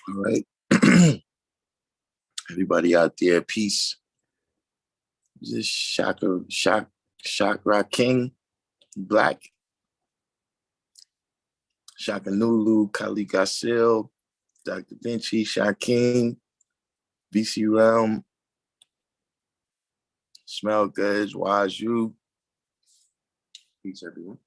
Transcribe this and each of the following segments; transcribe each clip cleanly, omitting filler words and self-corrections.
All right. Everybody out there, peace. This is Chakra King, Black, Shaka Nulu, Kali Gasil, Dr. Vinci, Shakim, BC Realm, Smell Good, Wise You. Peace, everyone.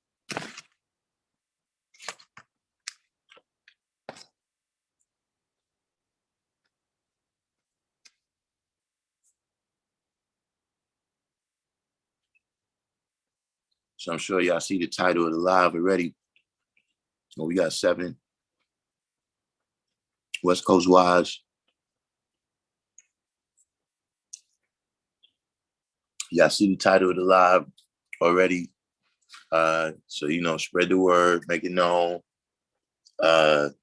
So I'm sure y'all see the title of the live already. Well, we got 7 West Coast Wise. Y'all see the title of the live already. So, spread the word, make it known. The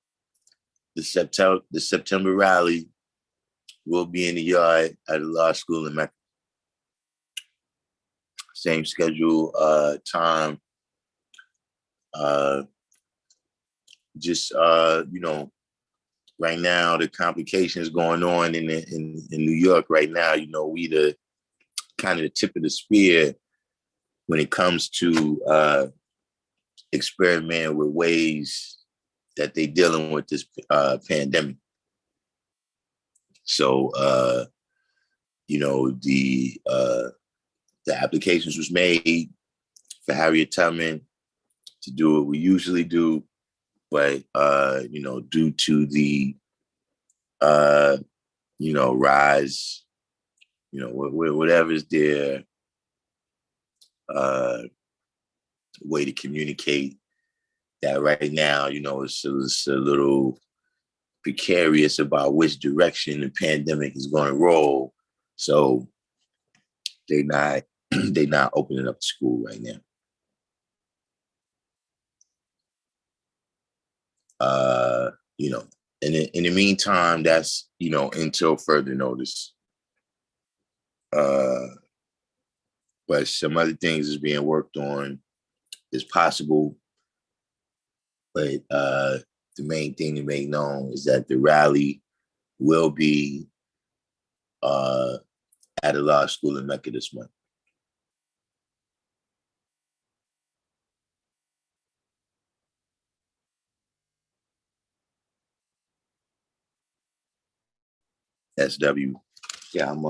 September rally will be in the yard at the law school in Mecca. Same schedule, time. Right now the complications going on in New York right now. We the kind of the tip of the spear when it comes to experiment with ways that they dealing with this pandemic. So the applications was made for Harriet Tubman to do what we usually do, but due to the rise, whatever's their way to communicate that right now, it's a little precarious about which direction the pandemic is going to roll. So they're not opening up the school right now. In the meantime, that's, until further notice. But some other things is being worked on. It's possible. But the main thing to make known is that the rally will be at a law school in Mecca this month. SW. Yeah, I'm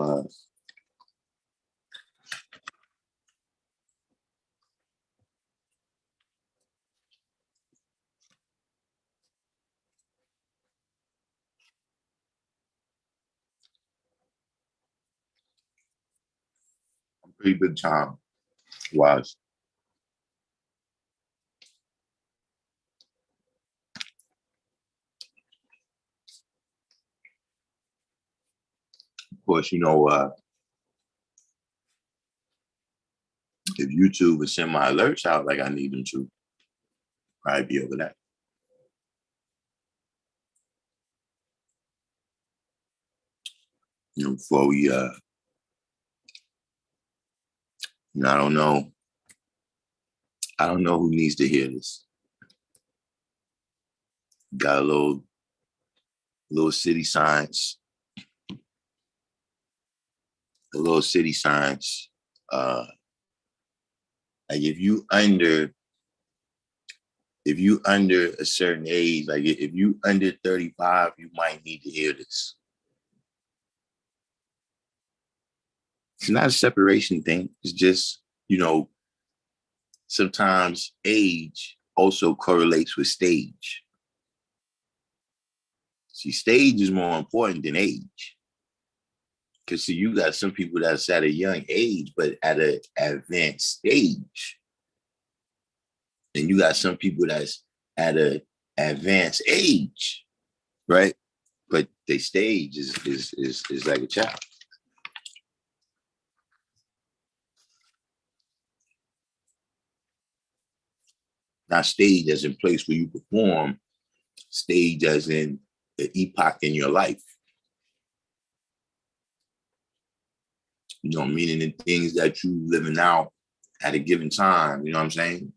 pretty big time wise. Of course, if YouTube would send my alerts out like I need them to, probably be over that. Before we I don't know. I don't know who needs to hear this. Got a little city science. A little city science. Like if you under a certain age, like if you under 35, you might need to hear this. It's not a separation thing. It's just, sometimes age also correlates with stage. See, stage is more important than age. Because see, you got some people that's at a young age, but at an advanced stage. And you got some people that's at an advanced age, right? But their stage is like a child. Not stage as in place where you perform, stage as in the epoch in your life. Meaning the things that you living out at a given time, you know what I'm saying?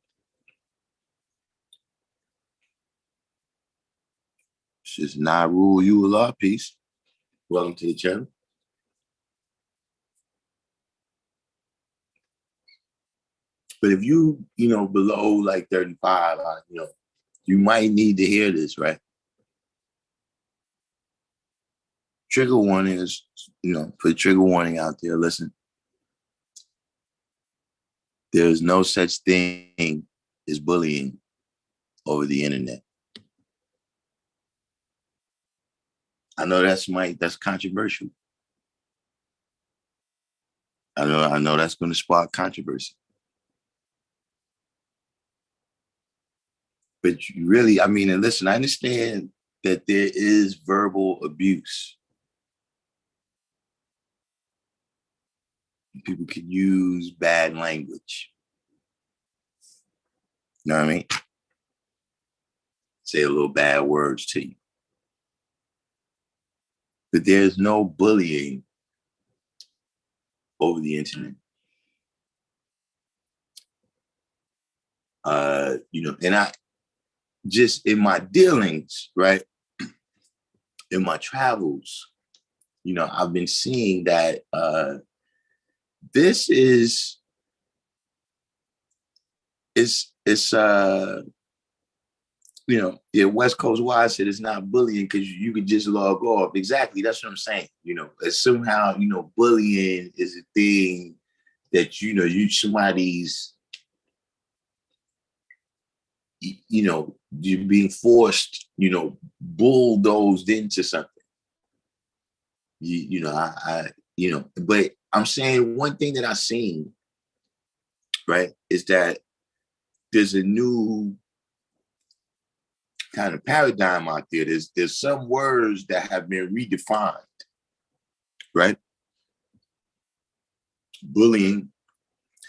This is not rule you Allah. Peace. Welcome to the channel. But if you below like 35, you might need to hear this, right? Trigger warning is, put trigger warning out there. Listen, there's no such thing as bullying over the internet. I know that's controversial. I know that's going to spark controversy. But really, and listen, I understand that there is verbal abuse. People can use bad language. You know what I mean? Say a little bad words to you. But there's no bullying over the internet. And I just in my dealings, right? In my travels, I've been seeing that this is West Coast Wise said it's not bullying because you could just log off. Exactly, that's what I'm saying. As somehow bullying is a thing that you somebody's you're being forced, bulldozed into something. But I'm saying one thing that I've seen, right, is that there's a new kind of paradigm out there. There's some words that have been redefined, right? Bullying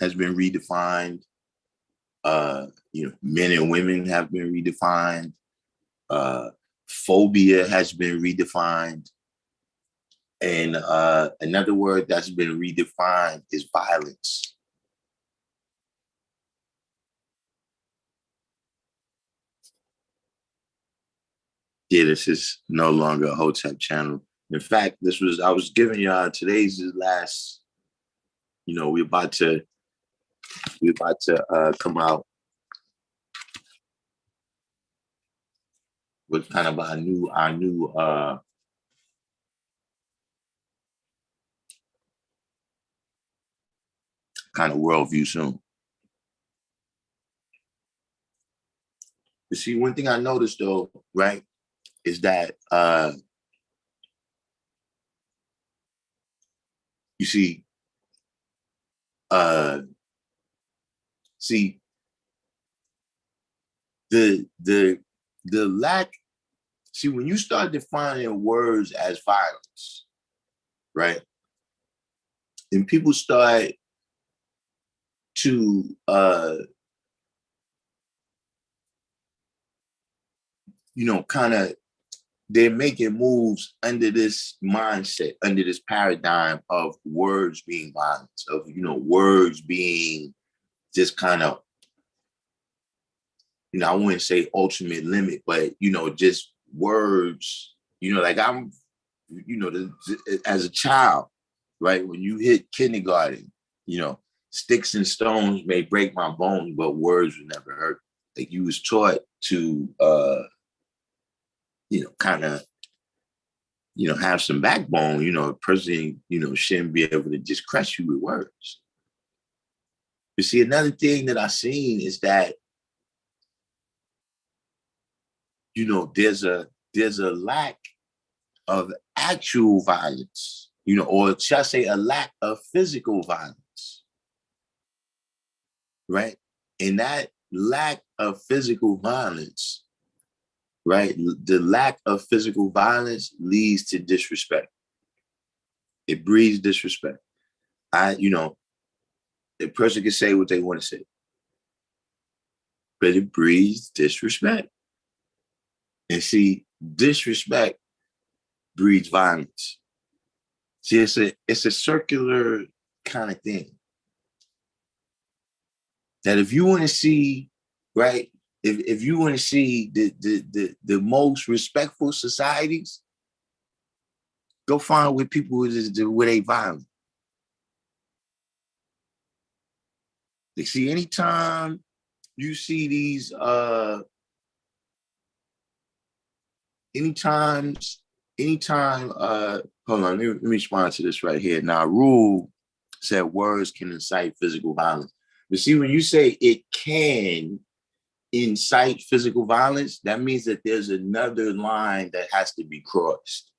has been redefined. Men and women have been redefined. Phobia has been redefined. And another word that's been redefined is violence. Yeah, this is no longer a Hotep channel. In fact, I was giving y'all today's last, we're about to come out with kind of our new kind of worldview soon. You see, one thing I noticed though, right, is that you see, the lack. See, when you start defining words as violence, right, and people start to kind of, they're making moves under this mindset, under this paradigm of words being violence, of words being just kind of, I wouldn't say ultimate limit, but just words, like I'm, as a child, right? When you hit kindergarten, sticks and stones may break my bones, but words would never hurt. Like you was taught to kind of, have some backbone, a person, shouldn't be able to just crush you with words. You see, another thing that I've seen is that, there's a lack of actual violence, or shall I say a lack of physical violence, right? And that lack of physical violence, right? The lack of physical violence leads to disrespect. It breeds disrespect. A person can say what they want to say, but it breeds disrespect. And see, disrespect breeds violence. See, it's a circular kind of thing. That if you want to see, right, If you want to see the most respectful societies, go find where people where they violent. They see anytime you see these anytime hold on, let me respond to this right here. Now, Rule said words can incite physical violence. But see, when you say it can incite physical violence, that means that there's another line that has to be crossed.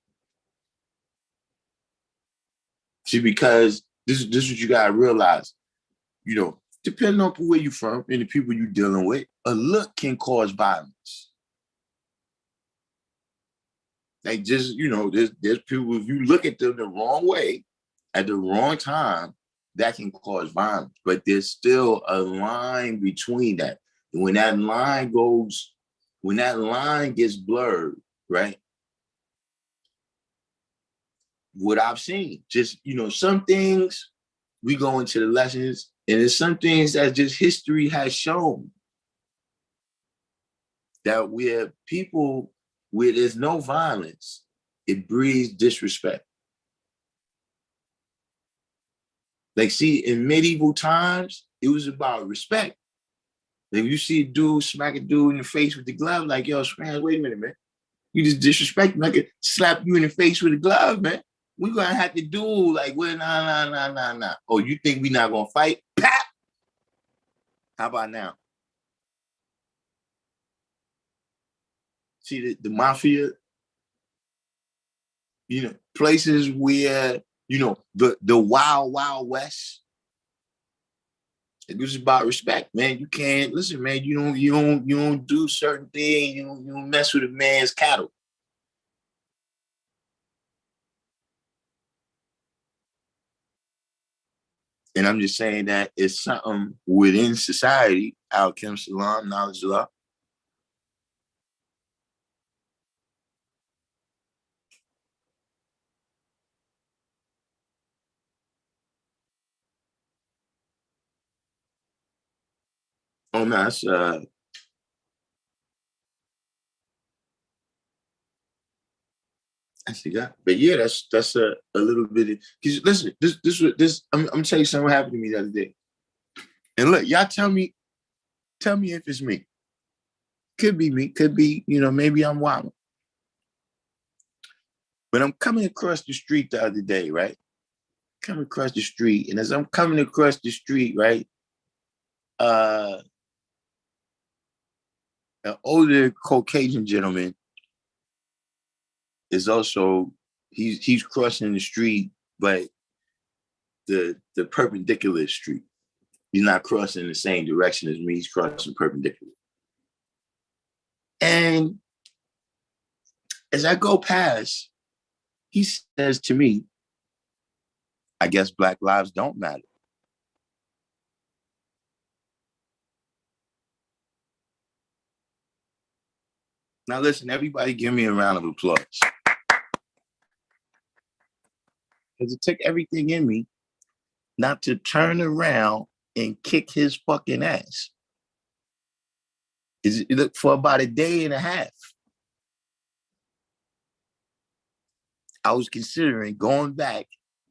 See, because this is what you gotta realize, you know, depending on where you're from and the people you're dealing with, a look can cause violence. Like, just, you know, there's people, if you look at them the wrong way at the wrong time, that can cause violence. But there's still a line between that. And when that line gets blurred, right? What I've seen, just, you know, some things we go into the lessons, and there's some things that just history has shown that where people, where there's no violence, it breeds disrespect. Like, see, in medieval times, it was about respect. Like, you see a dude smack a dude in the face with the glove, like, yo, man, wait a minute, man. You just disrespect me. I could slap you in the face with a glove, man. We're gonna have to do like, well, nah. Oh, you think we not gonna fight? Pap! How about now? See, the mafia, you know, places where, you know, the wild west, it was about respect, man. You can't listen, man. You don't do certain things. You don't mess with a man's cattle. And I'm just saying that it's something within society. Al Kim Salam, knowledge law. Oh no, I forgot. But yeah, that's a little bit. Because listen, this I'm gonna tell you something happened to me the other day. And look, y'all tell me if it's me. Could be me, could be, you know, maybe I'm wild. But I'm coming across the street the other day, right? Coming across the street, and as I'm coming across the street, right, uh, an older Caucasian gentleman is also he's crossing the street, but the perpendicular street. He's not crossing the same direction as me. He's crossing perpendicular. And as I go past, he says to me, "I guess Black lives don't matter." Now listen, everybody, give me a round of applause, because it took everything in me not to turn around and kick his fucking ass. For about a day and a half, I was considering going back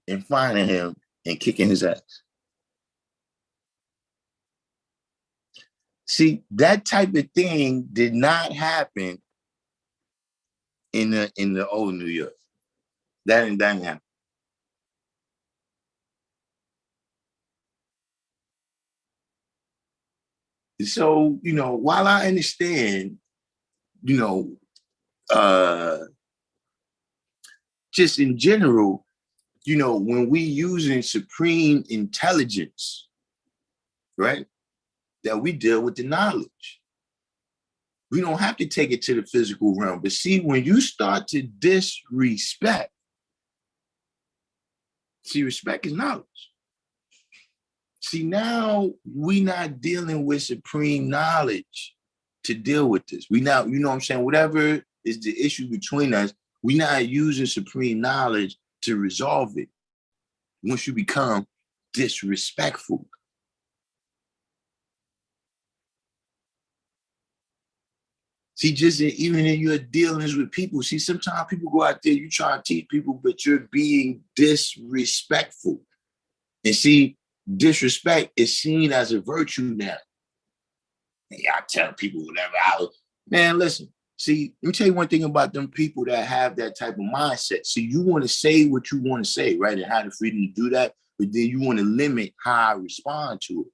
and finding him and kicking his ass. See, that type of thing did not happen in the old New York. That didn't happen. So, you know, while I understand, you know, uh, just in general, you know, when we using supreme intelligence, right, that we deal with the knowledge. We don't have to take it to the physical realm. But see, when you start to disrespect, see, respect is knowledge. See, now we not dealing with supreme knowledge to deal with this. We now, you know what I'm saying? Whatever is the issue between us, we not using supreme knowledge to resolve it. Once you become disrespectful. See, just even in your dealings with people, see, sometimes people go out there, you try to teach people, but you're being disrespectful. And see, disrespect is seen as a virtue now. And y'all tell people whatever. Man, listen. See, let me tell you one thing about them people that have that type of mindset. See, you want to say what you want to say, right? And have the freedom to do that, but then you want to limit how I respond to it.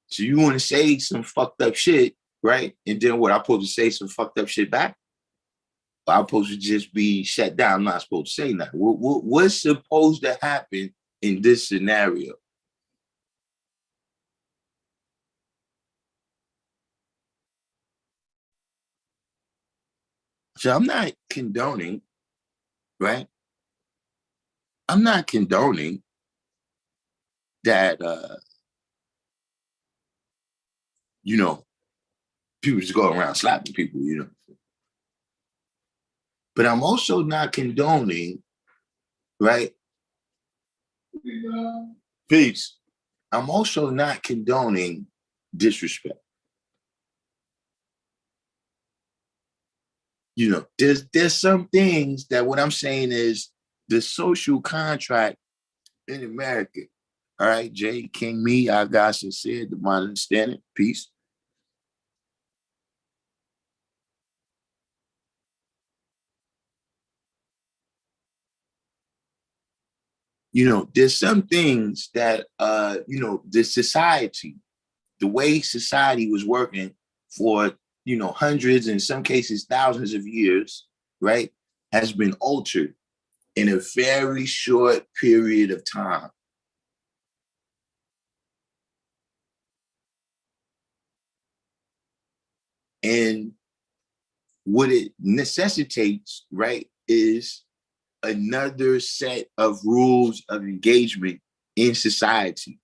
So you want to say some fucked up shit, right? And then what? I'm supposed to say some fucked up shit back? Or I'm supposed to just be shut down? I'm not supposed to say nothing. What's supposed to happen in this scenario? So I'm not condoning, right? I'm not condoning that, you know, people just go around slapping people, you know. But I'm also not condoning, right? Peace. I'm also not condoning disrespect. You know, there's some things that what I'm saying is the social contract in America. All right, Jay, King, me, I got sincere, to my understanding. Peace. You know, there's some things that you know, the society, the way society was working for, you know, hundreds, in some cases, thousands of years, right, has been altered in a very short period of time. And what it necessitates, right, is another set of rules of engagement in society.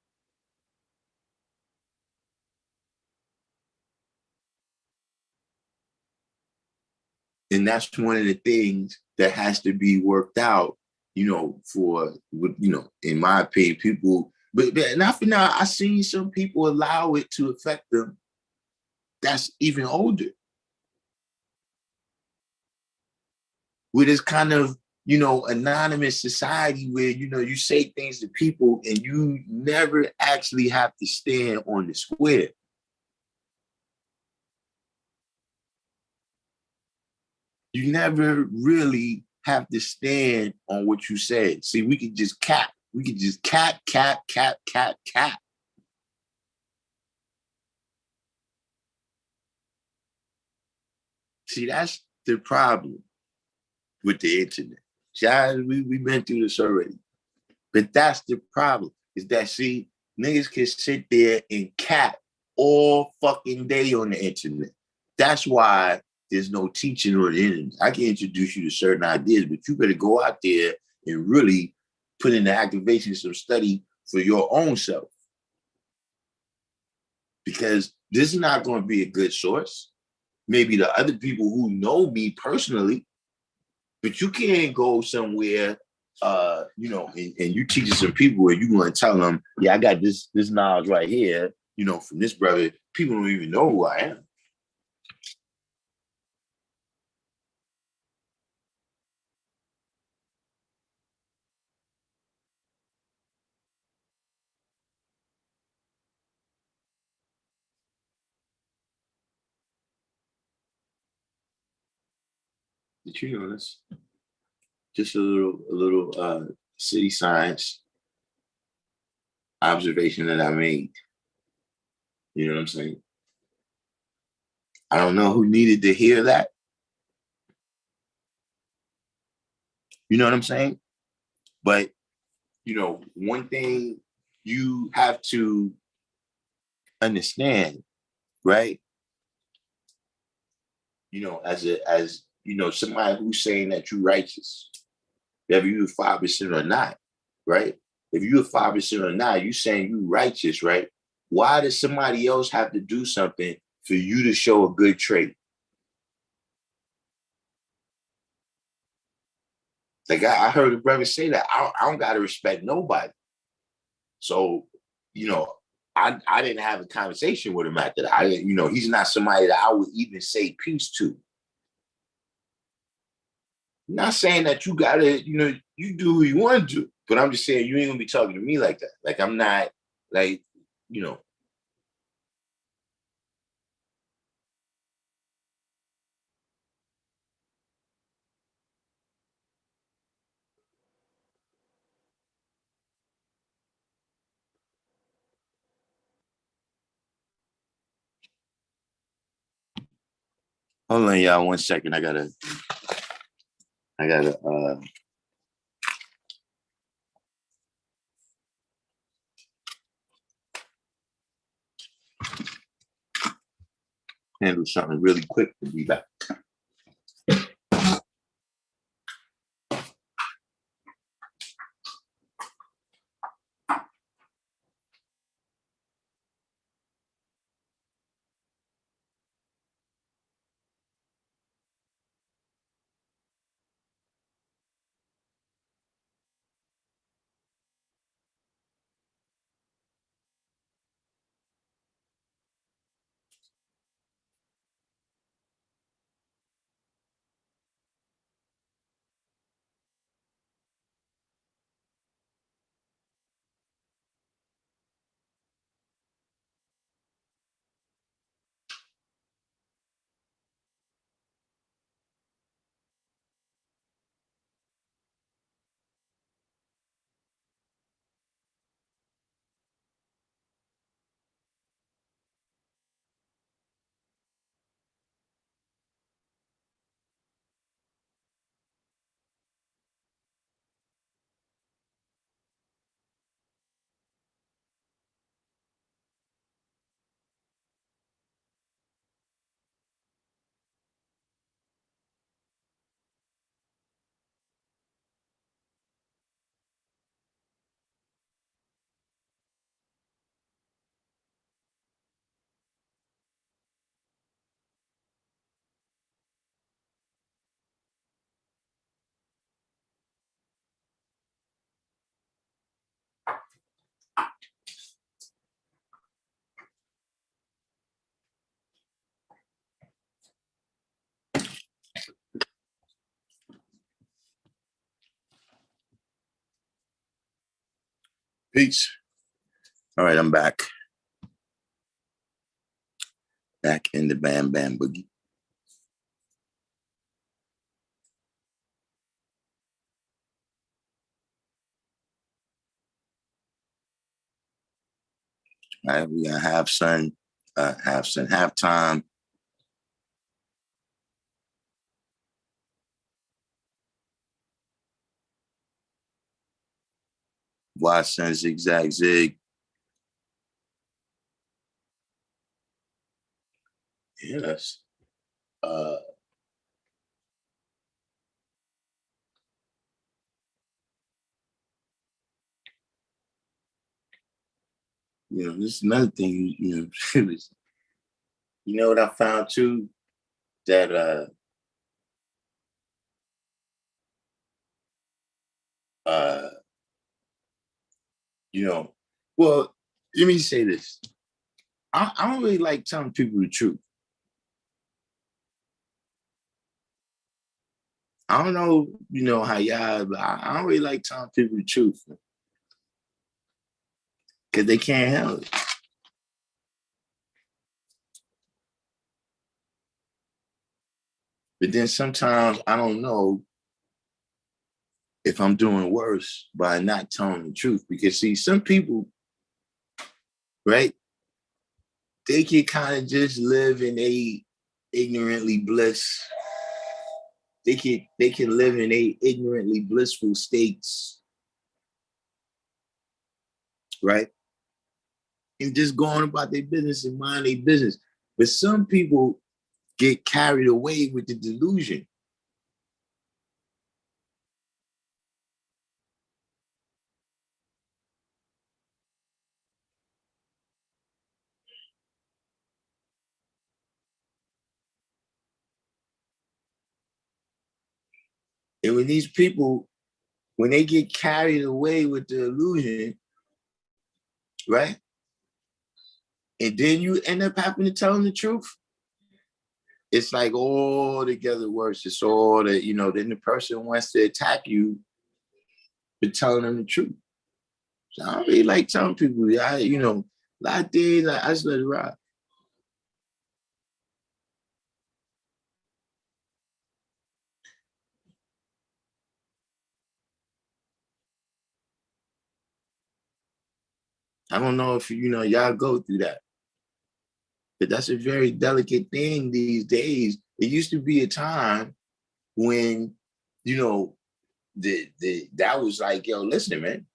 And that's one of the things that has to be worked out, you know, for, you know, in my opinion, people, but not for now, I've seen some people allow it to affect them that's even older, with this kind of, you know, anonymous society where, you know, you say things to people and you never actually have to stand on the square. You never really have to stand on what you said. See, we could just cap. We could just cap. See, that's the problem with the internet. Guys, we've been through this already. But that's the problem, is that, see, niggas can sit there and cap all fucking day on the internet. That's why there's no teaching on the internet. I can introduce you to certain ideas, but you better go out there and really put in the activation, some study for your own self. Because this is not going to be a good source. Maybe the other people who know me personally, but you can't go somewhere, you know, and you teaching some people where you want to tell them, yeah, I got this knowledge right here, you know, from this brother. People don't even know who I am. But you know, that's just a little city science observation that I made. You know what I'm saying? I don't know who needed to hear that. You know what I'm saying? But you know, one thing you have to understand, right? You know, as you know, somebody who's saying that you're righteous, whether you're 5% or not, right? If you're 5% or not, you saying you righteous, right? Why does somebody else have to do something for you to show a good trait? Like I heard a brother say that I don't gotta respect nobody. So, you know, I didn't have a conversation with him after that. I didn't, he's not somebody that I would even say peace to. I'm not saying that you gotta, you do who you want to do, but I'm just saying you ain't gonna be talking to me like that. Like I'm not, like, you know. Hold on, y'all, 1 second. I gotta handle something really quick to be back. Peace. All right, I'm back. Back in the Bam Bam Boogie. All right, we got halftime. Watson, zigzag, zig. Yes. Uh, this is another thing, what I found too? That uh, well, let me say this. I don't really like telling people the truth. I don't know, how y'all, but I don't really like telling people the truth because they can't handle it. But then sometimes I don't know if I'm doing worse by not telling the truth. Because see, some people, right, they can kind of just live in a ignorantly bliss. They can live in a ignorantly blissful states, right? And just going about their business and mind their business. But some people get carried away with the delusion. And when these people, when they get carried away with the illusion, right? and then you end up having to tell them the truth, it's like all together worse. It's all that, then the person wants to attack you for telling them the truth. So I don't really like telling people, a lot of days I just let it ride. I don't know if, y'all go through that, but that's a very delicate thing these days. It used to be a time when, you know, that was like, yo, listen, man,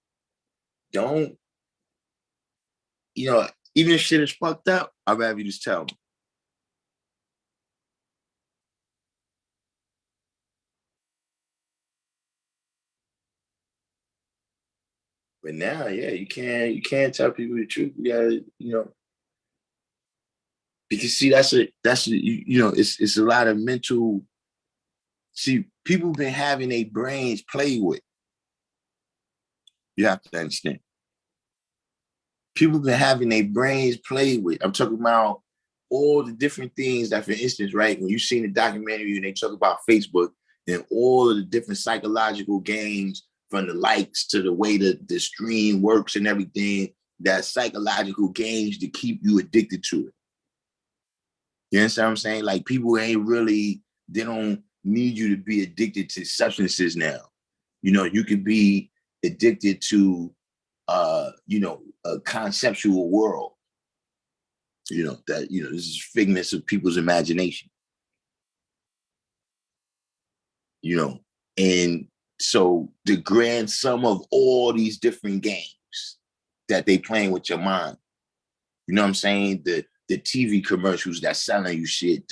don't, even if shit is fucked up, I'd rather you just tell me. But now, yeah, you can't tell people the truth. You gotta, because see, it's a lot of mental. See, people been having their brains played with. You have to understand. People been having their brains played with. I'm talking about all the different things that, for instance, right, when you seen the documentary and they talk about Facebook and all of the different psychological games from the likes to the way the stream works and everything, that psychological games to keep you addicted to it. You understand what I'm saying? Like people they don't need you to be addicted to substances now. You could be addicted to a conceptual world. This is figments of people's imagination. And so the grand sum of all these different games that they playing with your mind, you know what I'm saying? The TV commercials that selling you shit,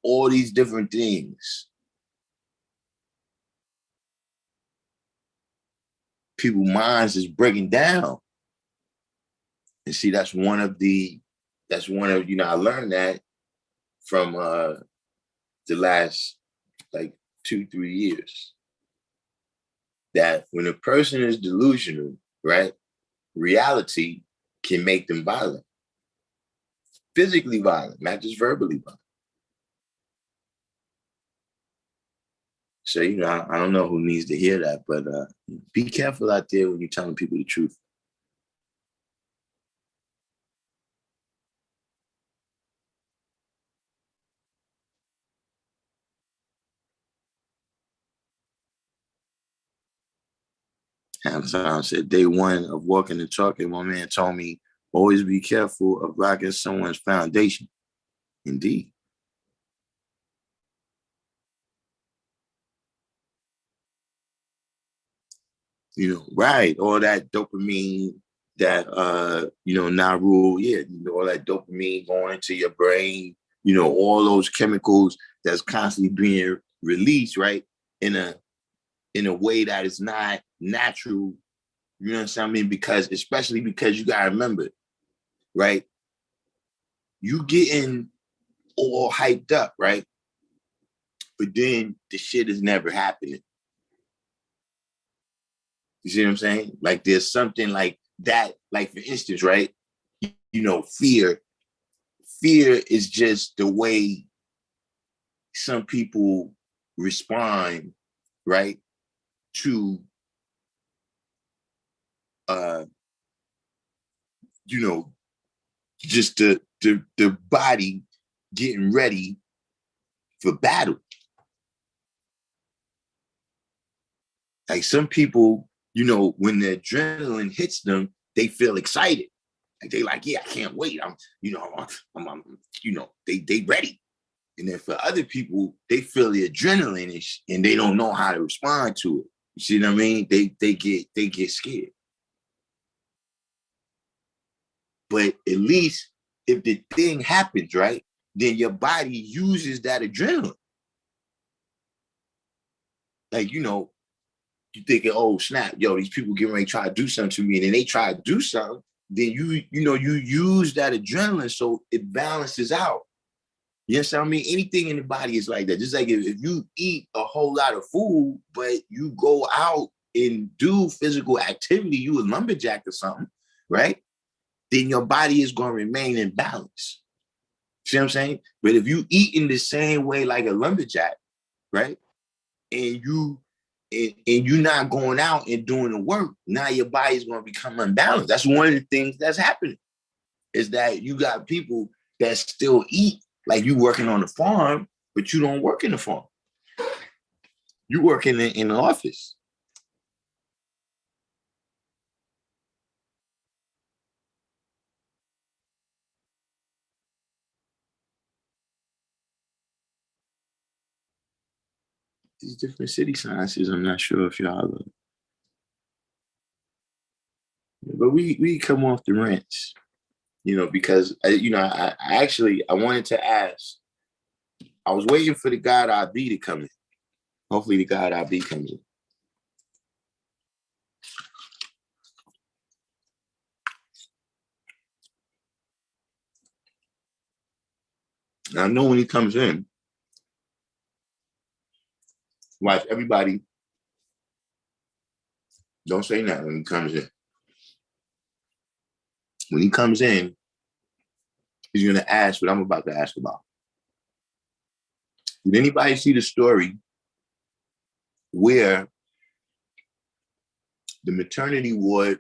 all these different things. People's minds is breaking down. And see, that's one of, I learned that from the last like 2-3 years. That when a person is delusional, right, reality can make them violent. Physically violent, not just verbally violent. So, I don't know who needs to hear that, but be careful out there when you're telling people the truth. Amazon said, day one of walking and talking, my man told me, always be careful of rocking someone's foundation. Indeed. Right. All that dopamine that, Naru, yeah, all that dopamine going into your brain, all those chemicals that's constantly being released, right, in a way that is not natural. You know what I mean? Especially because you gotta remember, right? You getting all hyped up, right? But then the shit is never happening. You see what I'm saying? Like there's something like that, like for instance, right? Fear. Fear is just the way some people respond, right? To uh, you know, just the body getting ready for battle. Like some people, when the adrenaline hits them, they feel excited. Like they like, yeah, I can't wait. They ready. And then for other people, they feel the adrenaline and they don't know how to respond to it. You see what I mean? They get scared. But at least if the thing happens, right, then your body uses that adrenaline. Like, you thinking, oh snap, yo, these people getting ready to try to do something to me, and then they try to do something, then you use that adrenaline so it balances out. You know what I mean? Anything in the body is like that. Just like if you eat a whole lot of food, but you go out and do physical activity, you a lumberjack or something, right? then your body is going to remain in balance. See what I'm saying? But if you eat in the same way like a lumberjack, right? And you're not going out and doing the work, now your body is going to become unbalanced. That's one of the things that's happening, is that you got people that still eat like you working on the farm, but you don't work in the farm. You work in the office. These different city sciences, I'm not sure if y'all are. But we come off the rents, because I actually I wanted to ask. I was waiting for the God IB to come in. Hopefully the God IB comes in. And I know when he comes in, watch everybody don't say nothing when he comes in. When he comes in, he's gonna ask what I'm about to ask about. Did anybody see the story where the maternity ward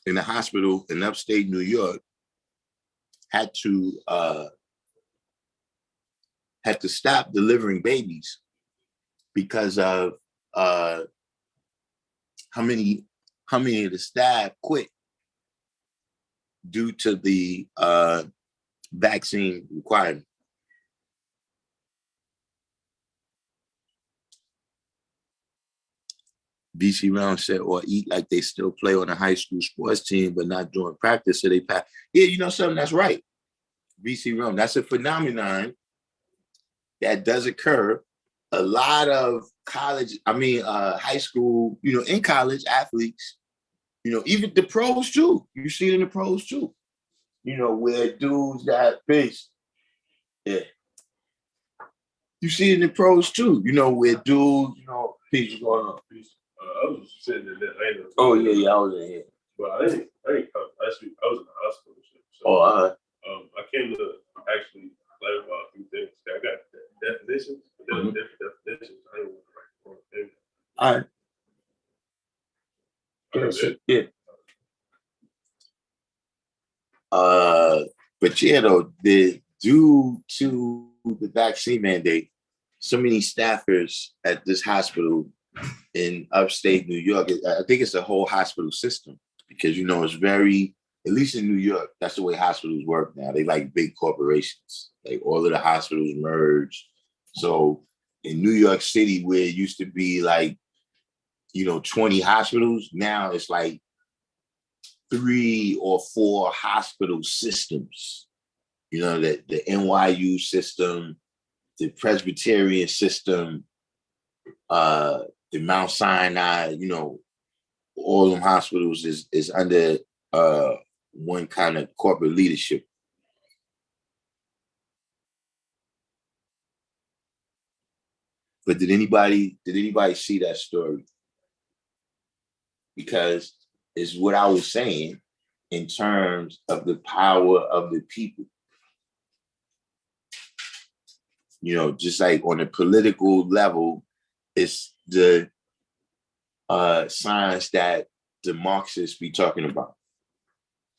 in the hospital in upstate New York had to stop delivering babies because of how many of the staff quit due to the vaccine requirement? BC Round said, or eat like they still play on a high school sports team, but not during practice, so they pass. Yeah, you know something, that's right. BC Round, that's a phenomenon that does occur. A lot of high school, in college athletes, even the pros too. You see it in the pros too. Where dudes got face. Yeah. You see it in the pros too. Where dudes, peace going on. Peace. I was sitting in there. Oh yeah, I was in here. But I didn't actually, I was in the hospital. So, I came to actually clarify a few things. I got definitions, but there's different definitions. I don't want to write all right. Yeah. But yeah, though, due to the vaccine mandate, so many staffers at this hospital in upstate New York, I think it's a whole hospital system, because it's very, at least in New York, that's the way hospitals work now. They like big corporations. Like all of the hospitals merge. So in New York City, where it used to be like 20 hospitals, now it's like 3 or 4 hospital systems. The NYU system, the Presbyterian system, the Mount Sinai, all them hospitals is under one kind of corporate leadership. But did anybody see that story? Because it's what I was saying in terms of the power of the people. Just like on a political level, it's the science that the Marxists be talking about.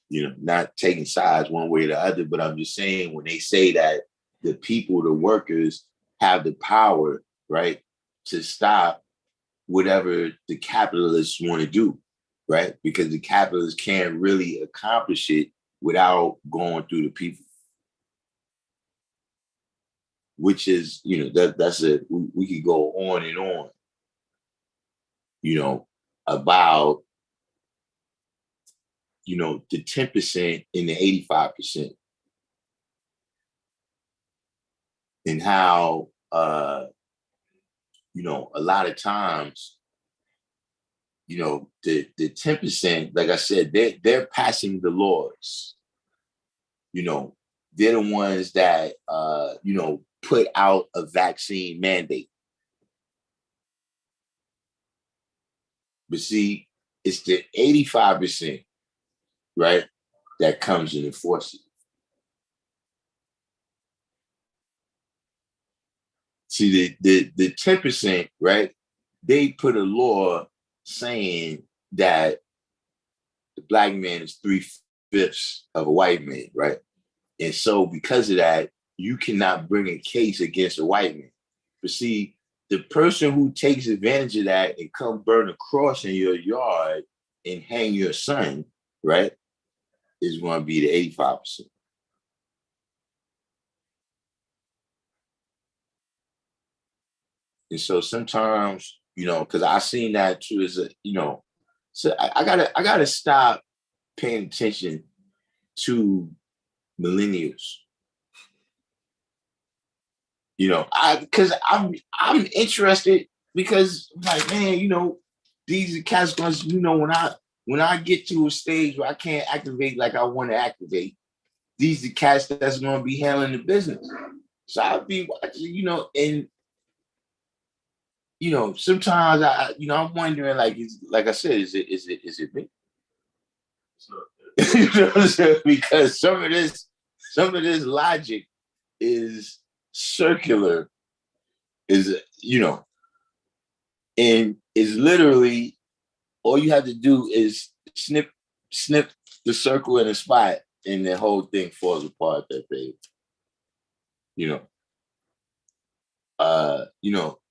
Not taking sides one way or the other, but I'm just saying, when they say that the people, the workers, have the power, right, to stop whatever the capitalists want to do, right? Because the capitalists can't really accomplish it without going through the people. Which is, that's it. We could go on and on, about, the 10% and the 85%. And how, a lot of times, the 10%, like I said, they're passing the laws. They're the ones that, put out a vaccine mandate. But see, it's the 85%, right, that comes and enforces it. See, the 10%, right? They put a law saying that the black man is 3/5 of a white man, right? And so because of that, you cannot bring a case against a white man. But see, the person who takes advantage of that and come burn a cross in your yard and hang your son, right, is going to be the 85%. And so sometimes, because I seen that too as a, so I gotta stop paying attention to millennials. Because I'm interested because like, man, these cats going, when I get to a stage where I can't activate like I want to activate, these are cats that's going to be handling the business. So I'll be watching, and sometimes I'm wondering, like I said, is it me? You know what I'm saying? Because some of this logic is circular, and is literally all you have to do is snip the circle in a spot, and the whole thing falls apart that day.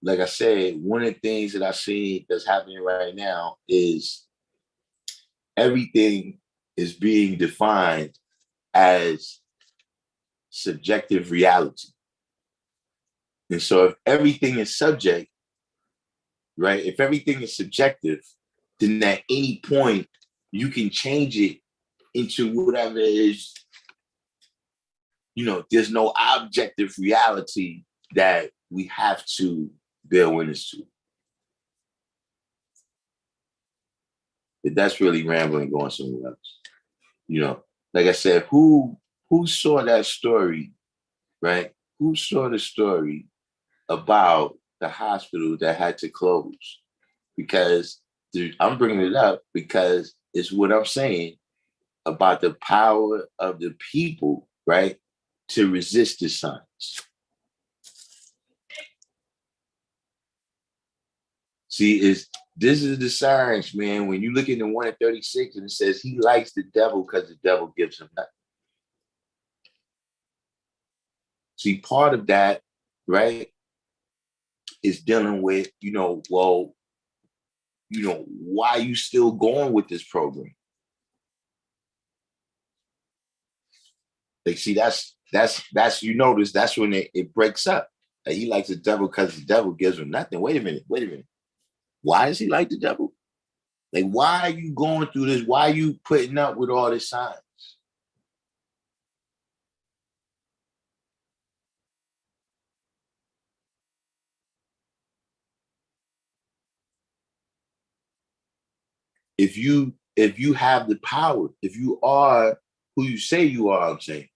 Like I said, one of the things that I see that's happening right now is everything is being defined as subjective reality. And so if everything is subject, right? If everything is subjective, then at any point you can change it into whatever it is. There's no objective reality that we have to bear witness to. But that's really rambling, going somewhere else. Like I said, who saw that story, right? Who saw the story about the hospital that had to close? Because I'm bringing it up because it's what I'm saying about the power of the people, right, to resist the signs. See, this is the signs, man. When you look in the 1 and 36 and it says he likes the devil because the devil gives him nothing. See, part of that, right, is dealing with, why you still going with this program? Like, see, that's you notice that's when it breaks up. Like, he likes the devil because the devil gives him nothing. Wait a minute. Why does he like the devil? Like, why are you going through this? Why are you putting up with all this signs? If you have the power, if you are who you say you are, I'm saying,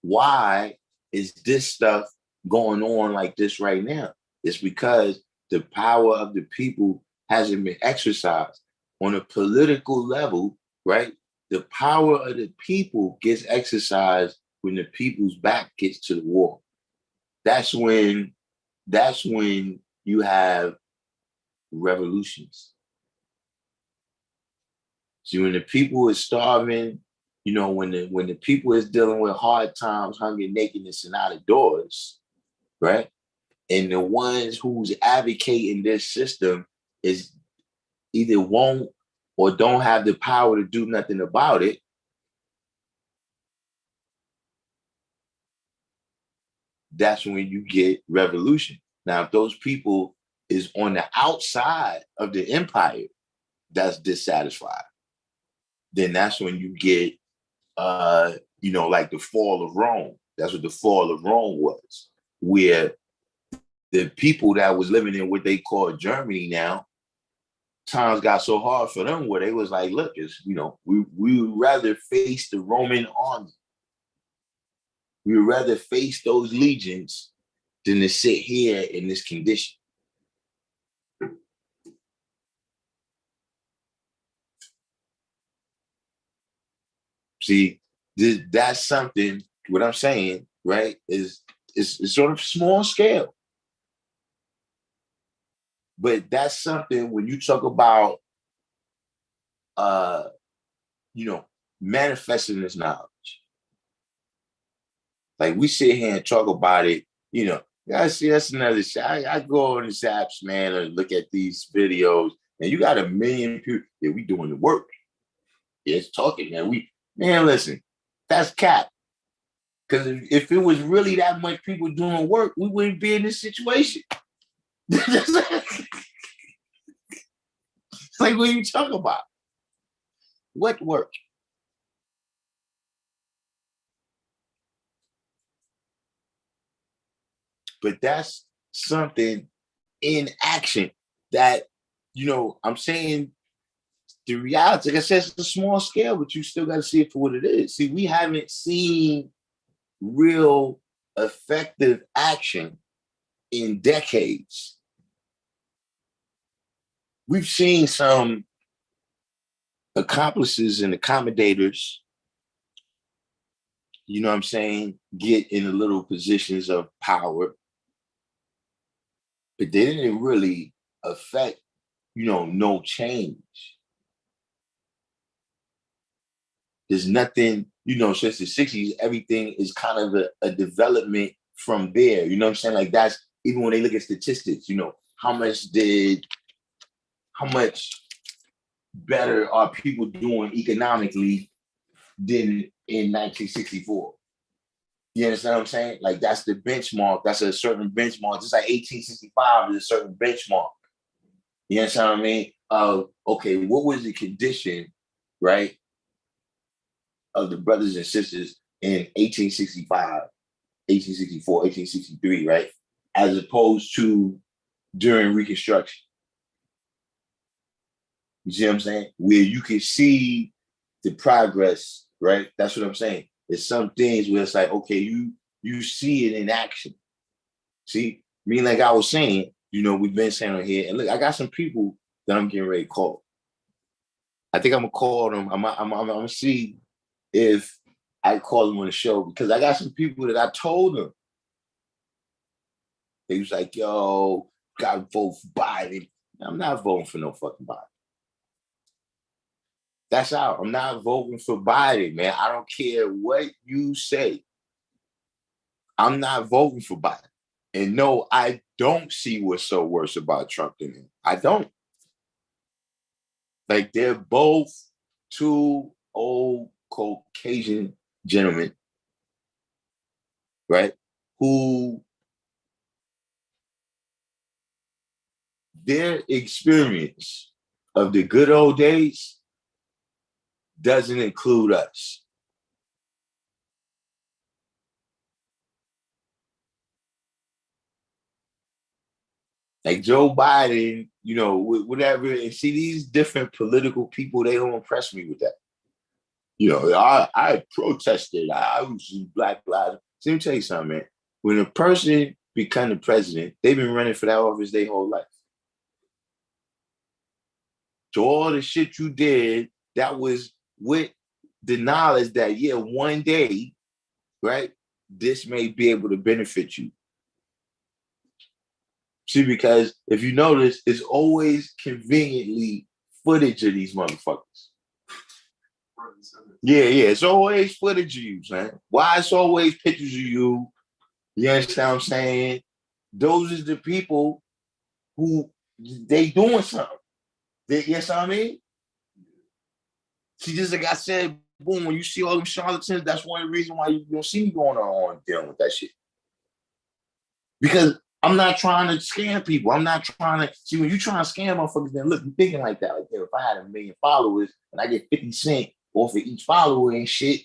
why is this stuff going on like this right now? It's because the power of the people hasn't been exercised on a political level, right? The power of the people gets exercised when the people's back gets to the wall. That's when you have revolutions. See, when the people is starving, when the people is dealing with hard times, hunger, nakedness, and out of doors, right? And the ones who's advocating this system is either won't or don't have the power to do nothing about it. That's when you get revolution. Now, if those people is on the outside of the empire that's dissatisfied, then that's when you get like the fall of Rome. That's what the fall of Rome was, where the people that was living in what they call Germany now, times got so hard for them where they was like, look, we would rather face the Roman army. We would rather face those legions than to sit here in this condition. See, That's something, what I'm saying, right, is it's sort of small scale. But that's something when you talk about you know, manifesting this knowledge. Like we sit here and talk about it, you know. Yeah, see, that's another shit. I go on these apps, man, and look at these videos, and you got a million people. Yeah, we doing the work. Yeah, it's talking, man. Man, listen, that's cap. Because if it was really that much people doing work, we wouldn't be in this situation. It's like, what are you talking about? What work? But that's something in action that, you know, I'm saying the reality, like I said, it's a small scale, but you still got to see it for what it is. See, we haven't seen real effective action in decades. We've seen some accomplices and accommodators, you know what I'm saying, get in the little positions of power, but they didn't really affect, you know, no change. There's nothing, you know, since the 60s, everything is kind of a development from there. You know what I'm saying? Like that's, even when they look at statistics, you know, how much better are people doing economically than in 1964? You understand what I'm saying? Like that's the benchmark. That's a certain benchmark. Just like 1865 is a certain benchmark. You understand what I mean? Okay, what was the condition, right, of the brothers and sisters in 1865, 1864, 1863, right? As opposed to during Reconstruction. You see what I'm saying? Where you can see the progress, right? That's what I'm saying. There's some things where it's like, okay, you see it in action. See, me, like I was saying, you know, we've been saying on here, and look, I got some people that I'm getting ready to call. I think I'm gonna call them. I'm gonna see if I call them on the show, because I got some people that I told them. They was like, yo, gotta vote for Biden. I'm not voting for no fucking Biden. That's out. I'm not voting for Biden, man. I don't care what you say. I'm not voting for Biden. And no, I don't see what's so worse about Trump than him. I don't. Like, they're both two old Caucasian gentlemen, right? Who their experience of the good old days doesn't include us. Like Joe Biden, you know, whatever, and see these different political people, they don't impress me with that. You know, I protested. I was Black lives. So let me tell you something, man. When a person become the president, they've been running for that office their whole life. So all the shit you did, that was with the knowledge that, yeah, one day, right, this may be able to benefit you. See, because if you notice, it's always conveniently footage of these motherfuckers. Yeah, it's always footage of you, man. Why it's always pictures of you? You understand what I'm saying? Those is the people who they doing something. You know what I mean? See, just like I said, boom, when you see all them charlatans, that's one of the reasons why you don't see me going on dealing with that shit. Because I'm not trying to scam people. I'm not trying to see when you trying to scam motherfuckers, then look, you thinking like that. Like, if I had 1 million followers and I get 50 cents off of each follower and shit,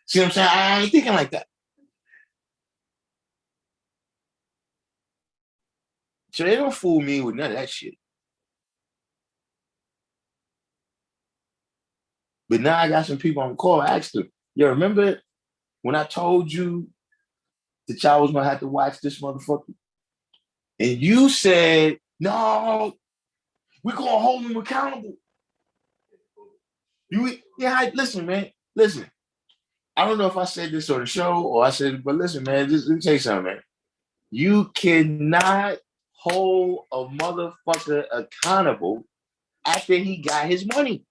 see what I'm saying? I ain't thinking like that. So they don't fool me with none of that shit. But now I got some people on call. I asked them, yo, remember when I told you that y'all was gonna have to watch this motherfucker? And you said, no, we're gonna hold him accountable. Listen, man, listen. I don't know if I said this on the show or I said, but listen, man, just let me tell you something, man. You cannot hold a motherfucker accountable after he got his money.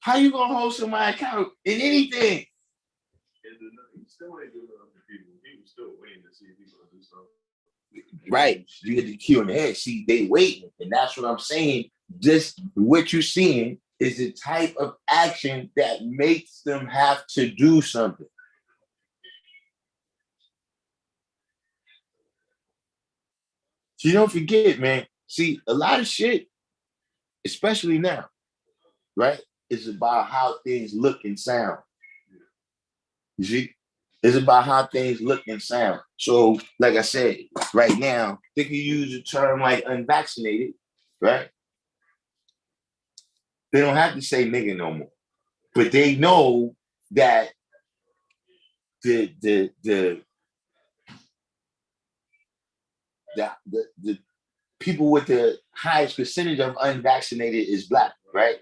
How you gonna hold somebody accountable in anything? He still ain't doing it for people. He was still waiting to see if he's gonna do something. Right. You get the key on the head. See, they waiting. And that's what I'm saying. Just what you're seeing is the type of action that makes them have to do something. So you don't forget, man. See, a lot of shit, especially now, right, is about how things look and sound. You see? It's about how things look and sound. So, like I said, right now, they can use a term like unvaccinated, right? They don't have to say nigga no more. But they know that the people with the highest percentage of unvaccinated is black, right?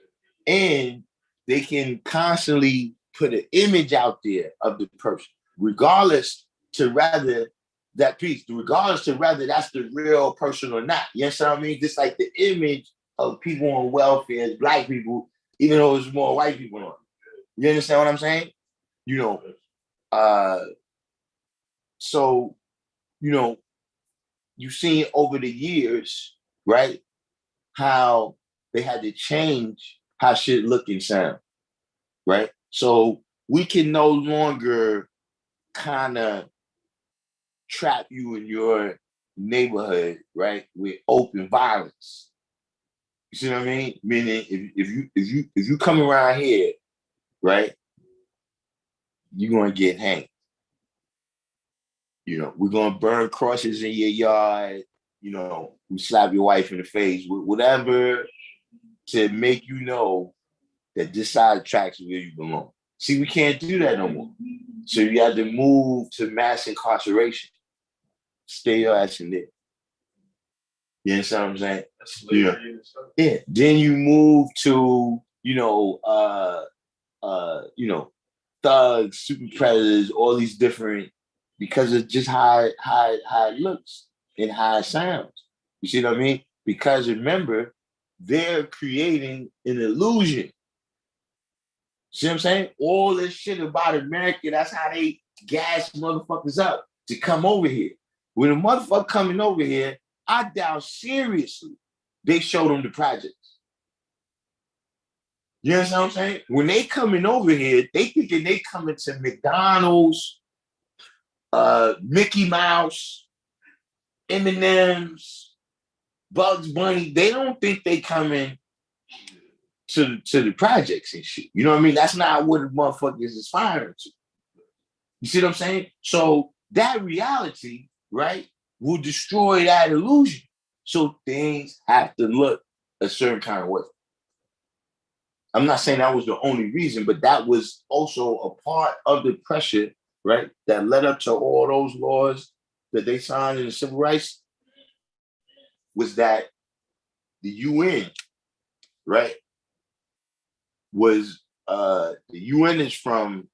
And they can constantly put an image out there of the person, regardless to whether that piece, regardless to whether that's the real person or not. You understand what I mean? Just like the image of people on welfare as black people, even though there's more white people on it. You understand what I'm saying? You know, so, you know, you've seen over the years, right, how they had to change how shit look and sound, right? So we can no longer kind of trap you in your neighborhood, right, with open violence. You see what I mean? Meaning, if you come around here, right, you're gonna get hanged. You know, we're gonna burn crosses in your yard. You know, we slap your wife in the face, whatever, to make you know that this side of the tracks is where you belong. See, we can't do that no more. So you have to move to mass incarceration. Stay your ass in there. You understand what I'm saying? Yeah. Yeah. Then you move to, thugs, super predators, all these different, because of just how it looks and how it sounds. You see what I mean? Because remember, they're creating an illusion. See what I'm saying? All this shit about America, that's how they gas motherfuckers up to come over here. When a motherfucker coming over here, I doubt seriously they show them the projects. You understand what I'm saying? When they coming over here, they thinking they coming to McDonald's, Mickey Mouse, M&M's, Bugs Bunny. They don't think they coming to the projects and shit. You know what I mean? That's not what the motherfuckers is aspiring to. You see what I'm saying? So that reality, right, will destroy that illusion. So things have to look a certain kind of way. I'm not saying that was the only reason, but that was also a part of the pressure, right, that led up to all those laws that they signed in the civil rights, was that the UN, right, was the UN is from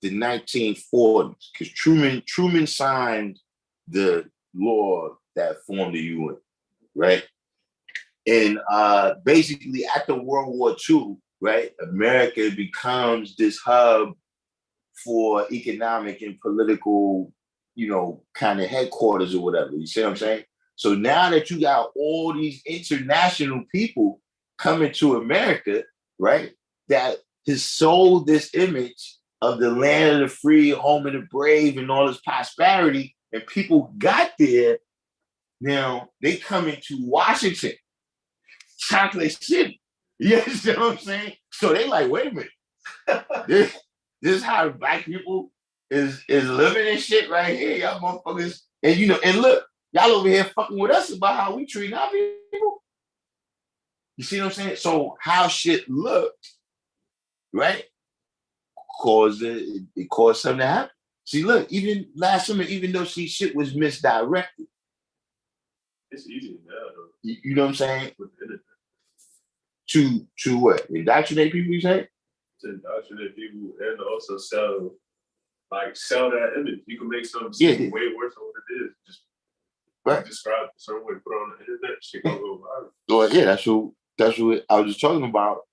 the 1940s, because Truman signed the law that formed the UN, right? And basically after World War II, right, America becomes this hub for economic and political, kind of headquarters or whatever. You see what I'm saying? So now that you got all these international people coming to America, right, that has sold this image of the land of the free, home of the brave, and all this prosperity, and people got there, now they come into Washington, Chocolate City. You understand what I'm saying? So they like, wait a minute. this is how black people is living and shit right here. Y'all motherfuckers. And look, y'all over here fucking with us about how we treat our people. You see what I'm saying? So how shit looked, right, it caused something to happen. See, look, even last summer, even though shit was misdirected. It's easy now, though. You know what I'm saying? To what? Indoctrinate people, you say? To indoctrinate people and also sell that image. You can make something way worse than what it is. Just describe it a certain way, put it on the internet, shit gonna go viral. Well, yeah, that's what I was just talking about.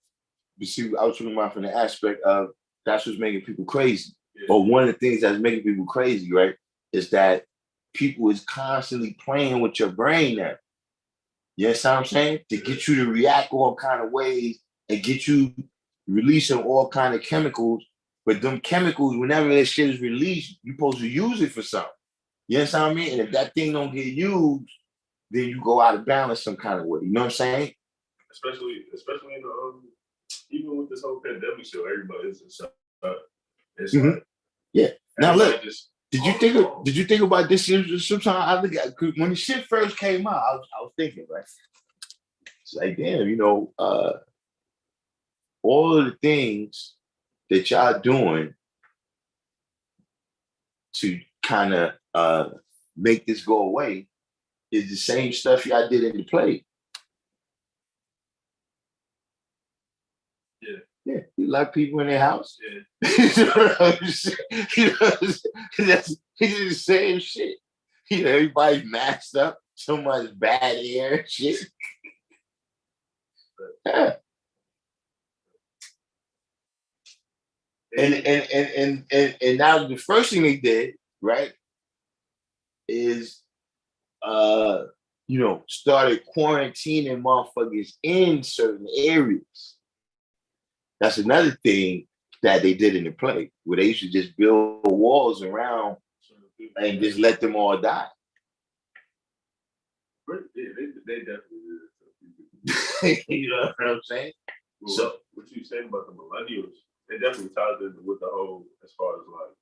You see, I was talking about from the aspect of that's what's making people crazy. Yeah. Or one of the things that's making people crazy, right, is that people is constantly playing with your brain now. You know what I'm saying? To get you to react all kind of ways and get you releasing all kind of chemicals. But them chemicals, whenever that shit is released, you're supposed to use it for something. You know what I mean? And if that thing don't get used, then you go out of balance some kind of way. You know what I'm saying? Especially in the even with this whole pandemic show, everybody is it's like yeah. Now look, did you think about this? Sometimes I look at when the shit first came out, I was thinking, right? It's like, damn, all of the things that y'all doing to kind of make this go away is the same stuff y'all did in the play. Yeah, you lock people in their house. Yeah. You know what I'm saying? It's the same shit. Everybody's masked up, so much bad air and shit. Yeah. And now the first thing they did, right, is started quarantining motherfuckers in certain areas. That's another thing that they did in the play, where they used to just build walls around and just let them all die. Yeah, they definitely did. You know what I'm saying? Well, so what you saying about the millennials, it definitely ties in with the whole, as far as like,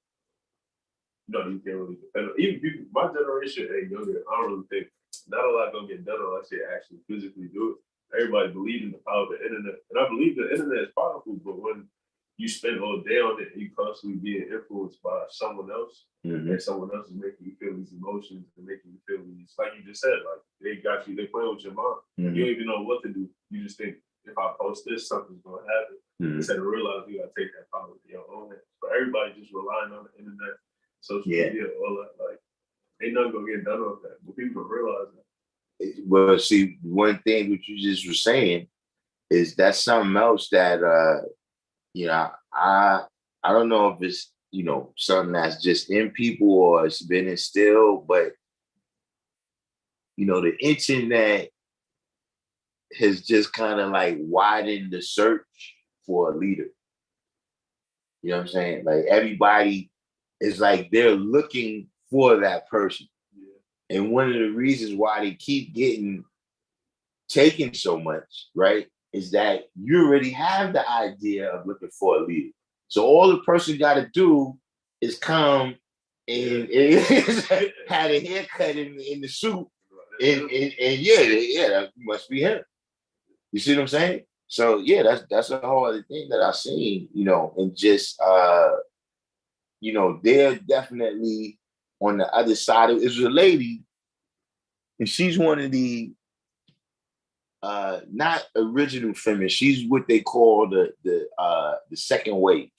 you can't really depend on, even people, my generation and younger, I don't really think, not a lot gonna get done unless they actually physically do it. Everybody believes in the power of the internet. And I believe the internet is powerful, but when you spend all day on it and you constantly being influenced by someone else, and someone else is making you feel these emotions and making you feel these, like you just said, like they got you, they playing with your mind. You don't even know what to do. You just think, if I post this, something's gonna happen. Instead of realizing you gotta take that power into your own hands. But everybody just relying on the internet, social media, all that, like ain't nothing gonna get done with that. But people don't realize that. Well, see, one thing that you just were saying is that's something else that I don't know if it's something that's just in people or it's been instilled, but the internet has just kind of like widened the search for a leader. You know what I'm saying? Like everybody is like they're looking for that person. Yeah. And one of the reasons why they keep getting taken so much, right, is that you already have the idea of looking for a leader. So all the person got to do is come and had a haircut in the suit, and that must be him. You see what I'm saying? So yeah, that's a whole other thing that I've seen, and just they're definitely on the other side of it. There's a lady, and she's one of the not original feminists. She's what they call the second wave.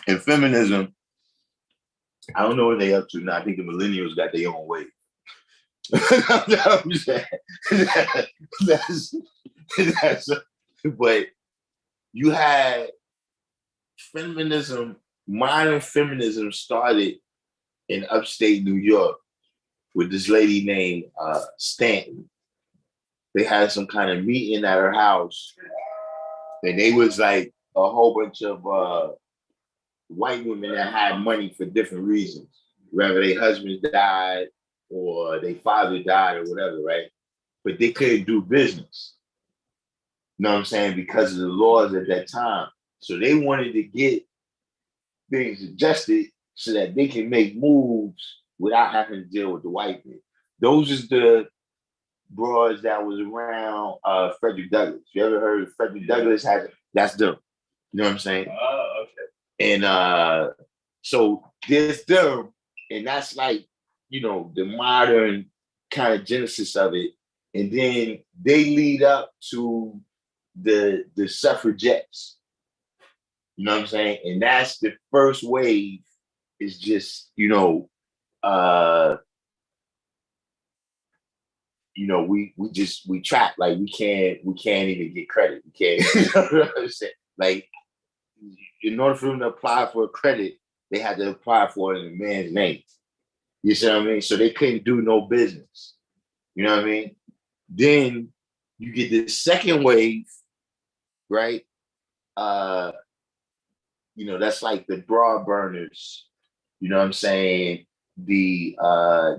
In feminism, I don't know what they up to now. I think the millennials got their own way. But you had feminism, modern feminism started in upstate New York with this lady named Stanton. They had some kind of meeting at her house, and they was like a whole bunch of white women that had money for different reasons, whether their husbands died or their father died or whatever, right? But they couldn't do business. You know what I'm saying? Because of the laws at that time. So they wanted to get things adjusted so that they can make moves without having to deal with the white man. Those is the broads that was around Frederick Douglass. You ever heard of Frederick Douglass? That's them. You know what I'm saying? Okay. And so there's them, and that's like, the modern kind of genesis of it. And then they lead up to the suffragettes. You know what I'm saying? And that's the first wave is just, we trap, like we can't even get credit. We can't, you know what I'm saying? Like, in order for them to apply for a credit, they had to apply for it in a man's name. You see what I mean? So they couldn't do no business. You know what I mean? Then you get the second wave, right? That's like the broad burners. You know what I'm saying? The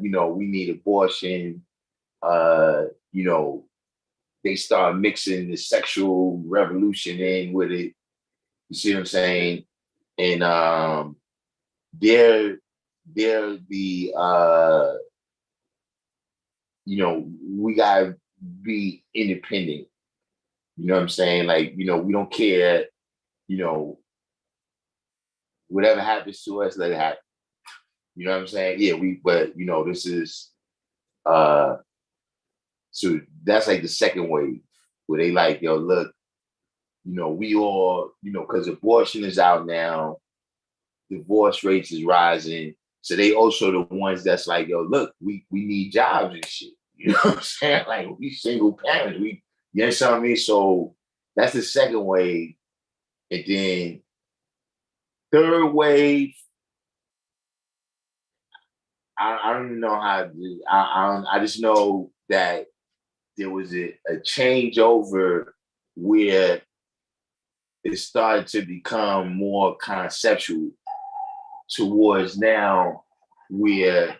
we need abortion. They start mixing the sexual revolution in with it. You see what I'm saying? And they're the we gotta be independent. You know what I'm saying? Like, we don't care, whatever happens to us, let it happen. You know what I'm saying? Yeah, but this is so that's like the second wave where they like, yo, look, we all, because abortion is out now, divorce rates is rising. So they also the ones that's like, yo, look, we need jobs and shit. You know what I'm saying? Like, we single parents. You know what I mean? So that's the second wave. And then third wave, I don't even know how to do. I just know that there was a changeover where it started to become more conceptual towards now, where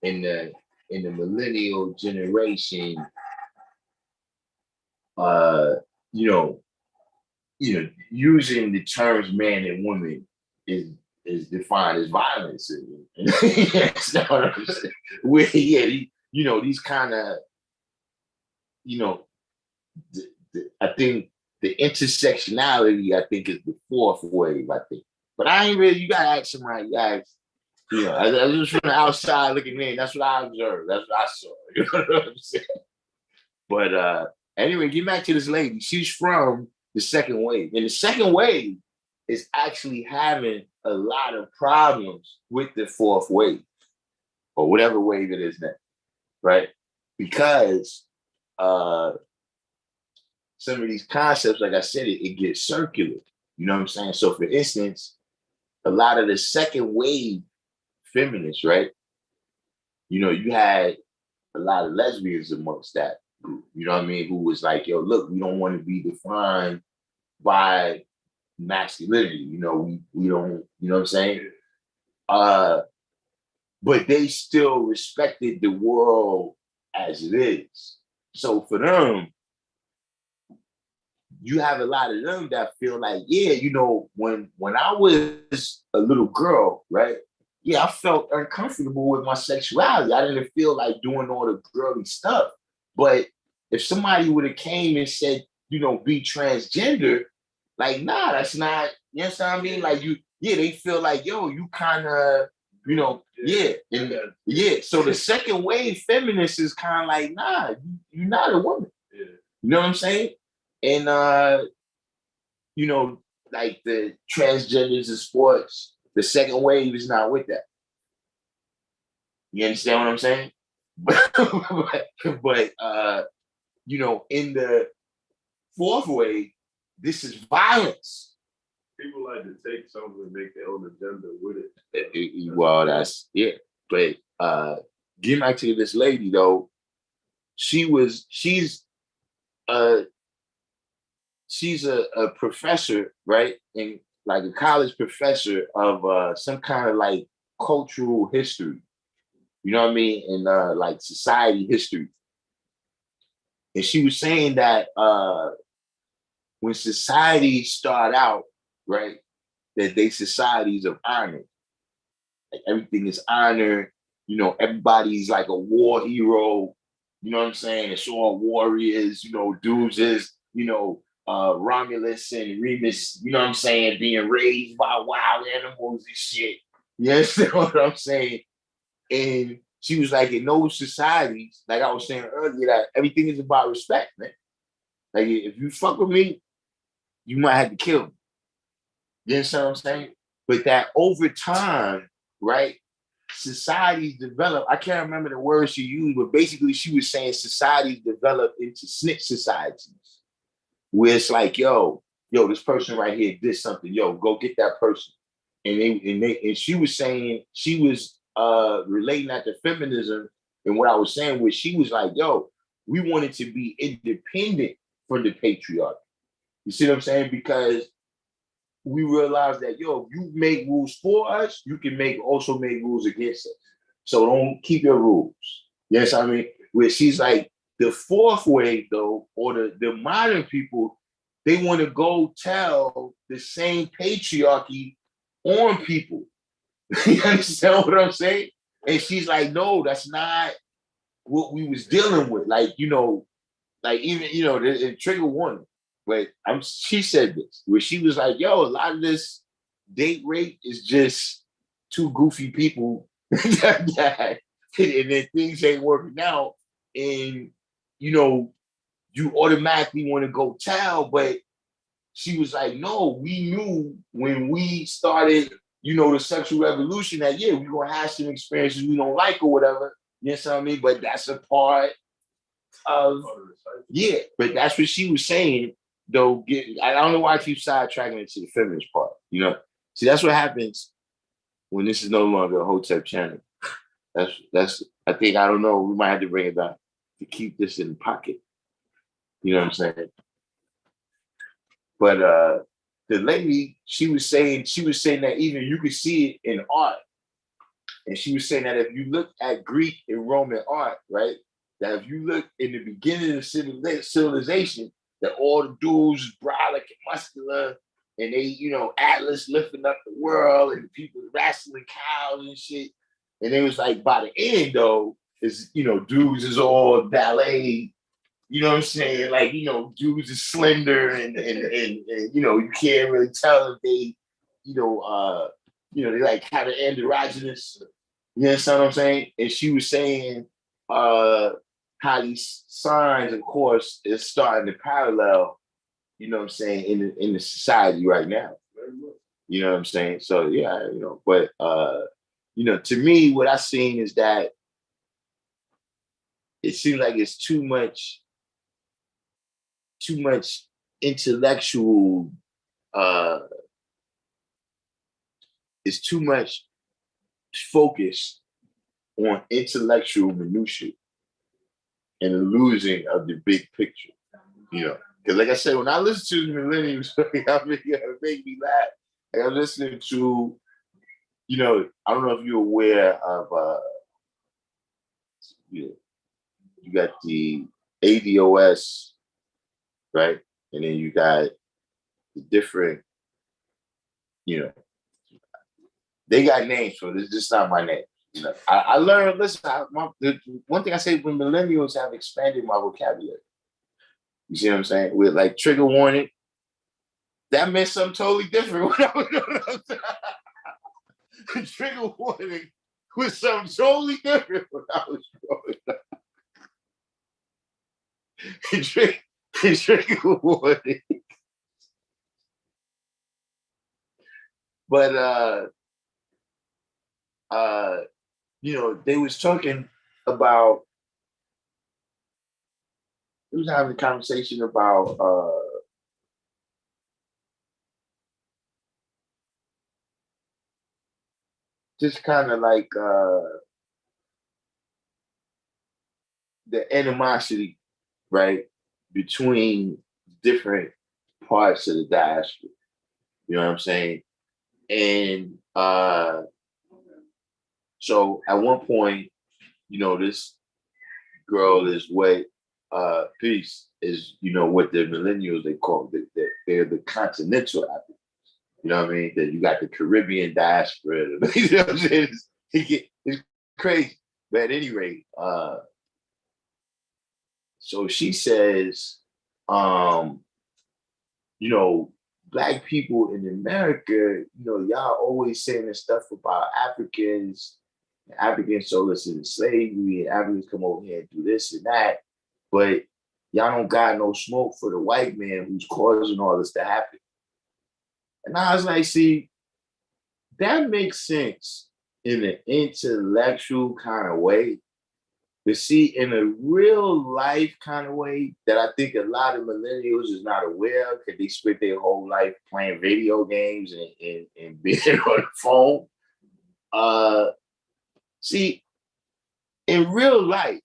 in the millennial generation, using the terms man and woman is defined as violence. That's not what I'm saying. Where these kind of I think the intersectionality, I think, is the fourth wave, I think. But I ain't really, you gotta ask somebody, guys. I was from the outside looking in. That's what I observed. That's what I saw. You know what I'm saying? But anyway, get back to this lady. She's from the second wave. And the second wave is actually having a lot of problems with the fourth wave, or whatever wave it is now, right? Because some of these concepts, like I said, it gets circular. You know what I'm saying? So, for instance, a lot of the second wave feminists, right? You had a lot of lesbians amongst that group. You know what I mean? Who was like, yo, look, we don't want to be defined by masculinity. We don't. You know what I'm saying? But they still respected the world as it is. So for them, you have a lot of them that feel like, yeah, when I was a little girl, right? Yeah, I felt uncomfortable with my sexuality. I didn't feel like doing all the girly stuff. But if somebody would have came and said, be transgender, like, nah, that's not, you know what I mean? Like, they feel like, yo, you kind of, yeah. So the second wave feminist is kind of like, nah, you're not a woman. Yeah. You know what I'm saying? And like the transgenders in sports, the second wave is not with that. You understand what I'm saying? but in the fourth wave, this is violence. People like to take something and make their own agenda with it. Well, that's But getting back to this lady though, she's a professor, right? And like a college professor of some kind of like cultural history. You know what I mean? And like society history. And she was saying that when societies start out, right, that they societies of honor. Like everything is honor. Everybody's like a war hero. You know what I'm saying? It's all warriors. Dudes is, Romulus and Remus, you know what I'm saying, being raised by wild animals and shit. You understand what I'm saying? And she was like, in those societies, like I was saying earlier, that everything is about respect, man. Like if you fuck with me, you might have to kill me. You understand what I'm saying? But that over time, right? Societies develop. I can't remember the word she used, but basically she was saying societies develop into snitch societies, where it's like, yo, this person right here did something. Yo, go get that person. And she was saying, she was relating that to feminism. And what I was saying was, she was like, yo, we wanted to be independent from the patriarchy. You see what I'm saying? Because we realized that, yo, you make rules for us, you can also make rules against us. So don't keep your rules. Yes, I mean, where she's like, the fourth way though, or the modern people, they want to go tell the same patriarchy on people. You understand what I'm saying? And she's like, no, that's not what we was dealing with. Like, like even, the trigger warning. But she said this, where she was like, yo, a lot of this date rape is just two goofy people that, and then things ain't working out. And, you automatically want to go tell, but she was like, no, we knew when we started, the sexual revolution that, yeah, we're going to have some experiences we don't like or whatever. You know what I mean? But that's a part of, yeah, but that's what she was saying, though. I don't know why I keep sidetracking it to the feminist part, See, that's what happens when this is no longer a Hotep channel. I think, I don't know, we might have to bring it back to keep this in the pocket. You know what I'm saying? But the lady, she was saying that even you could see it in art. And she was saying that if you look at Greek and Roman art, right, that if you look in the beginning of civilization, that all the dudes brolic and muscular, and they, Atlas lifting up the world, and people wrestling cows and shit. And it was like, by the end though, is, dudes is all ballet. You know what I'm saying? Like, dudes is slender and you can't really tell if they, they like kind of androgynous. You understand what I'm saying? And she was saying how these signs, of course, is starting to parallel, you know what I'm saying, in the society right now. You know what I'm saying? So yeah, but to me, what I've seen is that it seems like it's too much intellectual, it's too much focus on intellectual minutia and the losing of the big picture, Because like I said, when I listen to the millennials, it make me laugh. Like I'm listening to, I don't know if you're aware of, you got the ADOS, right? And then you got the different, they got names for this. This is not my name. I learned, listen, the one thing I say, when millennials have expanded my vocabulary. You see what I'm saying? With like trigger warning, that meant something totally different. Trigger warning was something totally different when I was growing up. Trigger warning. But they was talking about, he was having a conversation about just kind of like the animosity, right, between different parts of the diaspora. You know what I'm saying? And so at one point, this girl is what peace is, what the millennials they call it. They're the continental Africans. You know what I mean? That you got the Caribbean diaspora. You know what I'm saying? It's crazy. But at any rate, so she says, Black people in America, y'all always saying this stuff about Africans Africans sold us into slavery, and Africans come over here and do this and that. But y'all don't got no smoke for the white man who's causing all this to happen. And I was like, see, that makes sense in an intellectual kind of way. But see, in a real life kind of way that I think a lot of millennials is not aware of because they spent their whole life playing video games and being on the phone. See, in real life,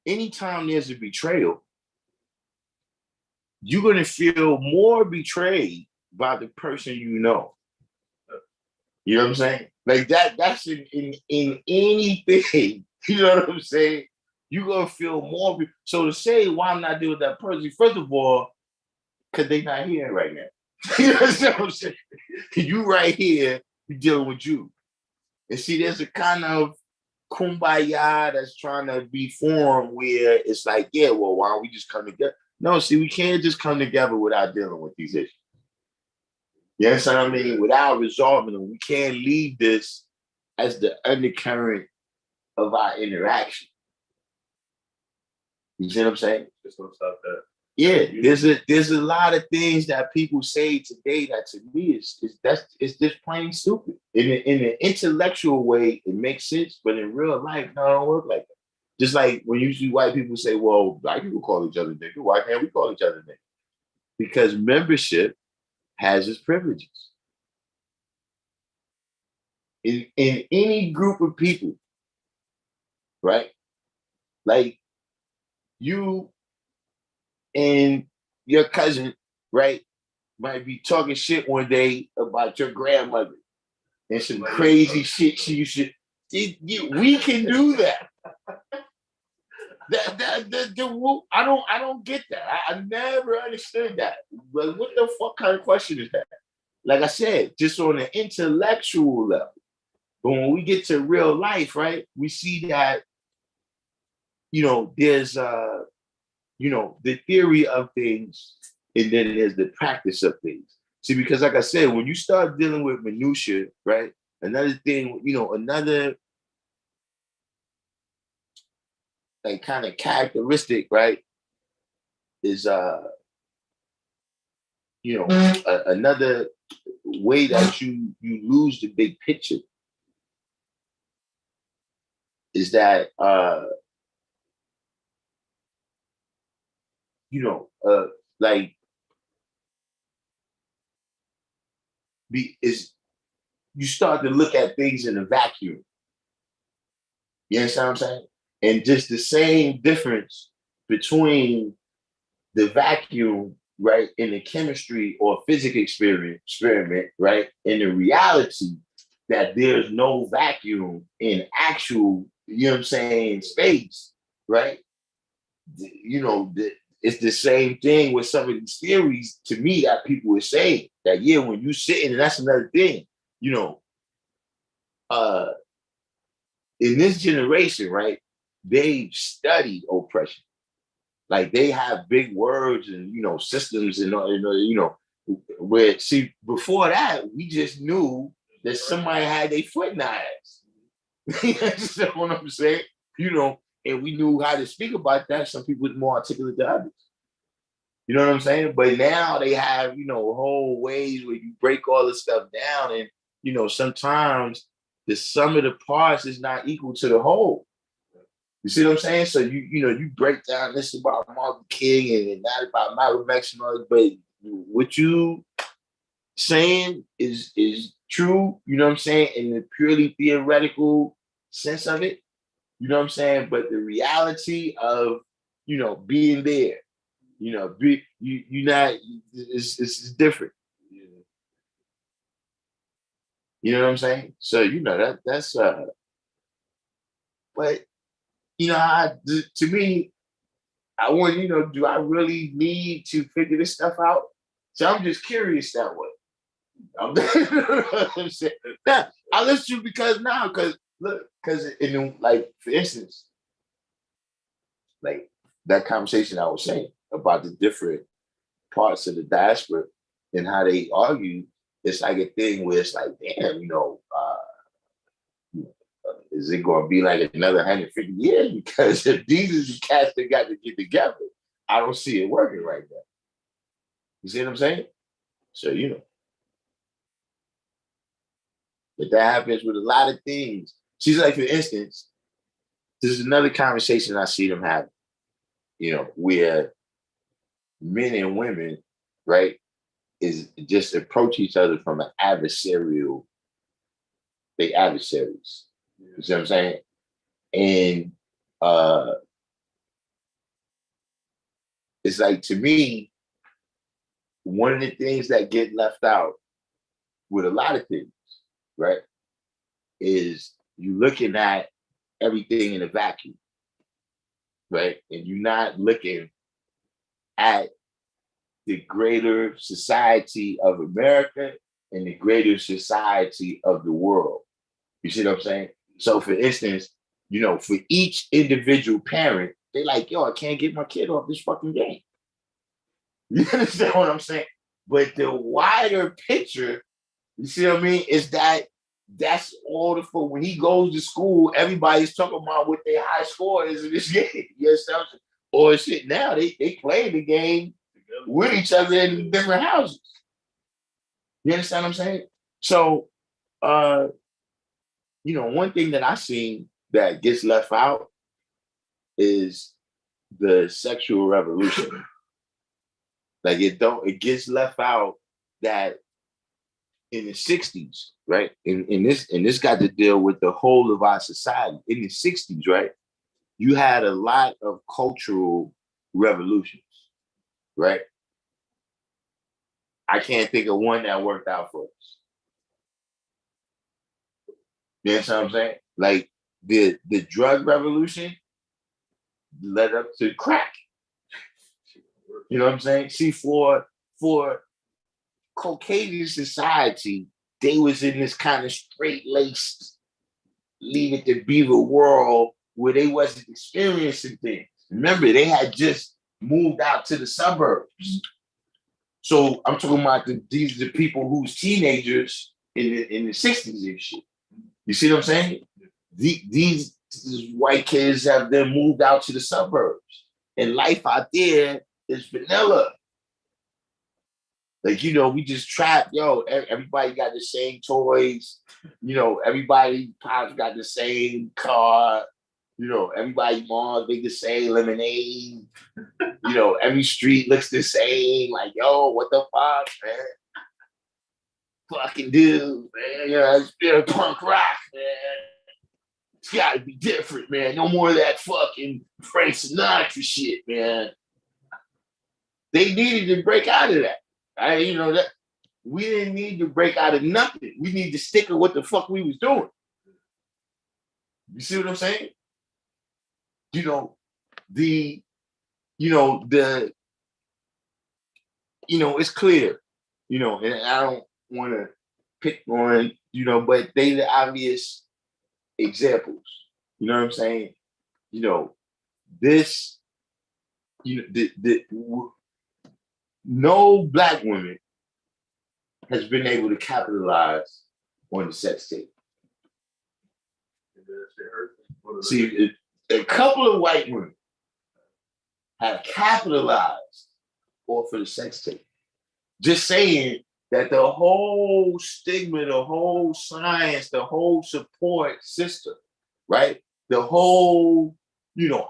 anytime there's a betrayal, you're going to feel more betrayed by the person you know. You know what I'm saying? Like that's in anything. You know what I'm saying? You're going to feel more. So to say why I'm not dealing with that person, first of all, because they're not here right now. You know what I'm saying? You right here, you're dealing with you. And see, there's a kind of kumbaya that's trying to be formed where it's like, yeah, well, why don't we just come together? No, see, we can't just come together without dealing with these issues. You understand what I mean? Without resolving them, we can't leave this as the undercurrent of our interaction. You see what I'm saying? Just don't stop that. Yeah, there's a lot of things that people say today that to me is just plain stupid. In an intellectual way, it makes sense, but in real life, no, it don't work like that. Just like when you see white people say, "Well, black people call each other nigga. Why can't we call each other nigga?" Because membership has its privileges. In any group of people, right? Like you and your cousin, right, might be talking shit one day about your grandmother and some crazy shit she used to. We can do that. I don't get that. I never understood that. But what the fuck kind of question is that? Like I said, just on an intellectual level. But when we get to real life, right, we see that, there's the theory of things, and then there's the practice of things. See, because like I said, when you start dealing with minutia, right? Another thing, another like kind characteristic, right, is another way that you lose the big picture is that like you start to look at things in a vacuum. You understand what I'm saying? And just the same difference between the vacuum, right, in the chemistry or physics experiment, right, and the reality that there's no vacuum in actual, space, right? It's the same thing with some of these theories to me that people are saying that, yeah, when you sit in, and that's another thing, uh, in this generation, right, they've studied oppression. Like they have big words and systems and where see before that we just knew that somebody had their foot in the ass. You know what I'm saying? And we knew how to speak about that. Some people was more articulate than others. You know what I'm saying? But now they have whole ways where you break all this stuff down, and sometimes the sum of the parts is not equal to the whole. You see what I'm saying? So you break down this about Martin King and that about Malcolm X and all this, but what you saying is true, you know what I'm saying, in the purely theoretical sense of it, you know what I'm saying? But the reality of being there, you not it's different. You know what I'm saying? So that's but to me, I want, do I really need to figure this stuff out? So I'm just curious that way. I'm saying, nah, I listen to you because like, for instance, like that conversation I was saying about the different parts of the diaspora and how they argue, it's like a thing where it's like, damn, is it going to be like another 150 years? Because if these are the cats that got to get together, I don't see it working right now. You see what I'm saying? So, but that happens with a lot of things. She's like, for instance, there's another conversation I see them having, where men and women, right, is just approach each other from an adversarial, they adversaries. You see what I'm saying? And it's like, to me, one of the things that get left out with a lot of things, right, is you looking at everything in a vacuum, right? And you're not looking at the greater society of America and the greater society of the world. You see what I'm saying? So, for instance, for each individual parent, they like, yo, I can't get my kid off this fucking game. You understand what I'm saying? But the wider picture, you see what I mean, is that's all for when he goes to school, everybody's talking about what their high score is in this game. You understand what I'm saying? Or shit, now they play the game with each other in different houses. You understand what I'm saying? So, one thing that I seen that gets left out is the sexual revolution. Like it gets left out that in the 60s, right? And this got to deal with the whole of our society. In the 60s, right? You had a lot of cultural revolutions, right? I can't think of one that worked out for us. You know what I'm saying? Like the drug revolution led up to crack. You know what I'm saying? See, for Caucasian society, they was in this kind of straight-laced, leave it to beaver world where they wasn't experiencing things. Remember, they had just moved out to the suburbs. So I'm talking about these are the people who's teenagers in the 60s and shit. You see what I'm saying? These white kids have then moved out to the suburbs. And life out there is vanilla. Like, we just trapped, everybody got the same toys. Everybody pops got the same car. Everybody mom make the same lemonade. Every street looks the same. Like, yo, what the fuck, man? Fucking dude, man. It's been a punk rock, man. It's gotta be different, man. No more of that fucking Frank Sinatra shit, man. They needed to break out of that. That we didn't need to break out of nothing. We need to stick with what the fuck we was doing. You see what I'm saying? It's clear, and I don't want to pick on, but they the obvious examples. You know what I'm saying? This, no Black woman has been able to capitalize on the sex tape. See, a couple of white women have capitalized off of the sex tape. Just saying that the whole stigma, the whole science, the whole support system, right? The whole,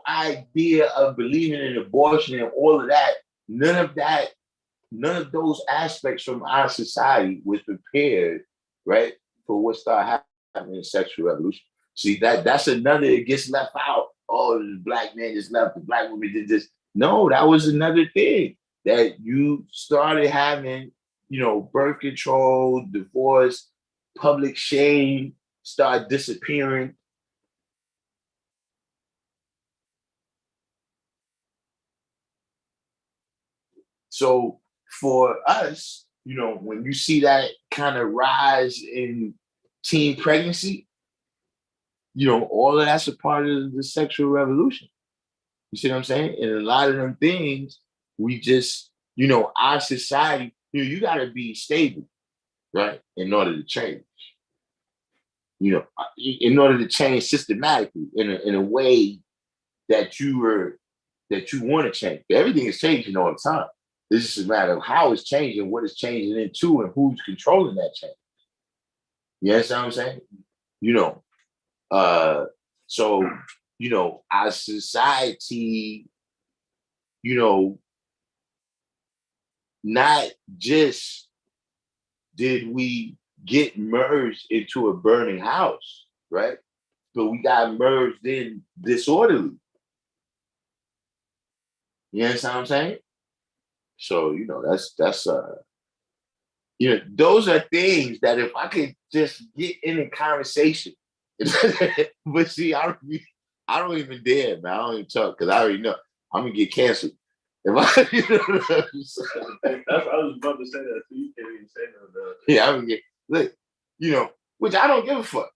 idea of believing in abortion and all of that, none of those aspects from our society was prepared, right, for what started happening in the sexual revolution. See, that's another, it gets left out. Oh, the Black man just left, the Black woman did this. No, that was another thing that you started having, birth control, divorce, public shame start disappearing. So for us, when you see that kind of rise in teen pregnancy, all of that's a part of the sexual revolution. You see what I'm saying? And a lot of them things, we just, our society, you got to be stable, right, in order to change. You know, in order to change systematically in a way that you want to change. Everything is changing all the time. It's just a matter of how it's changing, what it's changing into, and who's controlling that change. You understand what I'm saying? You know, so, you know, our society, you know, not just did we get merged into a burning house, right? But we got merged in disorderly. You understand what I'm saying? So, you know, that's you know, those are things that if I could just get in a conversation, but see, I don't even dare, man. I don't even talk because I already know I'm gonna get canceled. If I, you know what I'm saying? I was about to say that too. You can't even say that. Yeah, I'm gonna get look, you know, which I don't give a fuck.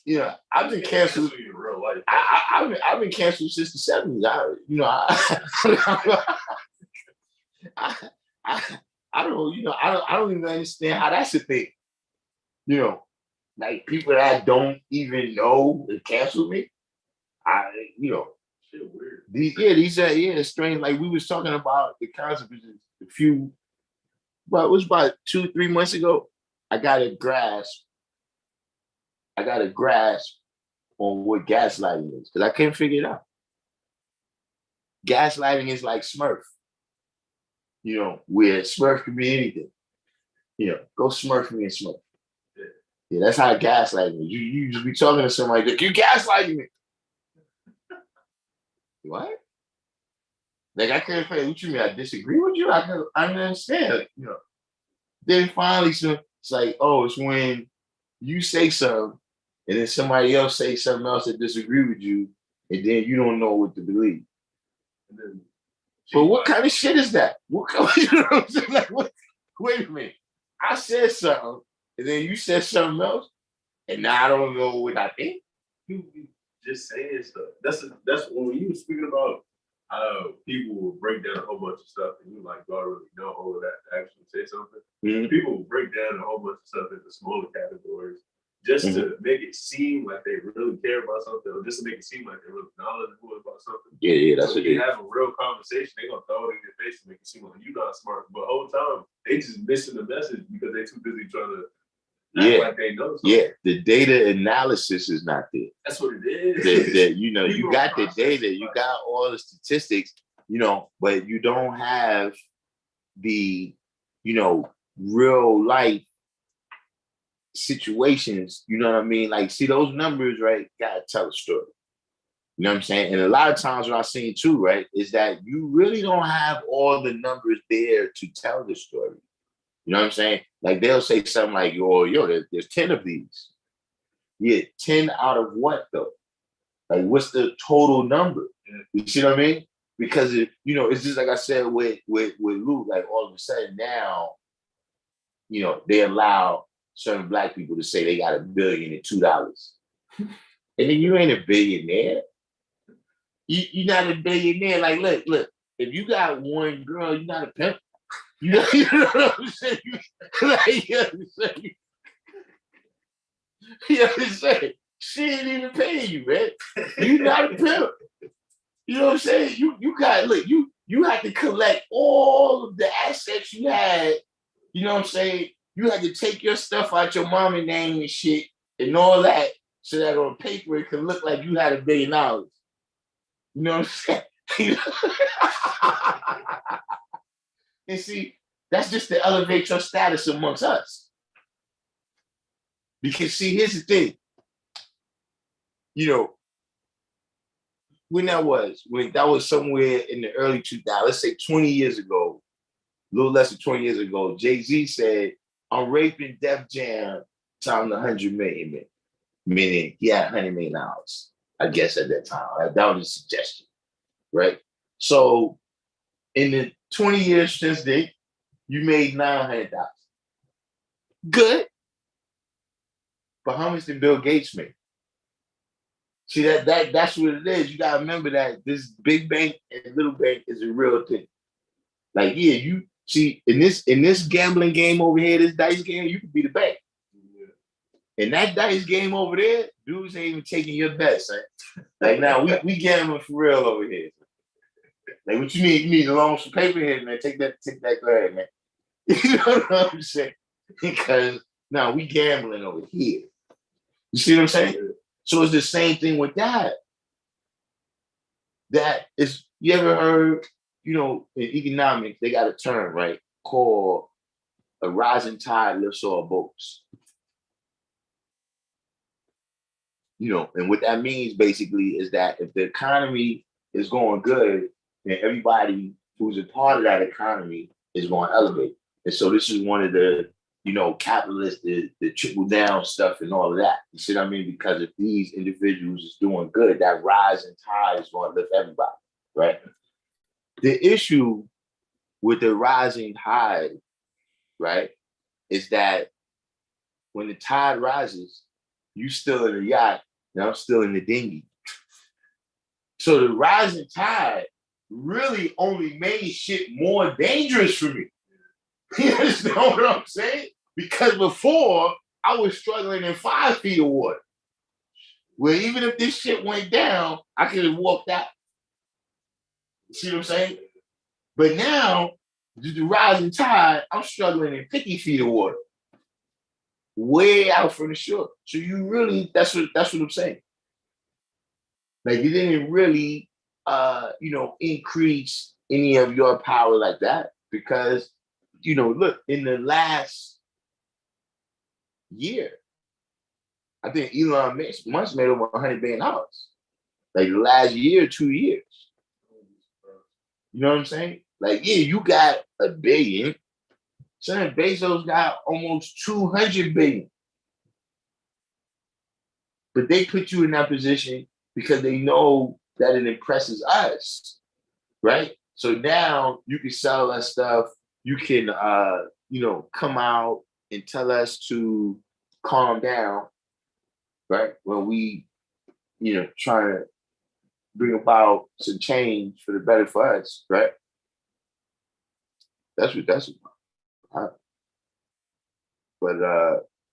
You know, I've been canceled. In real life. I've been canceled since the 70s. I don't, you know, I don't even understand how that's a thing. You know, like people that don't even know they canceled me. You know, shit weird. These are it's strange. Like we was talking about the consequences a few, but it was about 2-3 months ago. I got a grasp on what gaslighting is because I couldn't figure it out. Gaslighting is like Smurf. You know, where Smurf can be anything. You know, go Smurf me and Smurf. Yeah, that's how gaslighting is. You just be talking to somebody like, you gaslighting me. What? Like I can't say, what you mean? I disagree with you? I don't understand. You know. Then finally it's like, oh, it's when you say something and then somebody else say something else that disagree with you, and then you don't know what to believe. And then, but what kind of shit is that? What you know what I'm saying? Like, what? Wait a minute. I said something, and then you said something else, and now I don't know what I think. You just saying stuff. That's when you were speaking about how people will break down a whole bunch of stuff, and you like, do I really know all of that to actually say something? Mm-hmm. People will break down a whole bunch of stuff into smaller categories just to make it seem like they really care about something, or just to make it seem like they're really knowledgeable about something. Yeah, that's what it is. You have a real conversation, they're gonna throw it in your face to make it seem like you're not smart. But the whole time they just missing the message because they're too busy trying to like they know something. Yeah, the data analysis is not there. That's what it is. You know, you got the data, you got all the statistics, you know, but you don't have the, you know, real life situations, you know what I mean? Like, see those numbers, right? Gotta tell a story. You know what I'm saying? And a lot of times what I've seen too, right, is that you really don't have all the numbers there to tell the story. You know what I'm saying? Like they'll say something like, there's 10 of these. Yeah, 10 out of what though? Like what's the total number? You see what I mean? Because it's just like I said with Luke, like all of a sudden now, you know, they allow certain Black people to say they got $1 billion and $2. And then you ain't a billionaire. You're not a billionaire. Like, look, if you got one girl, you're not a pimp. You know what I'm saying? You understand? She ain't even paying you, man. You're not a pimp. You know what I'm saying? You got you have to collect all of the assets you had. You know what I'm saying? You had to take your stuff out your mama name and shit and all that so that on paper it could look like you had $1 billion. You know what I'm saying? And see, that's just to elevate your status amongst us. Because see, here's the thing. You know, when that was somewhere in the early 2000s, let's say 20 years ago, a little less than 20 years ago, Jay-Z said, I'm raping Def Jam times 100 million, meaning he had $100 million, I guess at that time. That was a suggestion, right? So in the 20 years since then, you made $900,000. Good. But how much did Bill Gates make? See, that's what it is. You gotta remember that this big bank and little bank is a real thing. Like, yeah, you see in this gambling game over here, this dice game, you could be the bank. Yeah. And that dice game over there, dudes ain't even taking your bets, son. Like now we gambling for real over here. Like what you need? You need a long paper here, man. Take that grab, man. You know what I'm saying? Because now we gambling over here. You see what I'm saying? So it's the same thing with that. That is, you ever heard, you know, in economics, they got a term, right? Called a rising tide lifts all boats. You know, and what that means basically is that if the economy is going good, then everybody who's a part of that economy is going to elevate. And so this is one of the, you know, capitalist, the trickle down stuff and all of that. You see what I mean? Because if these individuals is doing good, that rising tide is going to lift everybody, right? The issue with the rising tide, right, is that when the tide rises, you still in the yacht, and I'm still in the dinghy. So the rising tide really only made shit more dangerous for me. You understand what I'm saying? Because before, I was struggling in 5 feet of water. Where even if this shit went down, I could have walked out. You see what I'm saying? But now, due to rising tide, I'm struggling in 50 feet of water. Way out from the shore. So you really, that's what I'm saying. Like you didn't really you know, increase any of your power like that because, you know, look, in the last year, I think Elon Musk made over $100 billion. Like the last year, 2 years. You know what I'm saying? Like, yeah, you got $1 billion. Son, Bezos got almost 200 billion. But they put you in that position because they know that it impresses us, right? So now you can sell that stuff. You can, you know, come out and tell us to calm down, right? When we, you know, trying to bring about some change for the better for us, right? That's about. But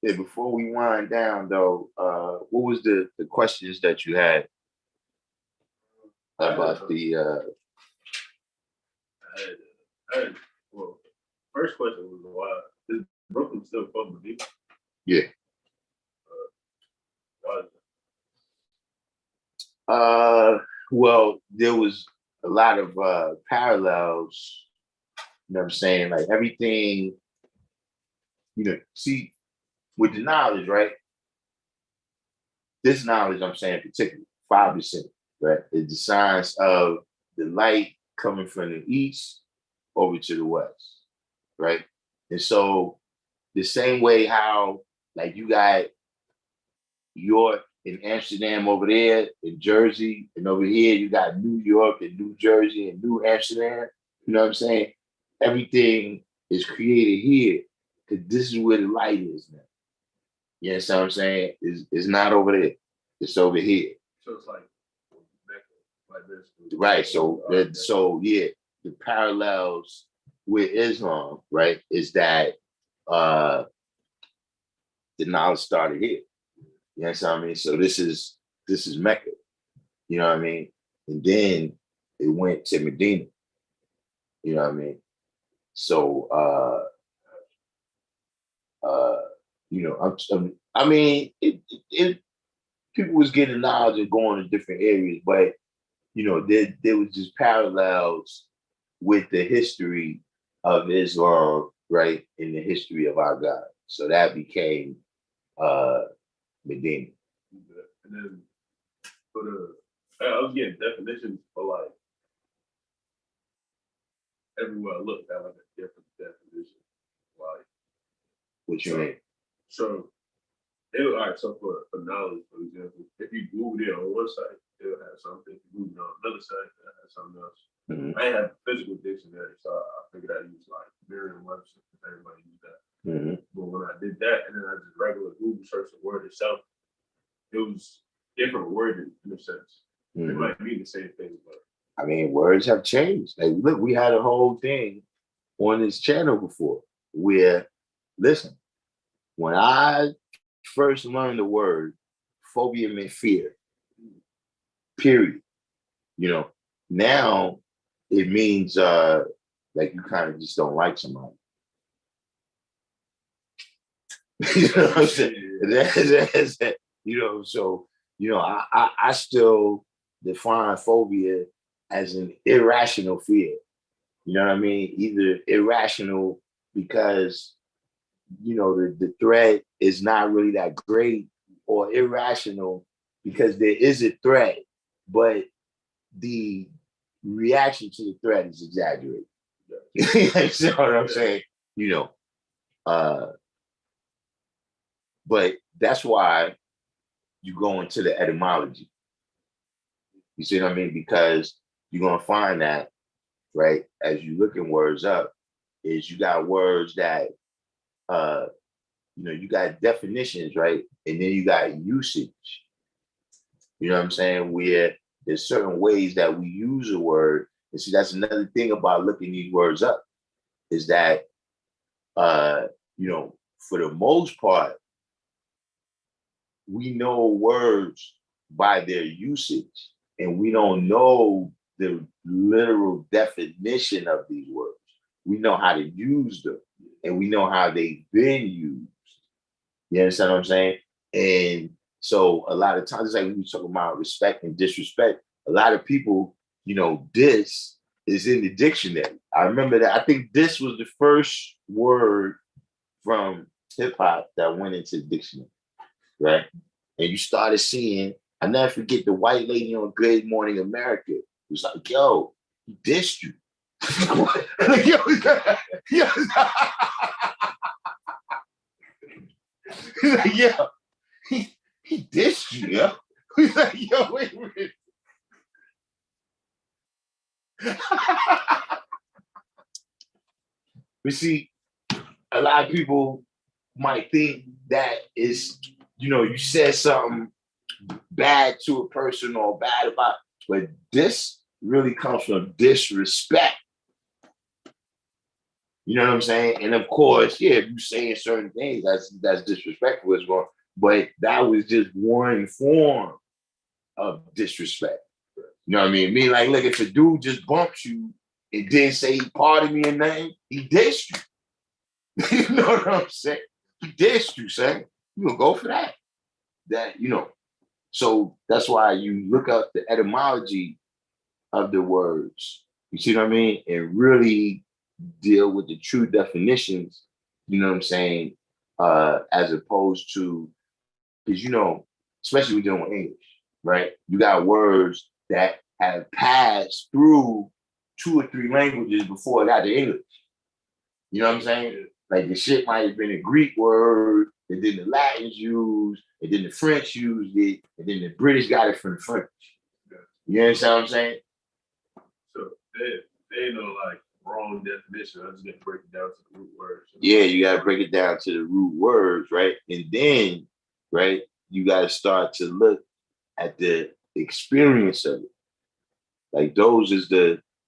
yeah, before we wind down though, what was the questions that you had about the well, first question was why is Brooklyn still fun to be? Yeah. Well, there was a lot of parallels, you know what I'm saying? Like everything, you know, see, with the knowledge, right? This knowledge, I'm saying particularly, 5%, right? Is the science of the light coming from the east over to the west, right? And so the same way how, like, you got York and Amsterdam over there, in Jersey, and over here you got New York and New Jersey and New Amsterdam. You know what I'm saying? Everything is created here because this is where the light is now. You understand what I'm saying? It's not over there. It's over here. So it's like Mecca, like this. Right. So yeah, the parallels with Islam, right, is that the knowledge started here. You know what I mean? So this is Mecca. You know what I mean? And then it went to Medina. You know what I mean? So you know, I mean, it people was getting knowledge and going to different areas, but you know, there was just parallels with the history of Islam, right, in the history of our God. So that became Medina. And then for I was getting definitions for like everywhere I looked at like a different definition. Like What you mean? So it was all right, so for knowledge, for example, if you Google it on one site, it'll have something. If you Google it on another site, it'll have something else. Mm-hmm. I ain't have a physical dictionary, so I figured I'd use like Merriam-Webster because everybody used that. Mm-hmm. But when I did that, and then I just regular Google search the word itself, it was different wording in a sense. Mm-hmm. It might mean the same thing, but I mean, words have changed. Like, look, we had a whole thing on this channel before where, listen, when I first learned the word, phobia meant fear. Period. You know, now it means like you kind of just don't like somebody. You know what I'm saying? You know, so you know, I still define phobia as an irrational fear. You know what I mean? Either irrational because you know the threat is not really that great, or irrational because there is a threat, but the reaction to the threat is exaggerated. You know what I'm saying? You know, but that's why you go into the etymology. You see what I mean? Because you're gonna find that, right, as you looking words up, is you got words that you know, you got definitions, right? And then you got usage. You know what I'm saying? Where there's certain ways that we use a word. And see, that's another thing about looking these words up, is that you know, for the most part, we know words by their usage, and we don't know the literal definition of these words. We know how to use them, and we know how they've been used. You understand what I'm saying? And so a lot of times, it's like when we talk about respect and disrespect, a lot of people, you know, this is in the dictionary. I remember that. I think this was the first word from hip hop that went into the dictionary, right? And you started seeing, I never forget the white lady on Good Morning America. It was like, yo, he dissed you. Like, yo, he's like, yo, he dissed you, yo. He's like, yo, wait a minute. But see, a lot of people might think that is, you know, you said something bad to a person or bad about, but this really comes from disrespect. You know what I'm saying? And of course, yeah, if you're saying certain things, that's disrespectful as well. But that was just one form of disrespect. You know what I mean? Me, like, look, if a dude just bumps you and didn't say he pardoned me or nothing, he dissed you. You know what I'm saying? He dissed you, son. You gonna go for that? That, you know. So that's why you look up the etymology of the words. You see what I mean? And really deal with the true definitions, you know what I'm saying? As opposed to, because you know, especially when dealing with English, right? You got words that have passed through 2 or 3 languages before it got to English. You know what I'm saying? Like the shit might have been a Greek word, and then the Latins used, and then the French used it, and then the British got it from the French. You understand what I'm saying? So they ain't no like wrong definition. I just got to break it down to the root words. Yeah, you got to break it down to the root words, right? And then, right, you got to start to look at the experience of it. Like those is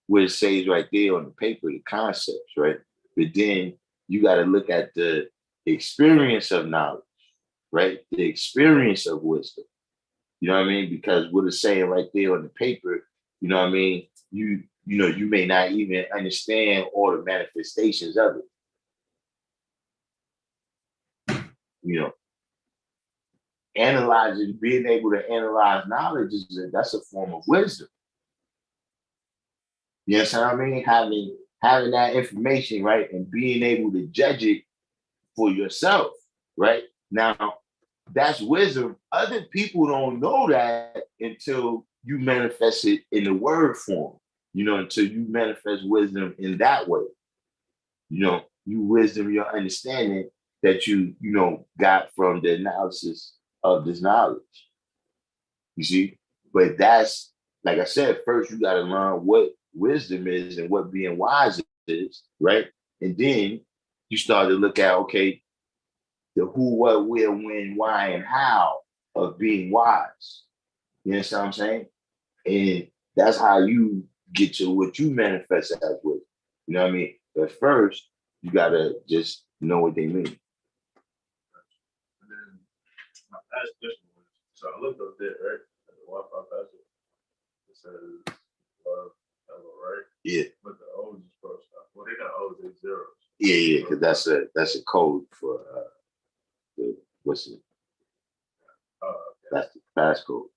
what it says right there on the paper, the concepts, right? But then you got to look at the experience of knowledge, right? The experience of wisdom. You know what I mean? Because what it's saying right there on the paper, you know what I mean? You know, you may not even understand all the manifestations of it. You know, analyzing, being able to analyze knowledge that's a form of wisdom. You know what I mean? Having that information, right, and being able to judge it for yourself, right? Now, that's wisdom. Other people don't know that until you manifest it in the word form, you know, until you manifest wisdom in that way. You know, you wisdom, your understanding that you know, got from the analysis of this knowledge. You see? But that's, like I said, first you got to learn what wisdom is and what being wise is, right? And then you start to look at, okay, the who, what, where, when, why, and how of being wise. You understand what I'm saying? And that's how you get to what you manifest as wisdom. You know what I mean? But first, you got to just know what they mean. my past question was, so I looked up there, right? At the Wi-Fi password. It says love, hello, right? Yeah. But the O's is crossed out. Well, they're not O's, they're zeros. Yeah, because that's a code for the what's it? Okay. That's the passcode.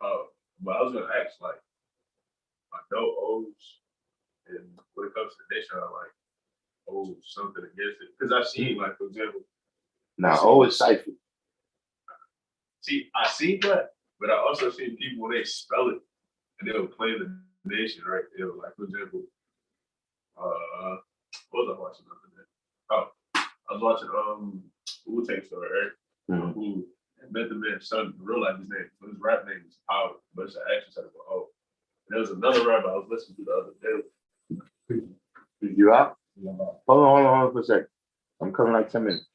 Oh, but I was gonna ask, like, I know O's, and when it comes to the nation, I like O's something against it. Because I've seen, like, for example, Now O is cipher. see, I seen that, but I also seen people when they spell it and they'll claim the nation, right? They'll, like, for example, what was I watching the other day? Oh, I was watching Wu-Tang Story, right? Mm-hmm. Who met the man's son, real life his name, his rap name is Power, but it's an action type of O. And there was another rapper I was listening to the other day. You out? Hold on for a second. I'm coming like 10 minutes.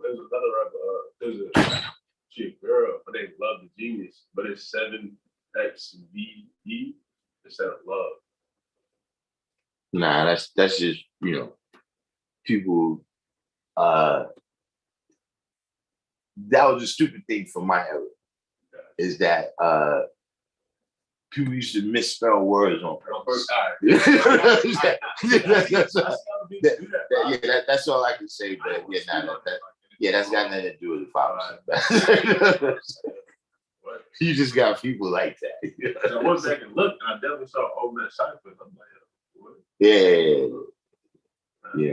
There's another rapper, there's a chick girl, her name Love the Genius, but it's 7XVE instead of Love. Nah, that's just, people that was a stupid thing for my era. Is that people used to misspell words on purpose. That's all I can say, but that's got nothing to do with the father. You just got people like that. So I went back and looked, and I definitely saw Old Man Cypher. I'm like, what? Yeah.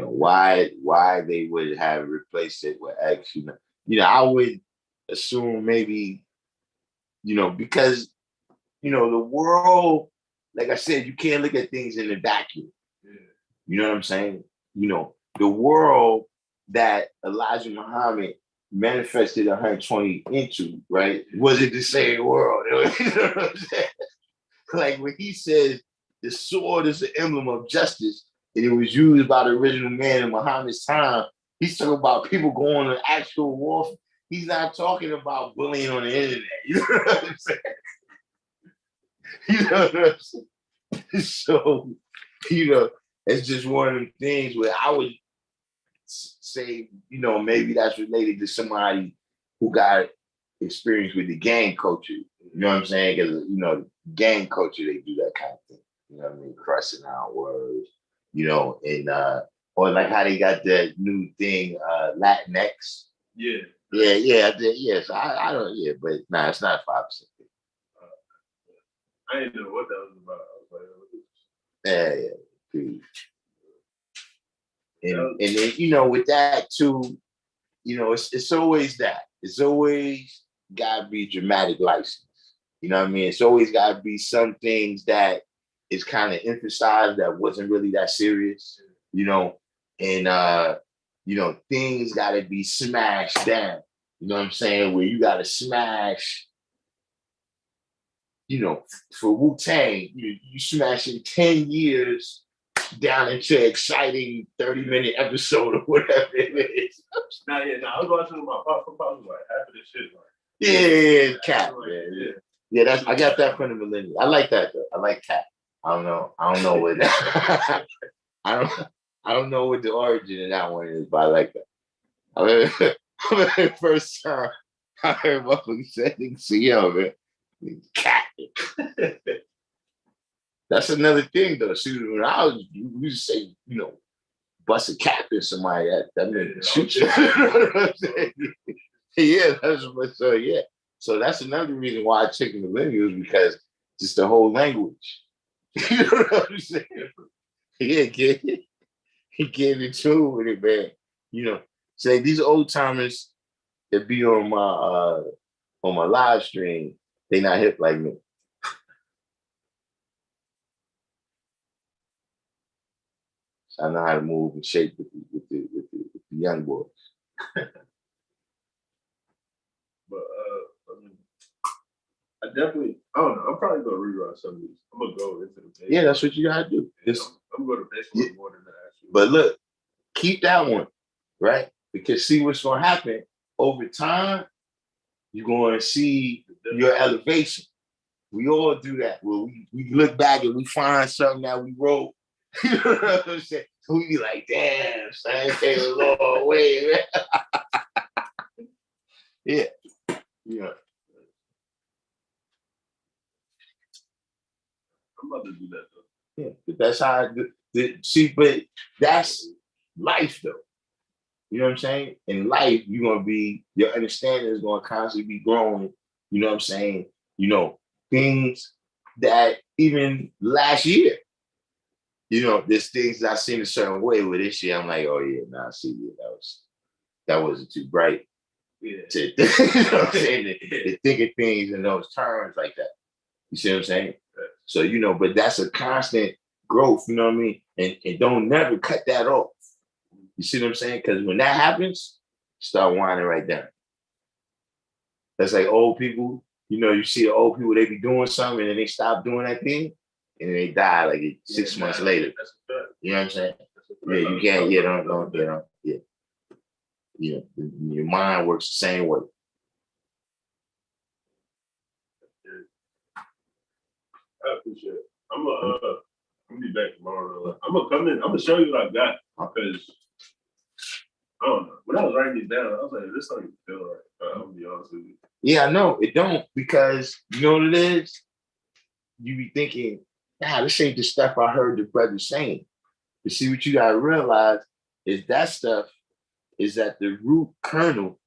Why they would have replaced it with X, I would assume maybe, because, the world, like I said, you can't look at things in a vacuum. Yeah. You know what I'm saying? The world that Elijah Muhammad manifested 120 into, right? Was it the same world? You know what I'm saying? Like when he says the sword is the emblem of justice, and it was used by the original man in Muhammad's time, he's talking about people going to actual war. He's not talking about bullying on the internet. You know what I'm saying? You know what I'm saying? So, it's just one of them things where I would say, maybe that's related to somebody who got experience with the gang culture. You know what I'm saying? Because, gang culture, they do that kind of thing. You know what I mean? Crossing out words, and or like how they got that new thing, Latinx. Yeah. Yeah. So I don't, but nah, it's not 5%. I didn't know what that was about. And then, with that too, it's always that. It's always gotta be dramatic license. You know what I mean? It's always gotta be some things that is kind of emphasized that wasn't really that serious, and things gotta be smashed down. You know what I'm saying? Where you gotta smash, for Wu-Tang, you smashing 10 years down into an exciting 30-minute episode or whatever it is. I was watching my pop was like half of this shit. Like, Cat, man. Yeah, I got that from the millennial. I like that though. I like Cat. I don't know what I don't know what the origin of that one is, but I like that. I remember the first time I heard motherfucker say, man. Cat. That's another thing though. See, when I was, we used to say, bust a cap in somebody. That meant shoot you. Yeah, so. So that's another reason why I took the millennials, because just the whole language. You know what I'm saying? Yeah, get in tune with it, man. Say these old timers that be on my live stream, they not hip like me. So I know how to move and shape with the young boys. But I don't know. I'm probably gonna rewrite some of these. I'm gonna go into the baseball. Yeah, that's what you gotta do. I'm going to baseball more than that. Actually. But look, keep that one, right? Because see what's gonna happen over time. You're gonna see your elevation. We all do that. Well, we look back and we find something that we wrote. You know what I'm saying? So we be like, damn, son, came a long way, man. Yeah. Yeah. I'm about to do that though. Yeah. But that's how I see, but that's life though. You know what I'm saying? In life, you're gonna be, your understanding is gonna constantly be growing. You know what I'm saying? You know, things that even last year, you know, there's things I seen a certain way with this year. I'm like, oh yeah, nah, see, yeah, that wasn't too bright. Yeah. To, you know what I'm saying? To think of things in those terms like that. You see what I'm saying? So, you know, but that's a constant growth, you know what I mean? And don't never cut that off. You see what I'm saying? Because when that happens, start winding right down. That's like old people, you know, you see the old people, they be doing something and then they stop doing that thing and they die like 6 months later. You know what I'm saying? Yeah, you can't, yeah. Yeah, your mind works the same way. I appreciate it. I'm gonna be back tomorrow. I'm gonna come in. I'm gonna show you what I got because I don't know. When I was writing these down, I was like, this don't even feel right. I'm gonna be honest with you. Yeah, I know it don't, because you know what it is. You be thinking, nah, this ain't the stuff I heard the brother saying. But see, what you gotta realize is that stuff is at the root kernel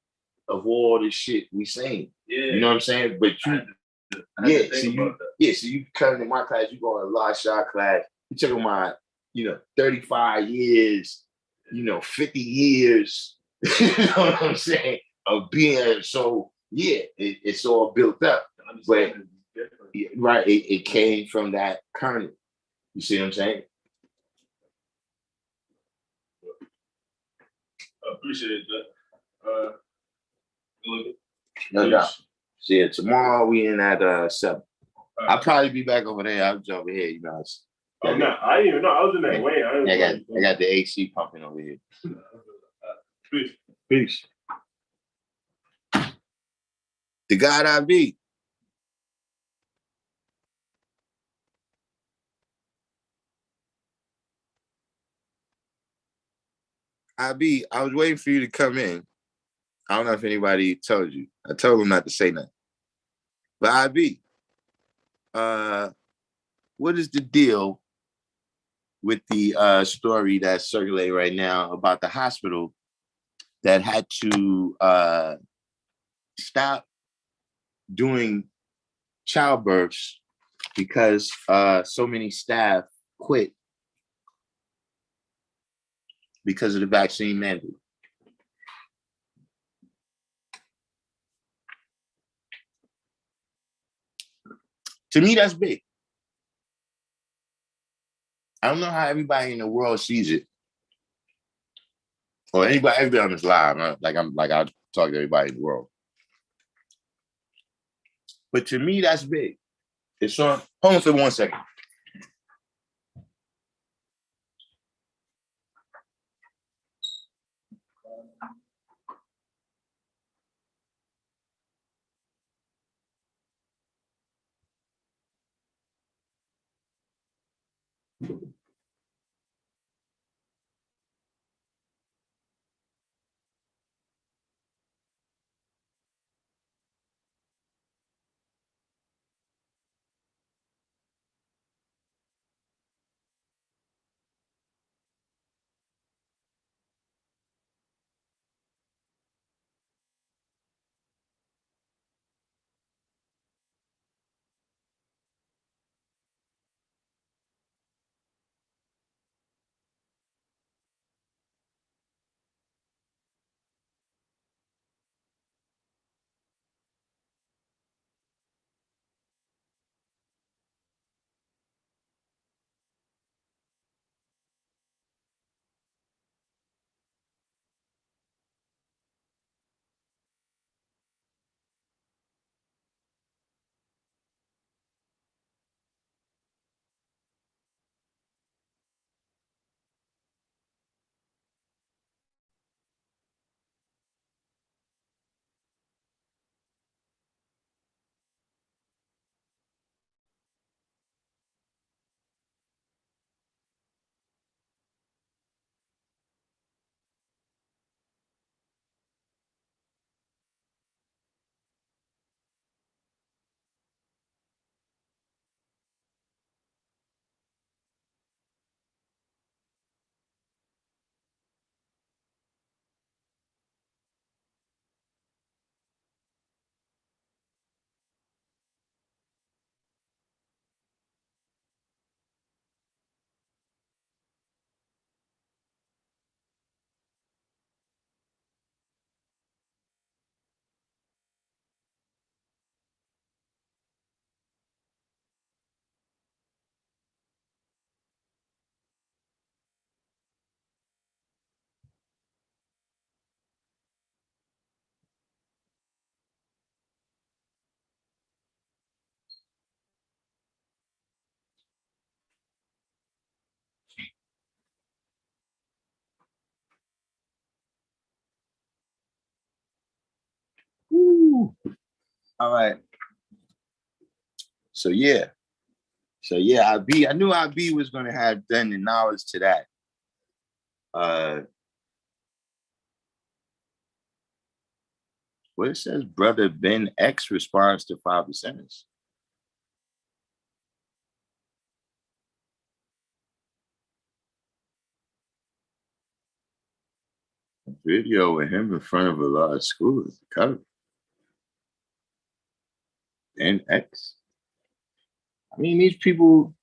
of all this shit we saying. Yeah. You know what I'm saying? But you, so you come to my class, you go in a law shot class, you talking about, 35 years, 50 years, you know what I'm saying, of being, so yeah, it's all built up. But right, it came from that kernel. You see what I'm saying? I appreciate that. No doubt. See ya. Tomorrow we in at 7. I'll probably be back over there. I'll jump over here, you guys. Oh no, I didn't even know. I was in that way. I got the AC pumping over here. Peace. Peace. The God I be. I was waiting for you to come in. I don't know if anybody told you. I told them not to say nothing. But what is the deal with the story that's circulating right now about the hospital that had to stop doing childbirths because so many staff quit because of the vaccine mandate? To me, that's big. I don't know how everybody in the world sees it, or everybody on this live. I talk to everybody in the world, but to me, that's big. It's on. Hold on for 1 second. All right. So yeah. I knew IB was gonna have done the knowledge to that. What it says, brother Ben X responds to 5%ers. A video with him in front of a large school is the cover. Ben X. I mean, these people,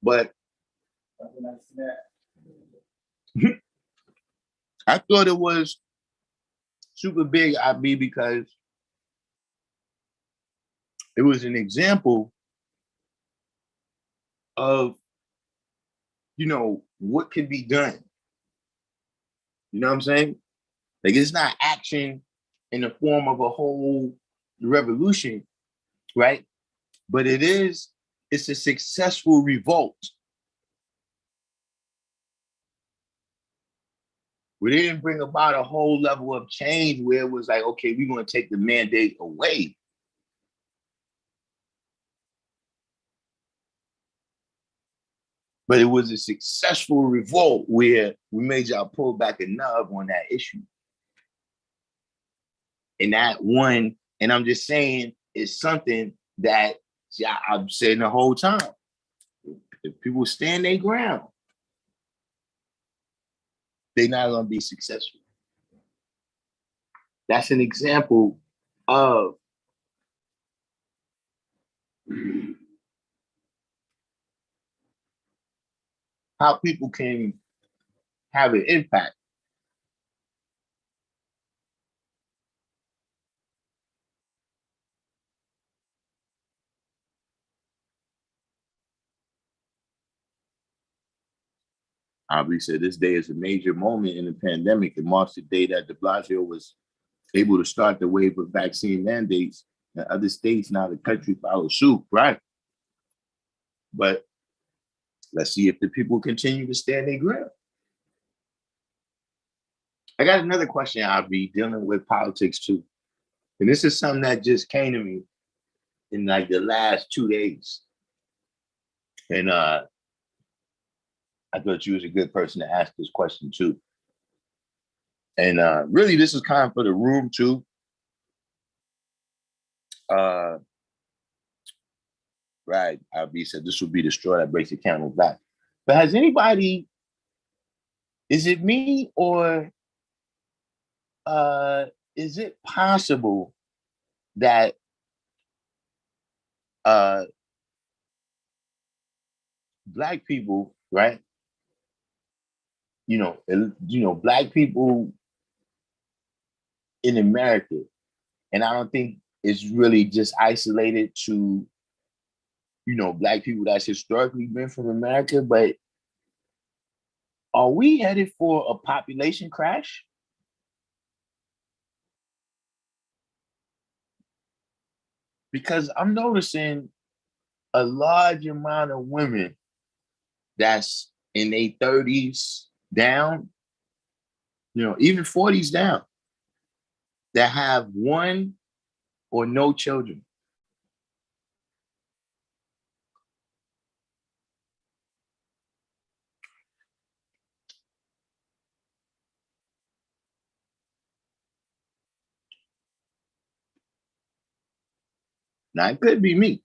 but I thought it was super big, IB, because it was an example of, what can be done. You know what I'm saying? Like, it's not action in the form of a whole revolution, right? But it's a successful revolt. We didn't bring about a whole level of change where it was like, okay, we're going to take the mandate away. But it was a successful revolt where we made y'all pull back a nub on that issue. And that one, and I'm just saying, is something that I'm saying the whole time. If people stand their ground, they're not going to be successful. That's an example of how people can have an impact. Aubrey said this day is a major moment in the pandemic. It marks the day that de Blasio was able to start the wave of vaccine mandates in other states. Now the country follows suit, right? But let's see if the people continue to stand their ground. I got another question, Aubrey, dealing with politics too. And this is something that just came to me in like the last 2 days. And I thought you was a good person to ask this question too. And really, this is kind of for the room too. Right, Albie said this will be the straw that breaks the camel's back. But has anybody, is it me or is it possible that Black people, right? Black people in America, and I don't think it's really just isolated to, Black people that's historically been from America, but are we headed for a population crash? Because I'm noticing a large amount of women that's in their 30s down, even 40s down, that have one or no children. Now it could be me.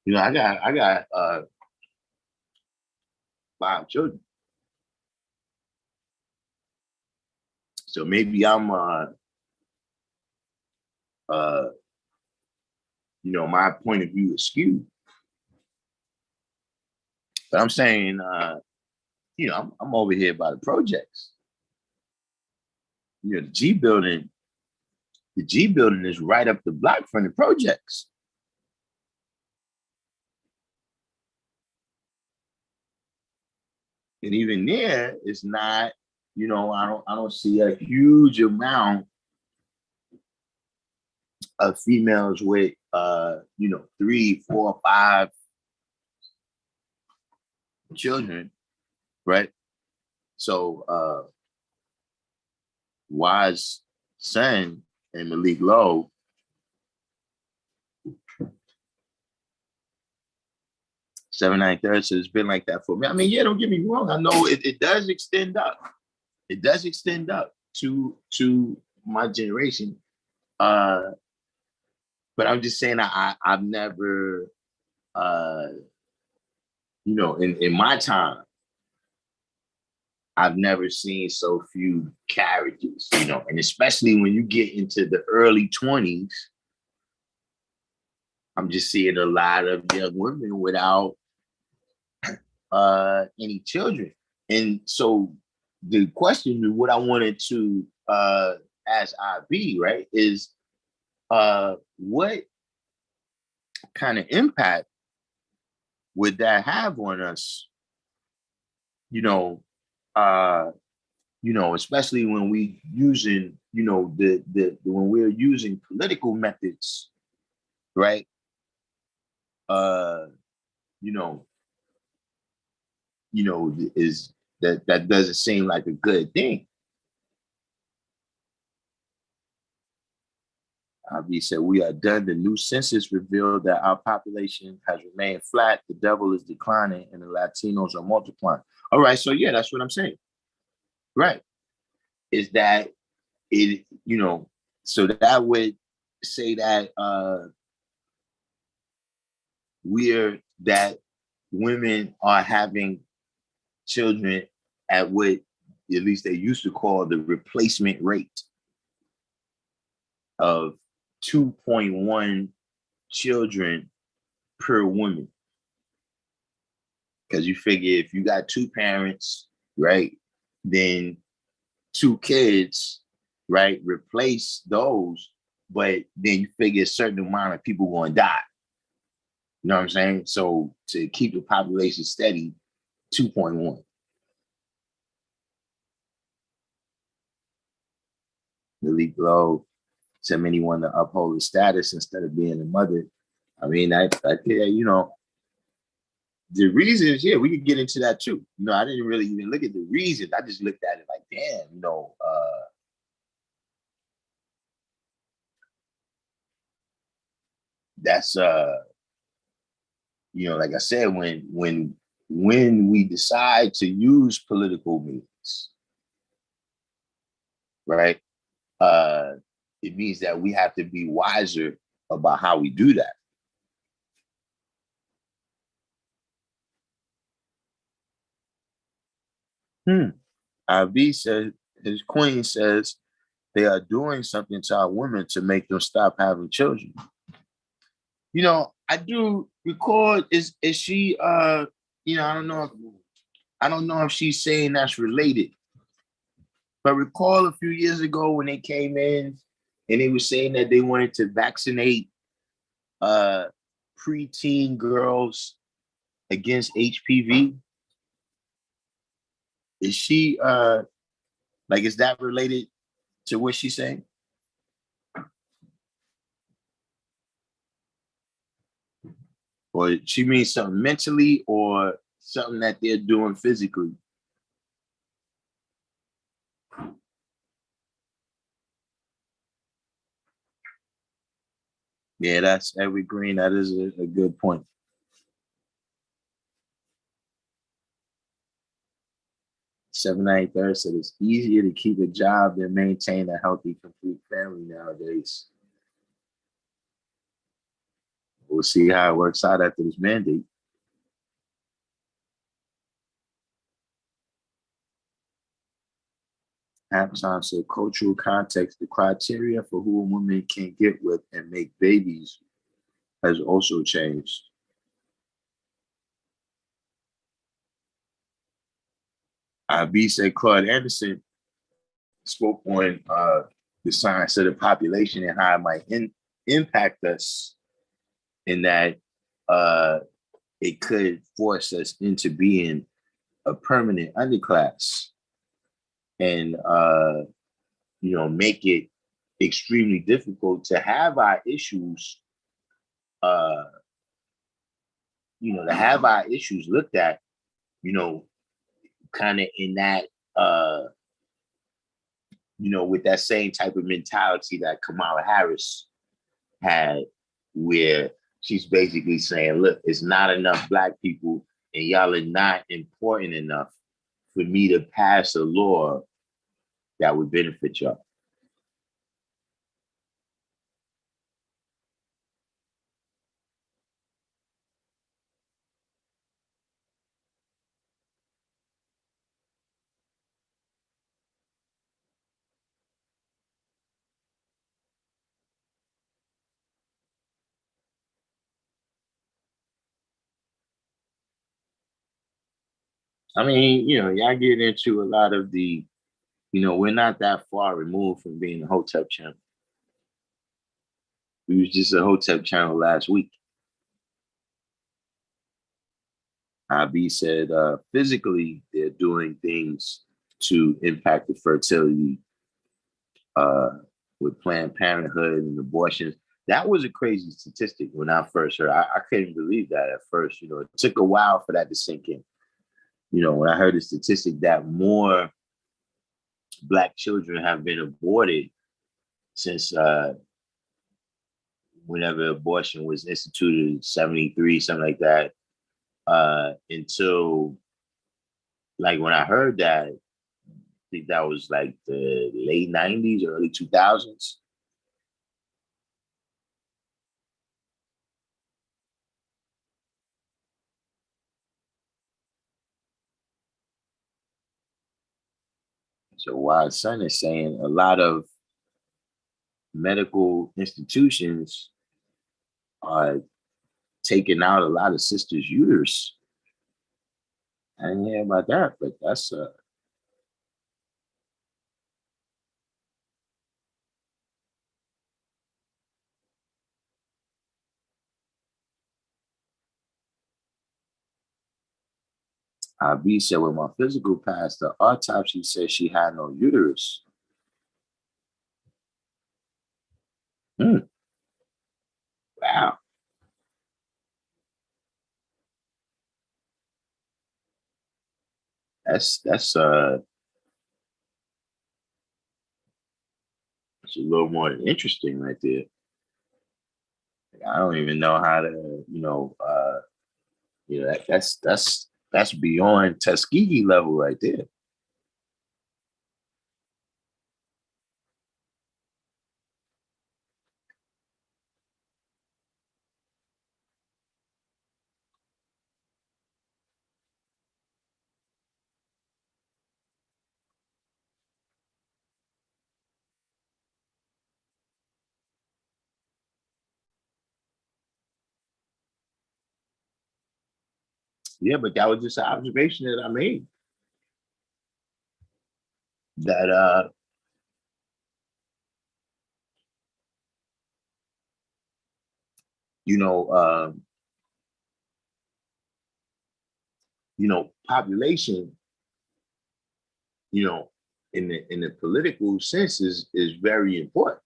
I got 5 children. So maybe I'm my point of view is skewed. But I'm saying I'm over here by the projects. The G building is right up the block from the projects. And even there, it's not, I don't see a huge amount of females with 3, 4, 5 children, right? So Wise Son and Malik Lowe, 79 thirds. So it's been like that for me. I mean, yeah, don't get me wrong. I know it does extend up. It does extend up to my generation. But I'm just saying I've never in my time, I've never seen so few carriages, and especially when you get into the early 20s, I'm just seeing a lot of young women without any children. And so the question, what I wanted to ask IB, right, is what kind of impact would that have on us, especially when we using, the when we're using political methods, right? Uh, you know, is that doesn't seem like a good thing. He said, we are done. The new census revealed that our population has remained flat. The devil is declining and the Latinos are multiplying. All right. So, yeah, that's what I'm saying. Right. Is that it, so that would say that that women are having children at what at least they used to call the replacement rate of 2.1 children per woman. Because you figure if you got two parents, right, then two kids, right, replace those, but then you figure a certain amount of people going to die. You know what I'm saying? So to keep the population steady, 2.1. Malik Lowe said many want to uphold the status instead of being a mother. I mean, I the reasons, yeah, we could get into that too. I didn't really even look at the reasons. I just looked at it like, damn, that's like I said, when we decide to use political means, right? It means that we have to be wiser about how we do that. IV said, his queen says they are doing something to our women to make them stop having children. I do recall, is she I don't know if she's saying that's related, but recall a few years ago when they came in and they were saying that they wanted to vaccinate preteen girls against HPV. Is she is that related to what she's saying? Or she means something mentally or something that they're doing physically? Yeah, that's Edward Green. That is a good point. 793 said it's easier to keep a job than maintain a healthy, complete family nowadays. We'll see how it works out after this mandate. Halftime said cultural context, the criteria for who a woman can get with and make babies has also changed. IB said Claude Anderson spoke on the science of the population and how it might impact us, in that it could force us into being a permanent underclass and make it extremely difficult to have our issues to have our issues looked at you know, kind of in that, with that same type of mentality that Kamala Harris had, where she's basically saying, look, it's not enough Black people, and y'all are not important enough for me to pass a law that would benefit y'all. I mean, y'all get into a lot of the, we're not that far removed from being a Hotep channel. We was just a Hotep channel last week. IB said physically they're doing things to impact the fertility uh, with Planned Parenthood and abortions. That was a crazy statistic when I first heard. I couldn't believe that at first. It took a while for that to sink in. When I heard the statistic that more Black children have been aborted since whenever abortion was instituted, 73, something like that, until like when I heard that, I think that was like the late 90s, early 2000s. So Wise Son is saying a lot of medical institutions are taking out a lot of sisters' uterus. I didn't hear about that, but that's B said when my physical passed, the autopsy said she had no uterus. Hmm. Wow. That's it's a little more interesting right there. I don't even know how to, that's beyond Tuskegee level right there. Yeah, but that was just an observation that I made. That you know, population, you know, in the political sense is very important.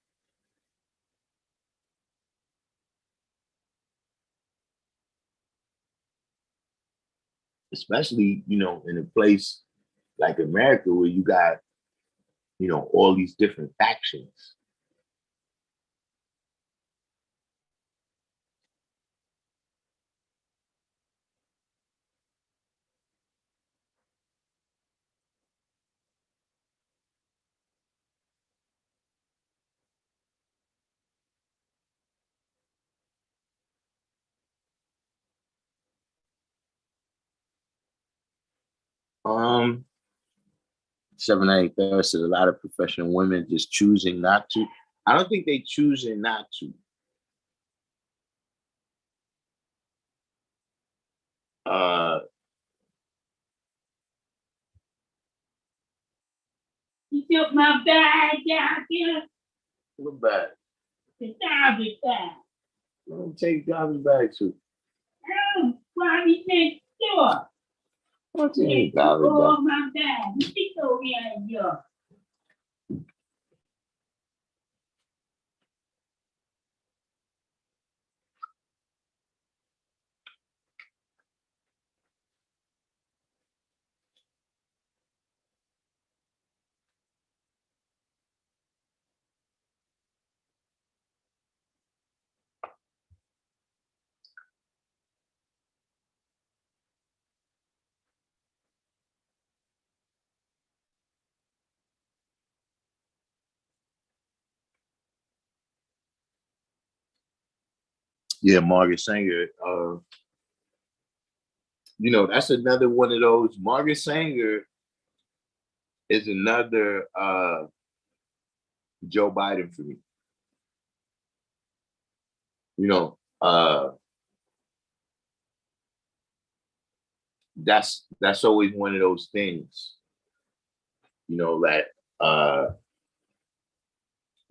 Especially, in a place like America where you got, all these different factions. Um, 793 says a lot of professional women just choosing not to. I don't think they choosing not to. Uh, you took my bag down here. What bag? The garbage bag. Let me take garbage bag too. Oh, Bobby next door. What's in the garbage bag? Oh, my bag. You think over here. Yeah, Margaret Sanger. That's another one of those. Margaret Sanger is another Joe Biden for me. You know, that's always one of those things. That a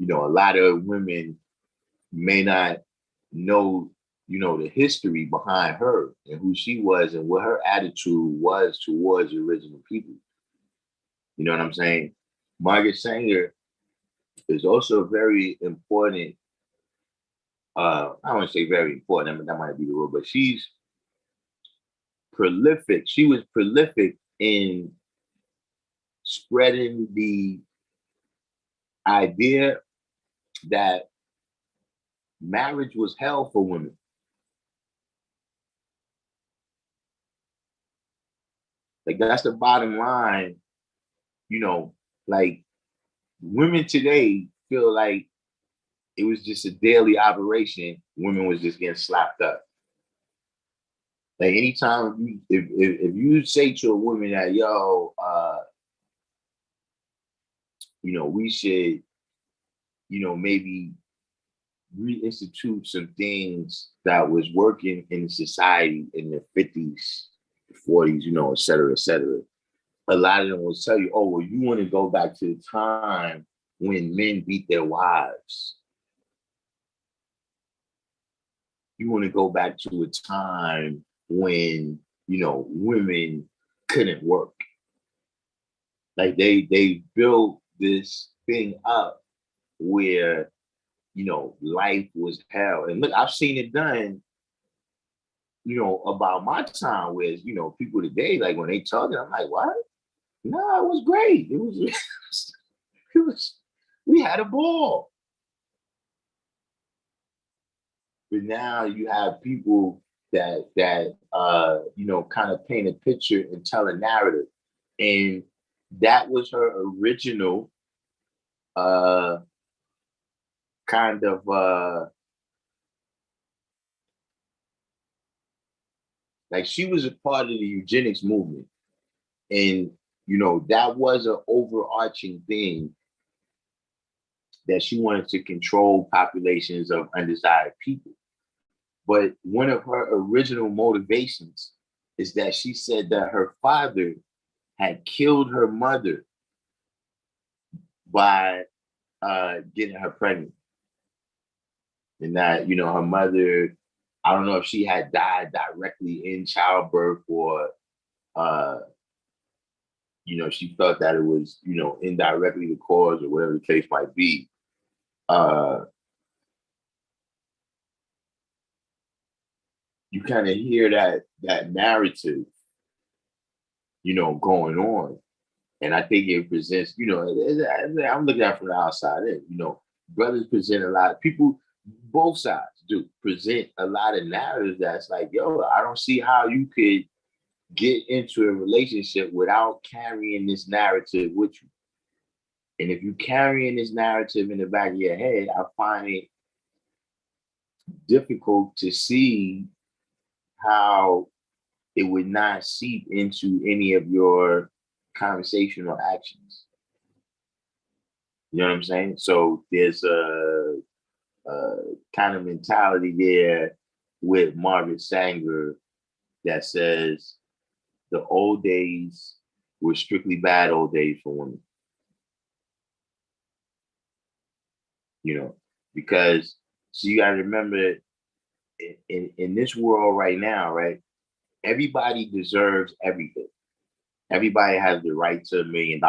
lot of women may not know, the history behind her and who she was and what her attitude was towards the original people. You know what I'm saying? Margaret Sanger is also very important. I don't want to say very important, that might be the word, but she's prolific. She was prolific in spreading the idea that marriage was hell for women. Like that's the bottom line, like women today feel like it was just a daily operation. Women was just getting slapped up. Like anytime if you say to a woman that we should, maybe reinstitute some things that was working in society in the 50s, 40s, et cetera, et cetera. A lot of them will tell you, oh, well, you want to go back to the time when men beat their wives. You want to go back to a time when, women couldn't work. Like they built this thing up where, life was hell. And look, I've seen it done, about my time where, people today, like when they talking, I'm like, what? No, it was great. It was, it was, we had a ball. But now you have people that kind of paint a picture and tell a narrative. And that was her original kind of like she was a part of the eugenics movement. And that was an overarching thing that she wanted to control populations of undesired people. But one of her original motivations is that she said that her father had killed her mother by getting her pregnant. And that, her mother, I don't know if she had died directly in childbirth or, she felt that it was, indirectly the cause or whatever the case might be. You kind of hear that narrative, going on. And I think it presents, I'm looking at it from the outside in, brothers present a lot of people, both sides do present a lot of narratives that's like, yo, I don't see how you could get into a relationship without carrying this narrative with you. And if you're carrying this narrative in the back of your head, I find it difficult to see how it would not seep into any of your conversational actions. You know what I'm saying? So there's a kind of mentality there with Margaret Sanger that says the old days were strictly bad old days for women. Because so you got to remember in this world right now, right? Everybody deserves everything. Everybody has the right to $1 million.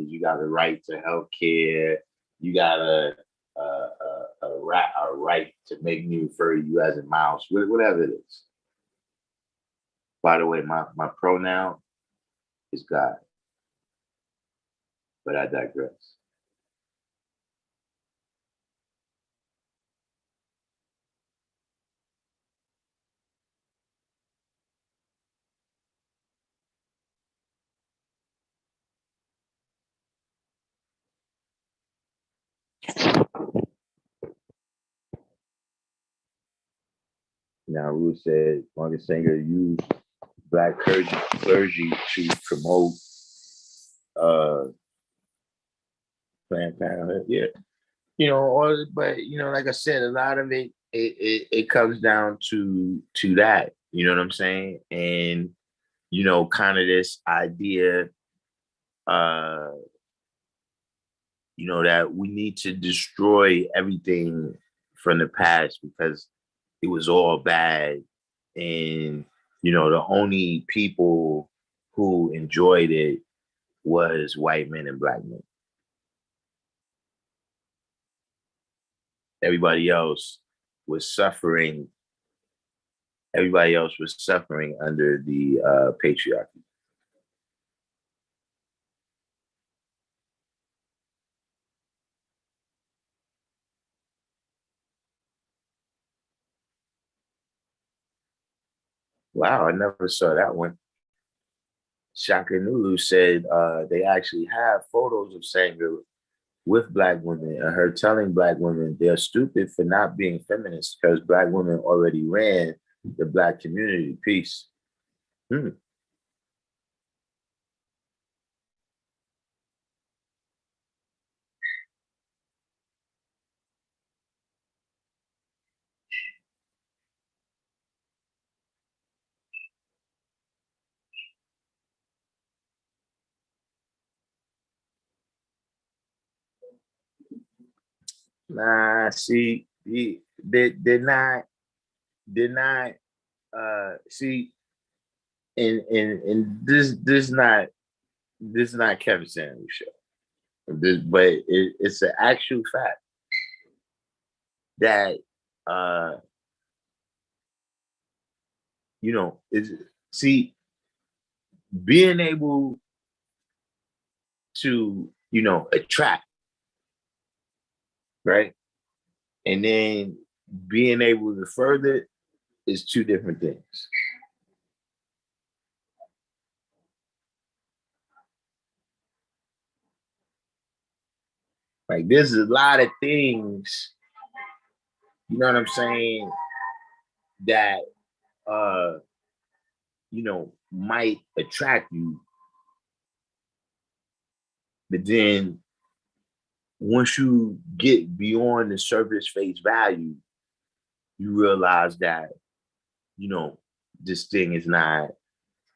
You got the right to health care. You got a right to make me refer to you as a mouse, whatever it is. By the way, my pronoun is God, but I digress. Now, Ruth said Margaret Sanger used black clergy to promote Planned Parenthood. Yeah, but like I said, a lot of it comes down to that. You know what I'm saying? And kind of this idea, uh, that we need to destroy everything from the past because it was all bad, and the only people who enjoyed it was white men and black men. Everybody else was suffering. Everybody else was suffering under the patriarchy. Wow, I never saw that one. Shaka Nulu said they actually have photos of Sanger with black women and her telling black women they're stupid for not being feminists because black women already ran the black community. Peace. Hmm. Nah, see, they're not, see, and this is not Kevin Samuels show. But it's an actual fact that uh is see being able to attract, right, and then being able to further is two different things. Like there's a lot of things, you know what I'm saying, that uh might attract you, but then once you get beyond the surface face value, you realize that this thing is not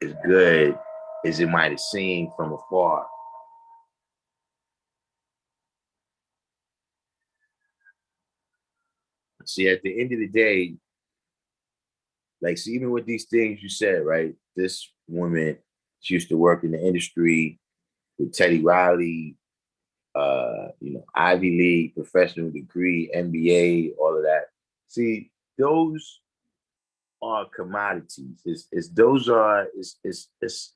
as good as it might have seemed from afar. See, at the end of the day, like, see, even with these things you said, right? This woman, she used to work in the industry with Teddy Riley, Ivy League, professional degree, MBA, all of that. See, those are commodities. It's those are it's it's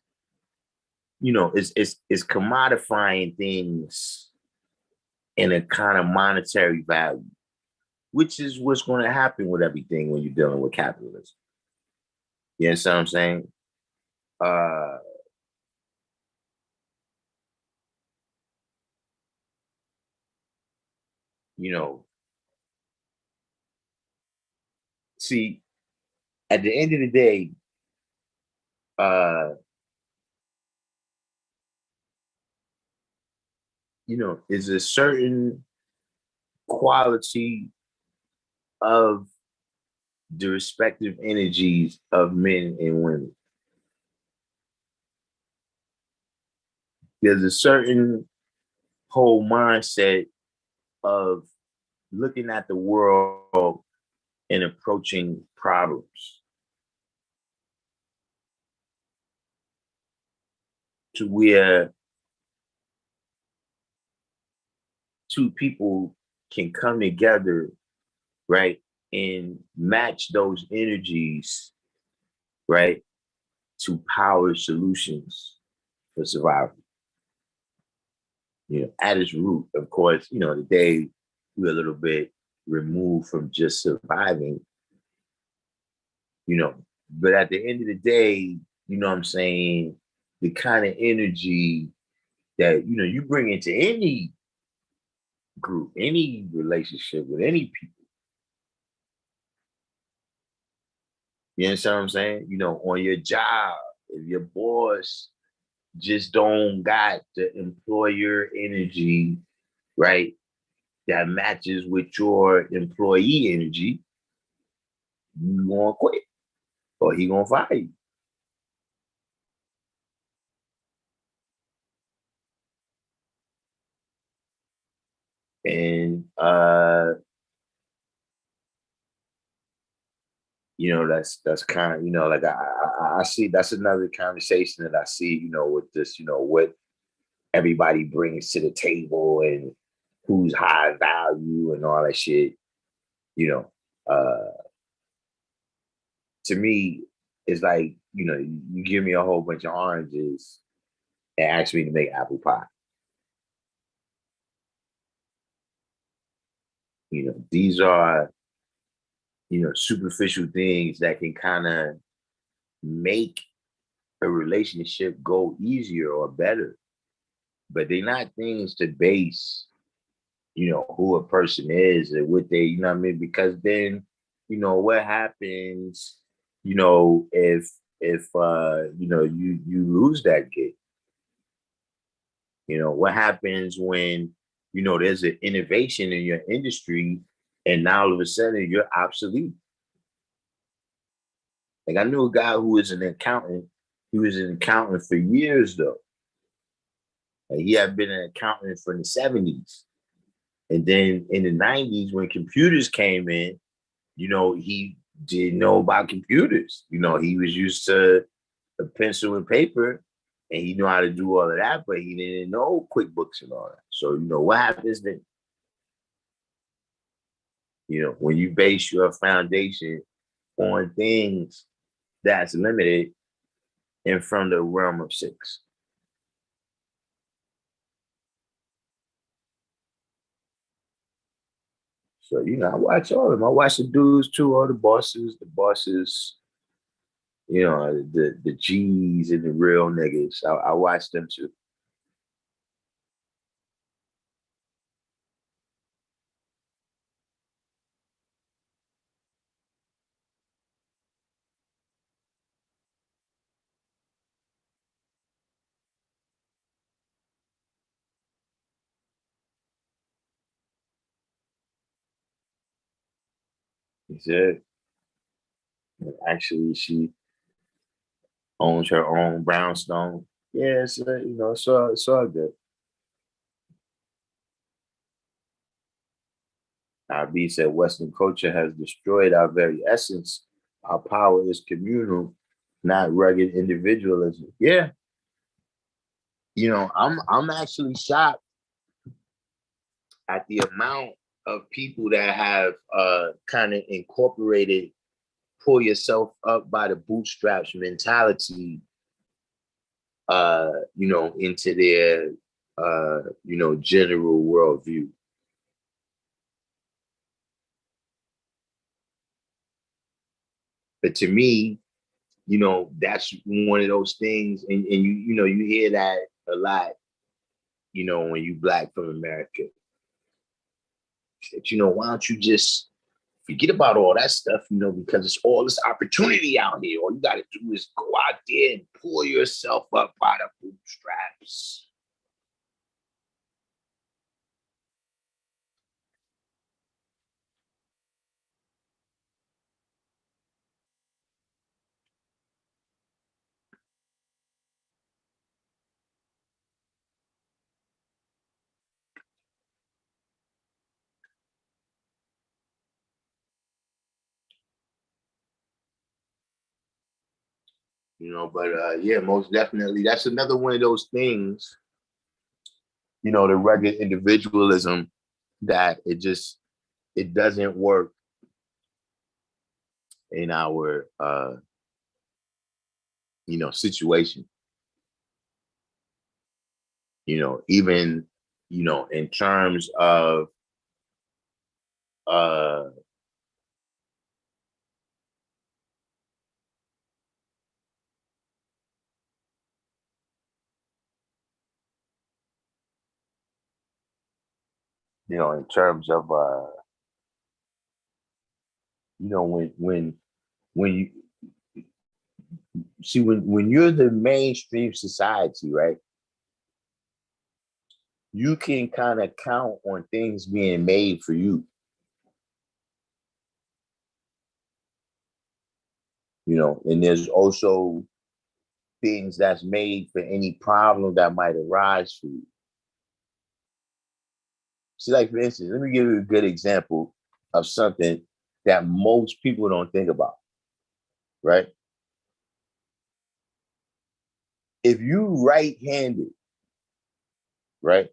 commodifying things in a kind of monetary value, which is what's going to happen with everything when you're dealing with capitalism. You understand what I'm saying? Uh, you know, see, at the end of the day, uh, is a certain quality of the respective energies of men and women. There's a certain whole mindset of looking at the world and approaching problems to where two people can come together, right, and match those energies, right, to power solutions for survival. At its root, of course, today we're a little bit removed from just surviving, you know, but at the end of the day, you know what I'm saying, the kind of energy that, you bring into any group, any relationship with any people, You understand what I'm saying? You know, on your job, if your boss just don't got the employer energy, right, that matches with your employee energy, you gonna quit or he gonna fire you. And you know, that's kind of, you know, like I see that's another conversation that I see, you know, with this, you know, what everybody brings to the table and who's high value and all that shit, you know. To me, it's like, you know, you give me a whole bunch of oranges and ask me to make apple pie. You know, these are, you know, superficial things that can kind of make a relationship go easier or better, but they're not things to base, you know, who a person is and what they, you know what I mean? Because then, you know, what happens, you know, if you know, you lose that gig. You know, what happens when, you know, there's an innovation in your industry and now all of a sudden you're obsolete. Like I knew a guy who was an accountant. He was an accountant for years though. Like, he had been an accountant from the 70s. And then in the 90s, when computers came in, you know, he didn't know about computers. You know, he was used to a pencil and paper and he knew how to do all of that, but he didn't know QuickBooks and all that. So, you know, what happens then? You know, when you base your foundation on things that's limited and from the realm of six. So, you know, I watch all of them. I watch the dudes too, all the bosses, you know, the G's and the real niggas. I watch them too. He said, actually, she owns her own brownstone. Yeah, it's, you know, it's all good. B said, Western culture has destroyed our very essence. Our power is communal, not rugged individualism. Yeah, you know, I'm actually shocked at the amount of people that have kind of incorporated pull yourself up by the bootstraps mentality, you know, into their you know, general worldview. But to me, you know, that's one of those things, and you know, you hear that a lot, you know, when you black from America. That, you know, why don't you just forget about all that stuff, you know, because it's all this opportunity out here. All you got to do is go out there and pull yourself up by the bootstraps. You know, but yeah, most definitely, that's another one of those things. You know, the rugged individualism that it doesn't work in our you know, situation. You know, even, you know, in terms of uh you know, in terms of you know, when you see, when you're the mainstream society, right, you can kind of count on things being made for you. And there's also things that's made for any problem that might arise for you. See, like for instance, let me give you a good example of something that most people don't think about, right? If you right-handed, right,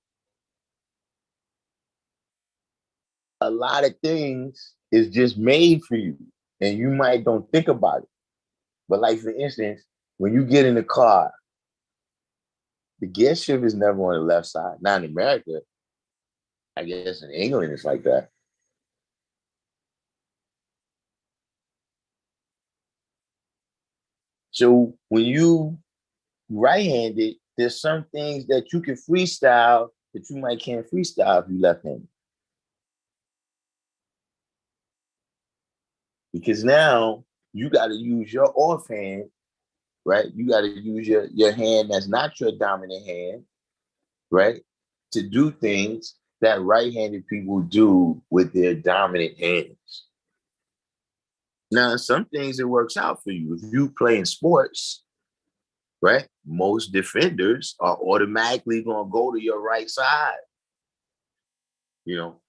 a lot of things is just made for you, and you might don't think about it. But like for instance, when you get in the car, the gear shift is never on the left side. Not in America. I guess in England it's like that. So when you right-handed, there's some things that you can freestyle that you might can't freestyle if you left-handed. Because now you got to use your offhand, right? You got to use your hand that's not your dominant hand, right? To do things that right-handed people do with their dominant hands. Now, some things it works out for you. If you play in sports, right? Most defenders are automatically going to go to your right side. You know,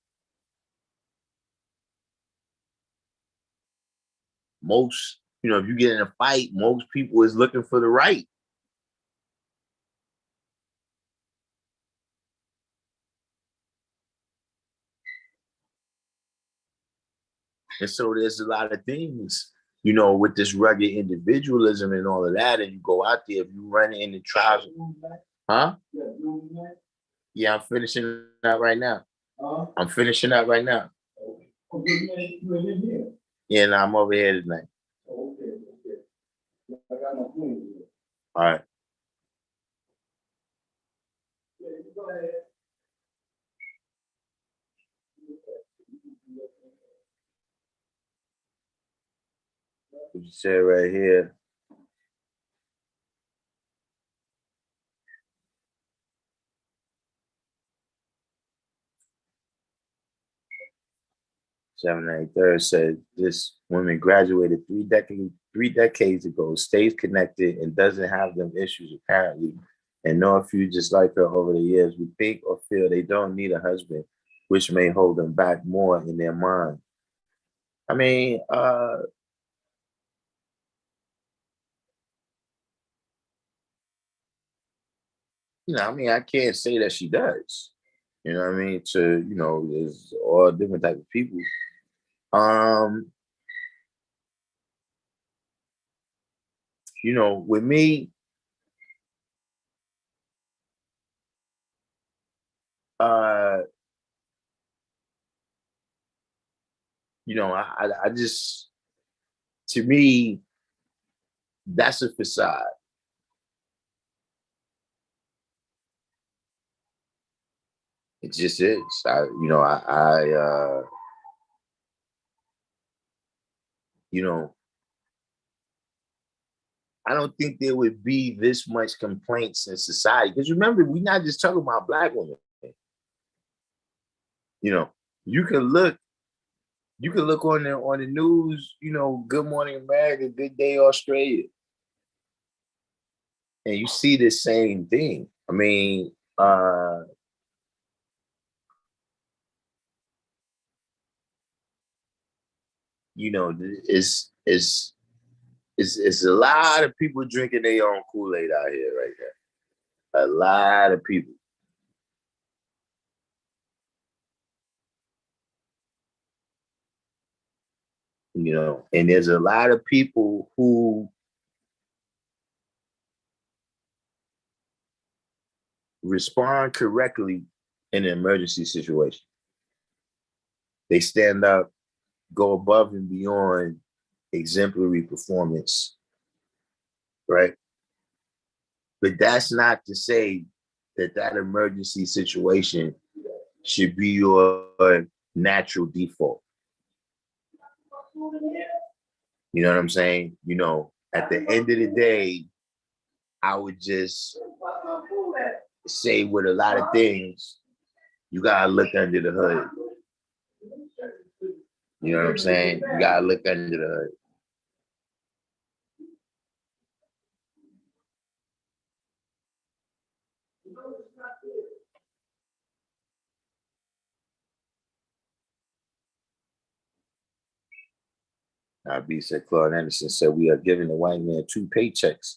if you get in a fight, most people is looking for the right. And so there's a lot of things, with this rugged individualism and all of that, and you go out there, if you run into trials, huh? Yeah, I'm finishing up right now. I'm finishing up right now. Yeah, no, I'm over here tonight. All right. What you said right here. Third said this woman graduated three decades ago, stays connected, and doesn't have them issues apparently, and know a few just like her over the years who think or feel they don't need a husband, which may hold them back more in their mind. I mean, I can't say that she does. You know what I mean? There's all different type of people. Um, with me, uh, I just, to me, that's a facade. It just is. You know, I don't think there would be this much complaints in society. Because remember, we're not just talking about black women. You know, you can look, on the news. Good Morning America, Good Day Australia, and you see the same thing. I mean, it's a lot of people drinking their own Kool-Aid out here right now. A lot of people. And there's a lot of people who respond correctly in an emergency situation. They stand up, go above and beyond exemplary performance, right? But that's not to say that emergency situation should be your natural default. You know what I'm saying? at the end of the day, I would just say with a lot of things, you gotta look under the hood. You know what I'm saying? You gotta look under the hood. B said, Claude Anderson said, we are giving the white man 2 paychecks.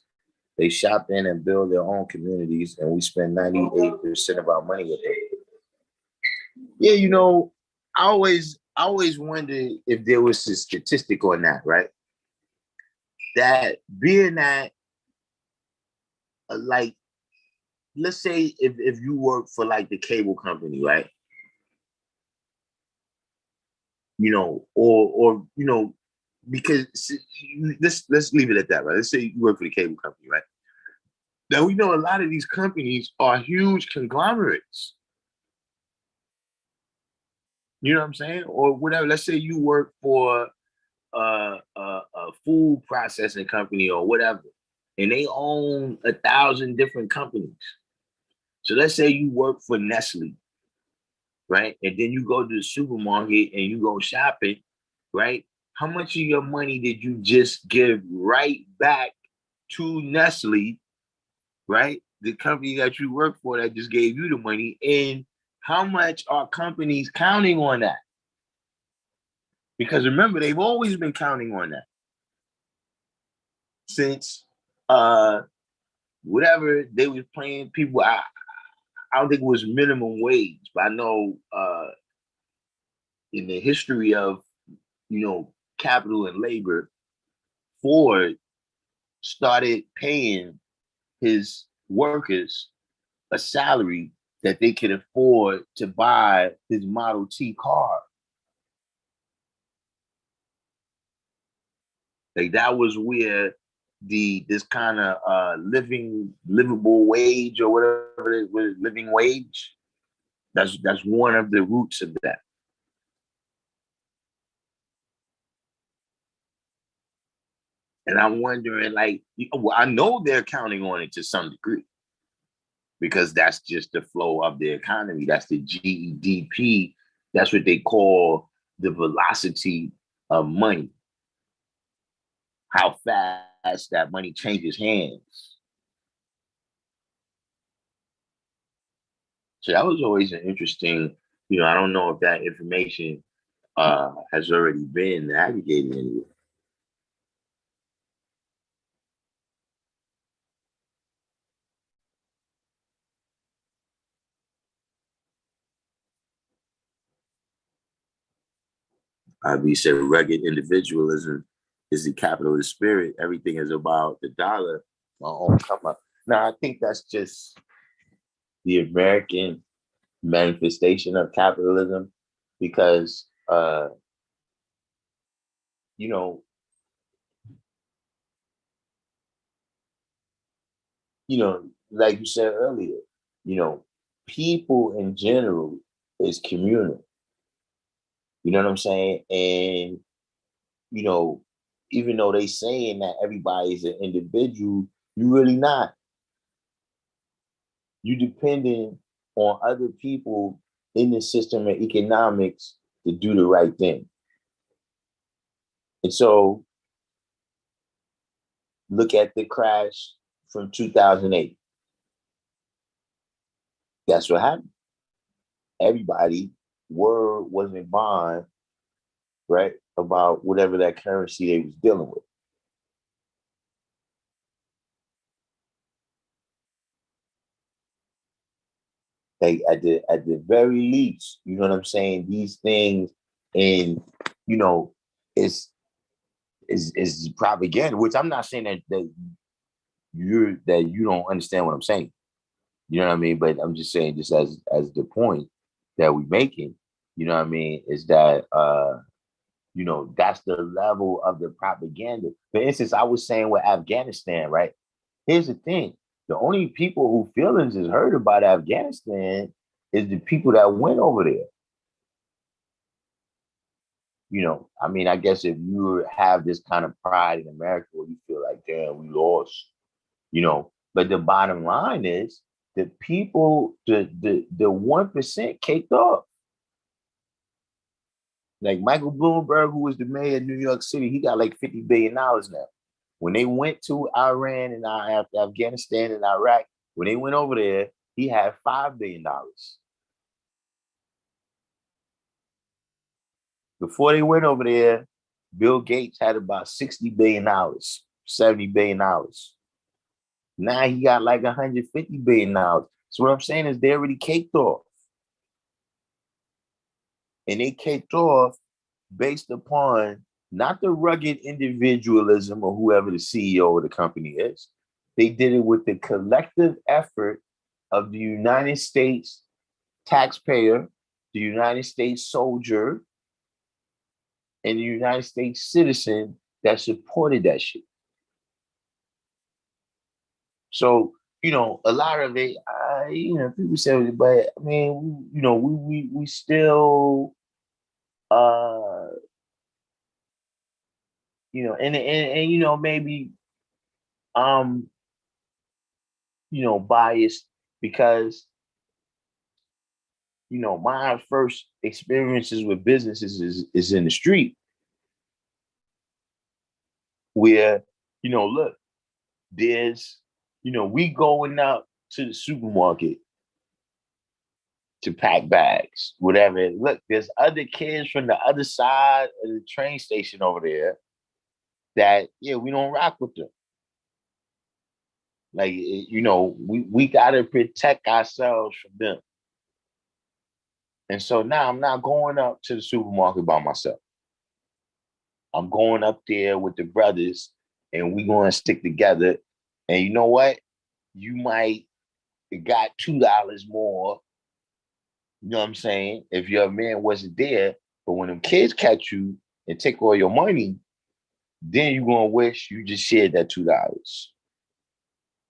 They shop in and build their own communities, and we spend 98% of our money with them. Yeah, you know, I always wondered if there was a statistic on that, right? That being that, like, let's say if you work for like the cable company, right? You know, or you know, because let's leave it at that, right? Let's say you work for the cable company, right? Now we know a lot of these companies are huge conglomerates. You know what I'm saying? Or whatever. Let's say you work for a food processing company or whatever, and they own 1,000 different companies. So let's say you work for Nestle, right? And then you go to the supermarket and you go shopping, right? How much of your money did you just give right back to Nestle, right? The company that you work for that just gave you the money. And how much are companies counting on that? Because remember, they've always been counting on that since whatever they was paying people. I don't think it was minimum wage, but I know in the history of capital and labor, Ford started paying his workers a salary that they could afford to buy his Model T car. Like that was where this kind of livable wage or whatever it was, living wage. That's one of the roots of that. And I'm wondering, like, well, I know they're counting on it to some degree because that's just the flow of the economy. That's the GDP. That's what they call the velocity of money. How fast that money changes hands. So that was always an interesting, I don't know if that information has already been aggregated anywhere. We said rugged individualism is the capital of the spirit. Everything is about the dollar. My own come up. Now, I think that's just the American manifestation of capitalism because, you know, like you said earlier, you know, people in general is communal. You know what I'm saying? And, you know, even though they saying that everybody's an individual, you really not. You depending on other people in the system of economics to do the right thing. And so look at the crash from 2008. That's what happened. Everybody word wasn't bond, right, about whatever that currency they was dealing with. Like at the very least, you know what I'm saying? These things, and you know, it's is propaganda, which I'm not saying that you don't understand what I'm saying. You know what I mean? But I'm just saying, just as the point that we're making, you know what I mean, is that that's the level of the propaganda. For instance, I was saying with Afghanistan, right? Here's the thing. The only people who feelings is hurt about Afghanistan is the people that went over there. I mean, I guess if you have this kind of pride in America where you feel like, damn, we lost, but the bottom line is the people, the 1% caked off. Like Michael Bloomberg, who was the mayor of New York City, he got like $50 billion now. When they went to Iran and Afghanistan and Iraq, when they went over there, he had $5 billion. Before they went over there, Bill Gates had about $60 billion, $70 billion. Now he got like $150 billion. So what I'm saying is they already caked off. And they caked off based upon not the rugged individualism of whoever the CEO of the company is. They did it with the collective effort of the United States taxpayer, the United States soldier, and the United States citizen that supported that shit. So, a lot of it, people say, but I mean, we still, uh, maybe, um, biased because, my first experiences with businesses is in the street where, look, there's, we going out to the supermarket to pack bags, whatever. Look, there's other kids from the other side of the train station over there that, yeah, we don't rock with them. Like, we got to protect ourselves from them. And so now I'm not going up to the supermarket by myself. I'm going up there with the brothers and we going to stick together. And you know what? You might got $2 more. You know what I'm saying? If your man wasn't there, but when them kids catch you and take all your money, then you're going to wish you just shared that $2.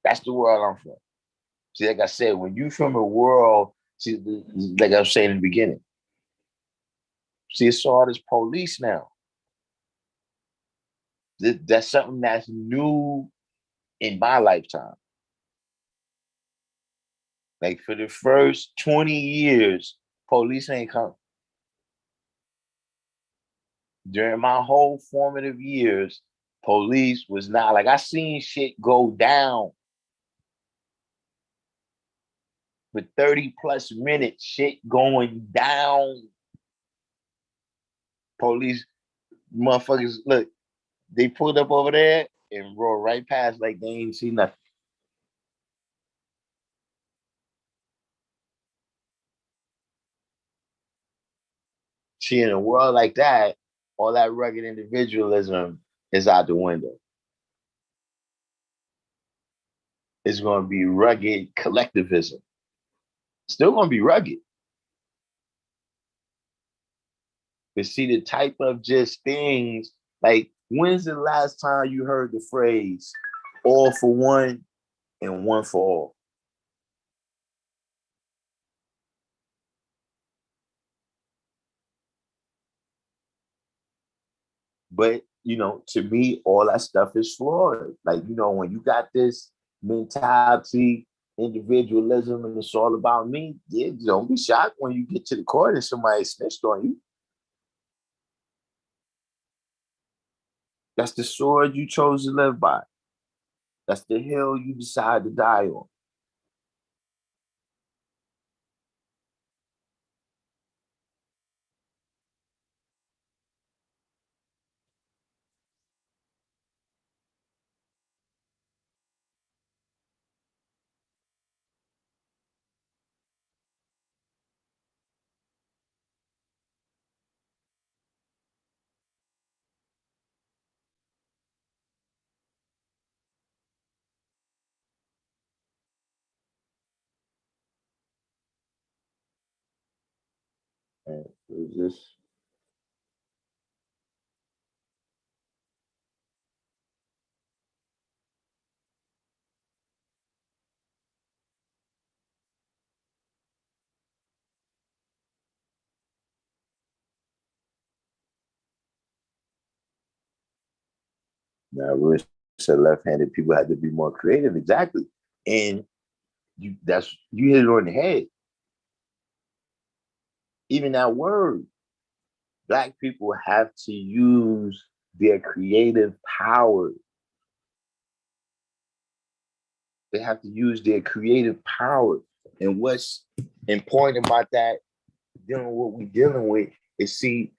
That's the world I'm from. See, like I said, when you from a world, see, like I was saying in the beginning, see, it's all this police now. That's something that's new in my lifetime. Like for the first 20 years, police ain't come. During my whole formative years, police was not like I seen shit go down for 30 plus minutes, shit going down. Police motherfuckers, look, they pulled up over there and rolled right past like they ain't see nothing. See, in a world like that, all that rugged individualism is out the window. It's going to be rugged collectivism. Still going to be rugged. But see, the type of just things, like, when's the last time you heard the phrase all for one and one for all? But, to me, all that stuff is flawed. Like, when you got this mentality, individualism, and it's all about me, yeah, don't be shocked when you get to the court and somebody snitched on you. That's the sword you chose to live by. That's the hill you decide to die on. And it was just Now, we said left-handed people had to be more creative, exactly. And you hit it on the head. Even that word, Black people have to use their creative power. They have to use their creative power. And what's important about that, dealing with what we're dealing with, is see,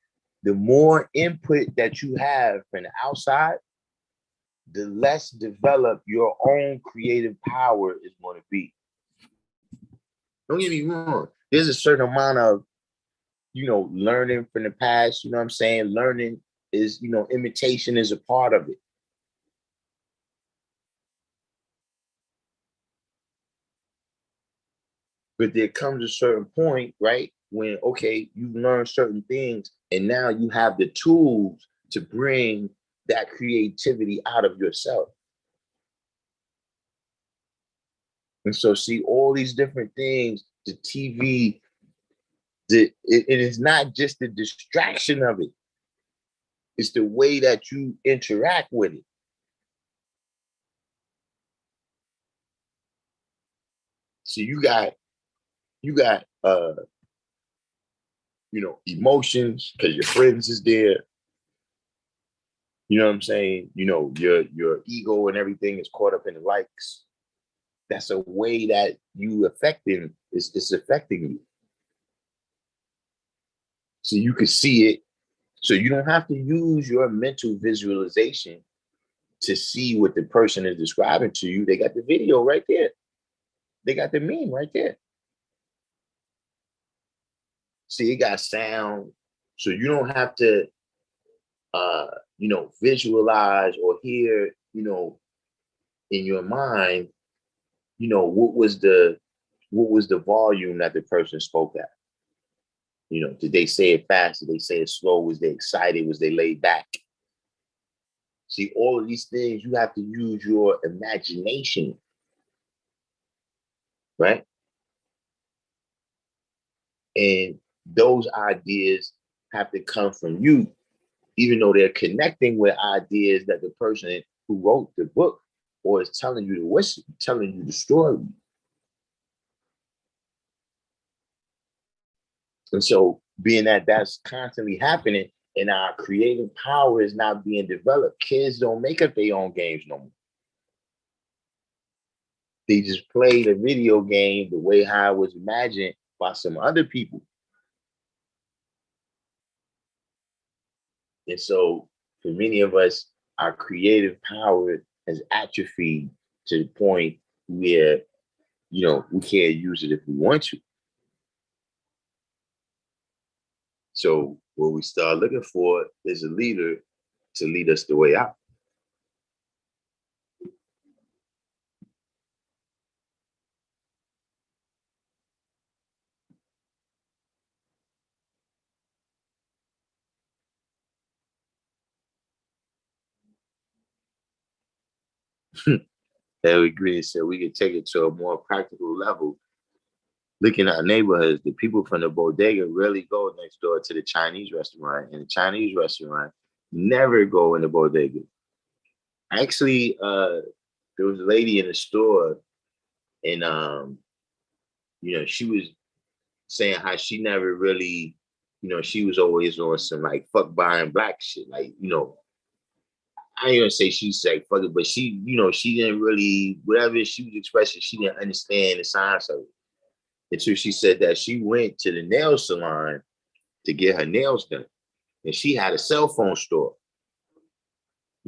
the more input that you have from the outside, the less developed your own creative power is going to be. Don't get me wrong. There's a certain amount of, learning from the past. You know what I'm saying? Learning is, imitation is a part of it. But there comes a certain point, right, when, okay, you've learned certain things and now you have the tools to bring that creativity out of yourself. And so, see, all these different things, the TV, it is not just the distraction of it. It's the way that you interact with it. So you got emotions because your friends is there. You know what I'm saying? Your ego and everything is caught up in the likes. That's a way that you affecting, it's affecting you. So you can see it. So you don't have to use your mental visualization to see what the person is describing to you. They got the video right there. They got the meme right there. See, it got sound. So you don't have to visualize or hear, in your mind, what was the volume that the person spoke at? Did they say it fast? Did they say it slow? Was they excited? Was they laid back? See, all of these things, you have to use your imagination, right? And those ideas have to come from you, even though they're connecting with ideas that the person who wrote the book or is telling you the story. And so, being that that's constantly happening and our creative power is not being developed, kids don't make up their own games no more. They just play the video game the way how it was imagined by some other people. And so, for many of us, our creative power has atrophied to the point where, we can't use it if we want to. So, what we start looking for is a leader to lead us the way out. That we agree, so we can take it to a more practical level. Looking at our neighborhoods, the people from the bodega really go next door to the Chinese restaurant, and the Chinese restaurant never go in the bodega. Actually, there was a lady in the store, and she was saying how she never really, she was always on some like fuck buying black shit, like I ain't gonna say she said fuck it, but she, she didn't really, whatever she was expressing, she didn't understand the science of it. Until she said that she went to the nail salon to get her nails done. And she had a cell phone store,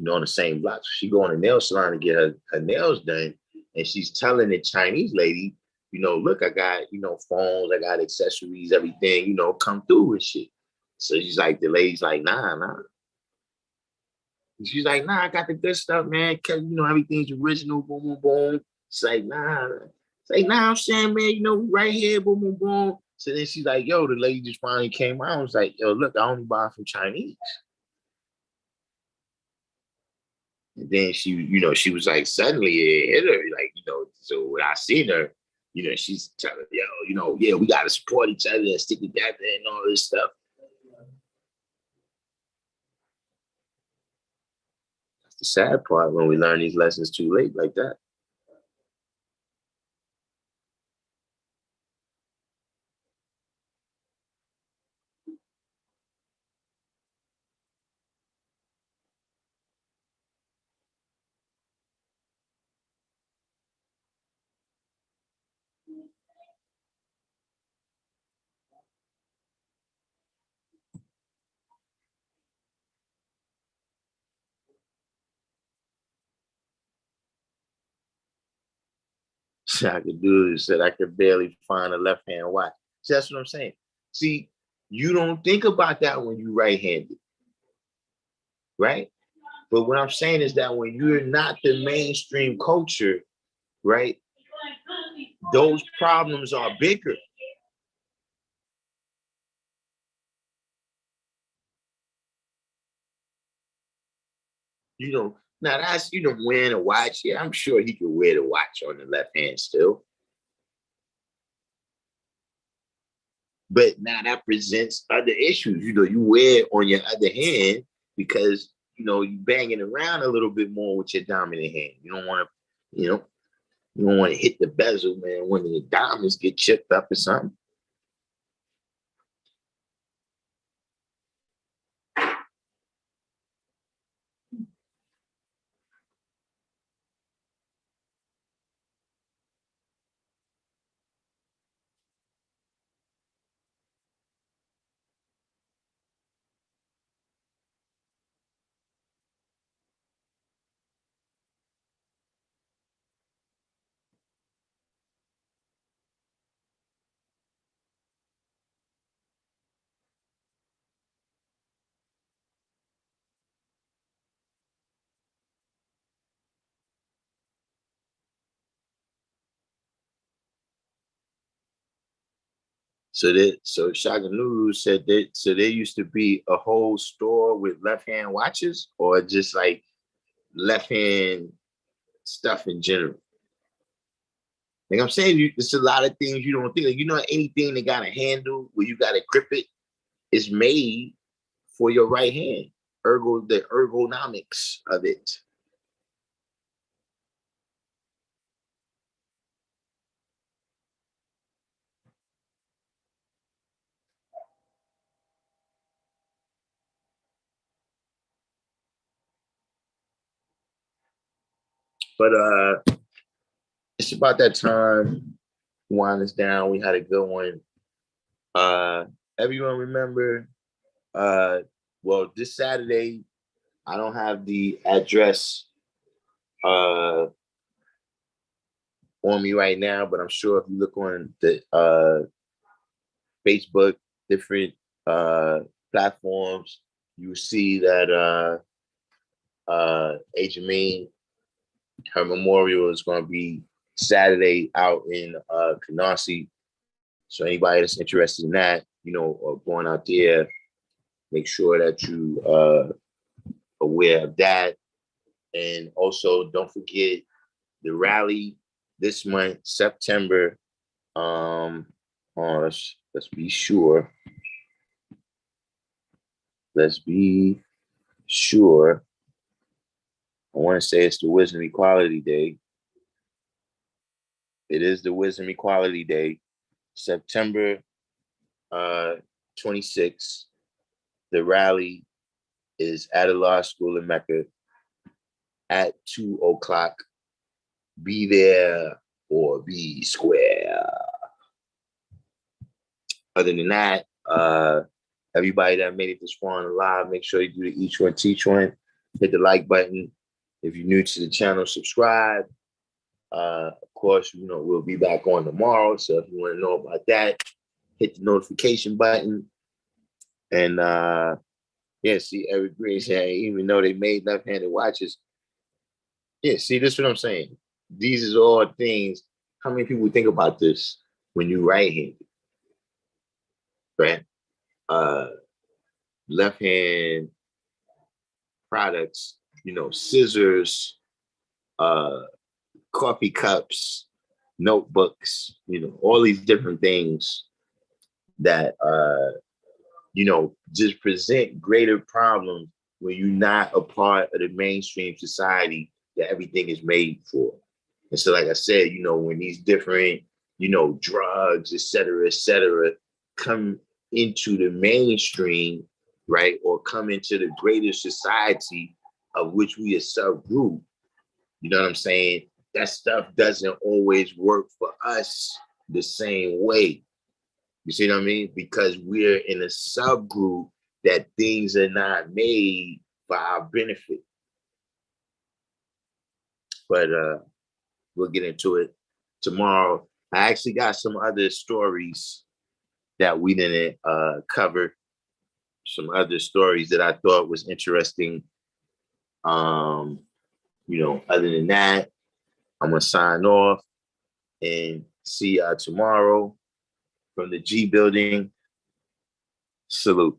on the same block. So she go in the nail salon to get her nails done. And she's telling the Chinese lady, look, I got, phones, I got accessories, everything, come through and shit. So she's like, the lady's like, nah. She's like, nah, I got the good stuff, man. Cause everything's original, boom, boom, boom. It's like, nah. It's like, nah, I'm saying, man, right here, boom, boom, boom. So then she's like, yo, the lady just finally came out. I was like, yo, look, I only buy from Chinese. And then she was like, suddenly it hit her, like, so when I seen her, she's telling, yo, yeah, we got to support each other and stick together and all this stuff. the sad part when we learn these lessons too late like that. Shaka Dude said I could barely find a left hand watch. See, that's what I'm saying. See, you don't think about that when you're right-handed, right? But what I'm saying is that when you're not the mainstream culture, right, those problems are bigger. You know, now that's, wearing a watch. Yeah, I'm sure he could wear the watch on the left hand still. But now that presents other issues. You wear it on your other hand because, you banging around a little bit more with your dominant hand. You don't want to, you don't want to hit the bezel, man, when the diamonds get chipped up or something. So Shaka Nuru said that, so there used to be a whole store with left hand watches, or just like left hand stuff in general. Like I'm saying, it's a lot of things you don't think. Like, anything that got a handle where you got to grip it is made for your right hand. The ergonomics of it. But it's about that time. Wind us down. We had a good one. Everyone remember? Well, this Saturday, I don't have the address on me right now, but I'm sure if you look on the Facebook, different platforms, you see that Jameen, her memorial is going to be Saturday out in Canarsie. So anybody that's interested in that, going out there, make sure that you aware of that. And also don't forget the rally this month, September. Let's be sure. Let's be sure. I want to say it's the Wisdom Equality Day. It is the Wisdom Equality Day, September 26th. The rally is at a law school in Mecca at 2:00. Be there or be square. Other than that, everybody that made it this far on the live, make sure you do the each one, teach one. Hit the like button. If you're new to the channel, subscribe. Of course, we'll be back on tomorrow. So if you want to know about that, hit the notification button. And see, Eric Green said, even though they made left-handed watches, see, this is what I'm saying. These is all things. How many people think about this when you right-handed? Right? Left-hand products, scissors, coffee cups, notebooks, all these different things that just present greater problems when you're not a part of the mainstream society that everything is made for. And so, like I said, when these different, drugs, et cetera, come into the mainstream, right, or come into the greater society of which we a subgroup, you know what I'm saying? That stuff doesn't always work for us the same way. You see what I mean? Because we're in a subgroup that things are not made for our benefit. But we'll get into it tomorrow. I actually got some other stories that we didn't cover. Some other stories that I thought was interesting. Other than that, I'm gonna sign off and see y'all tomorrow from the G building. Salute.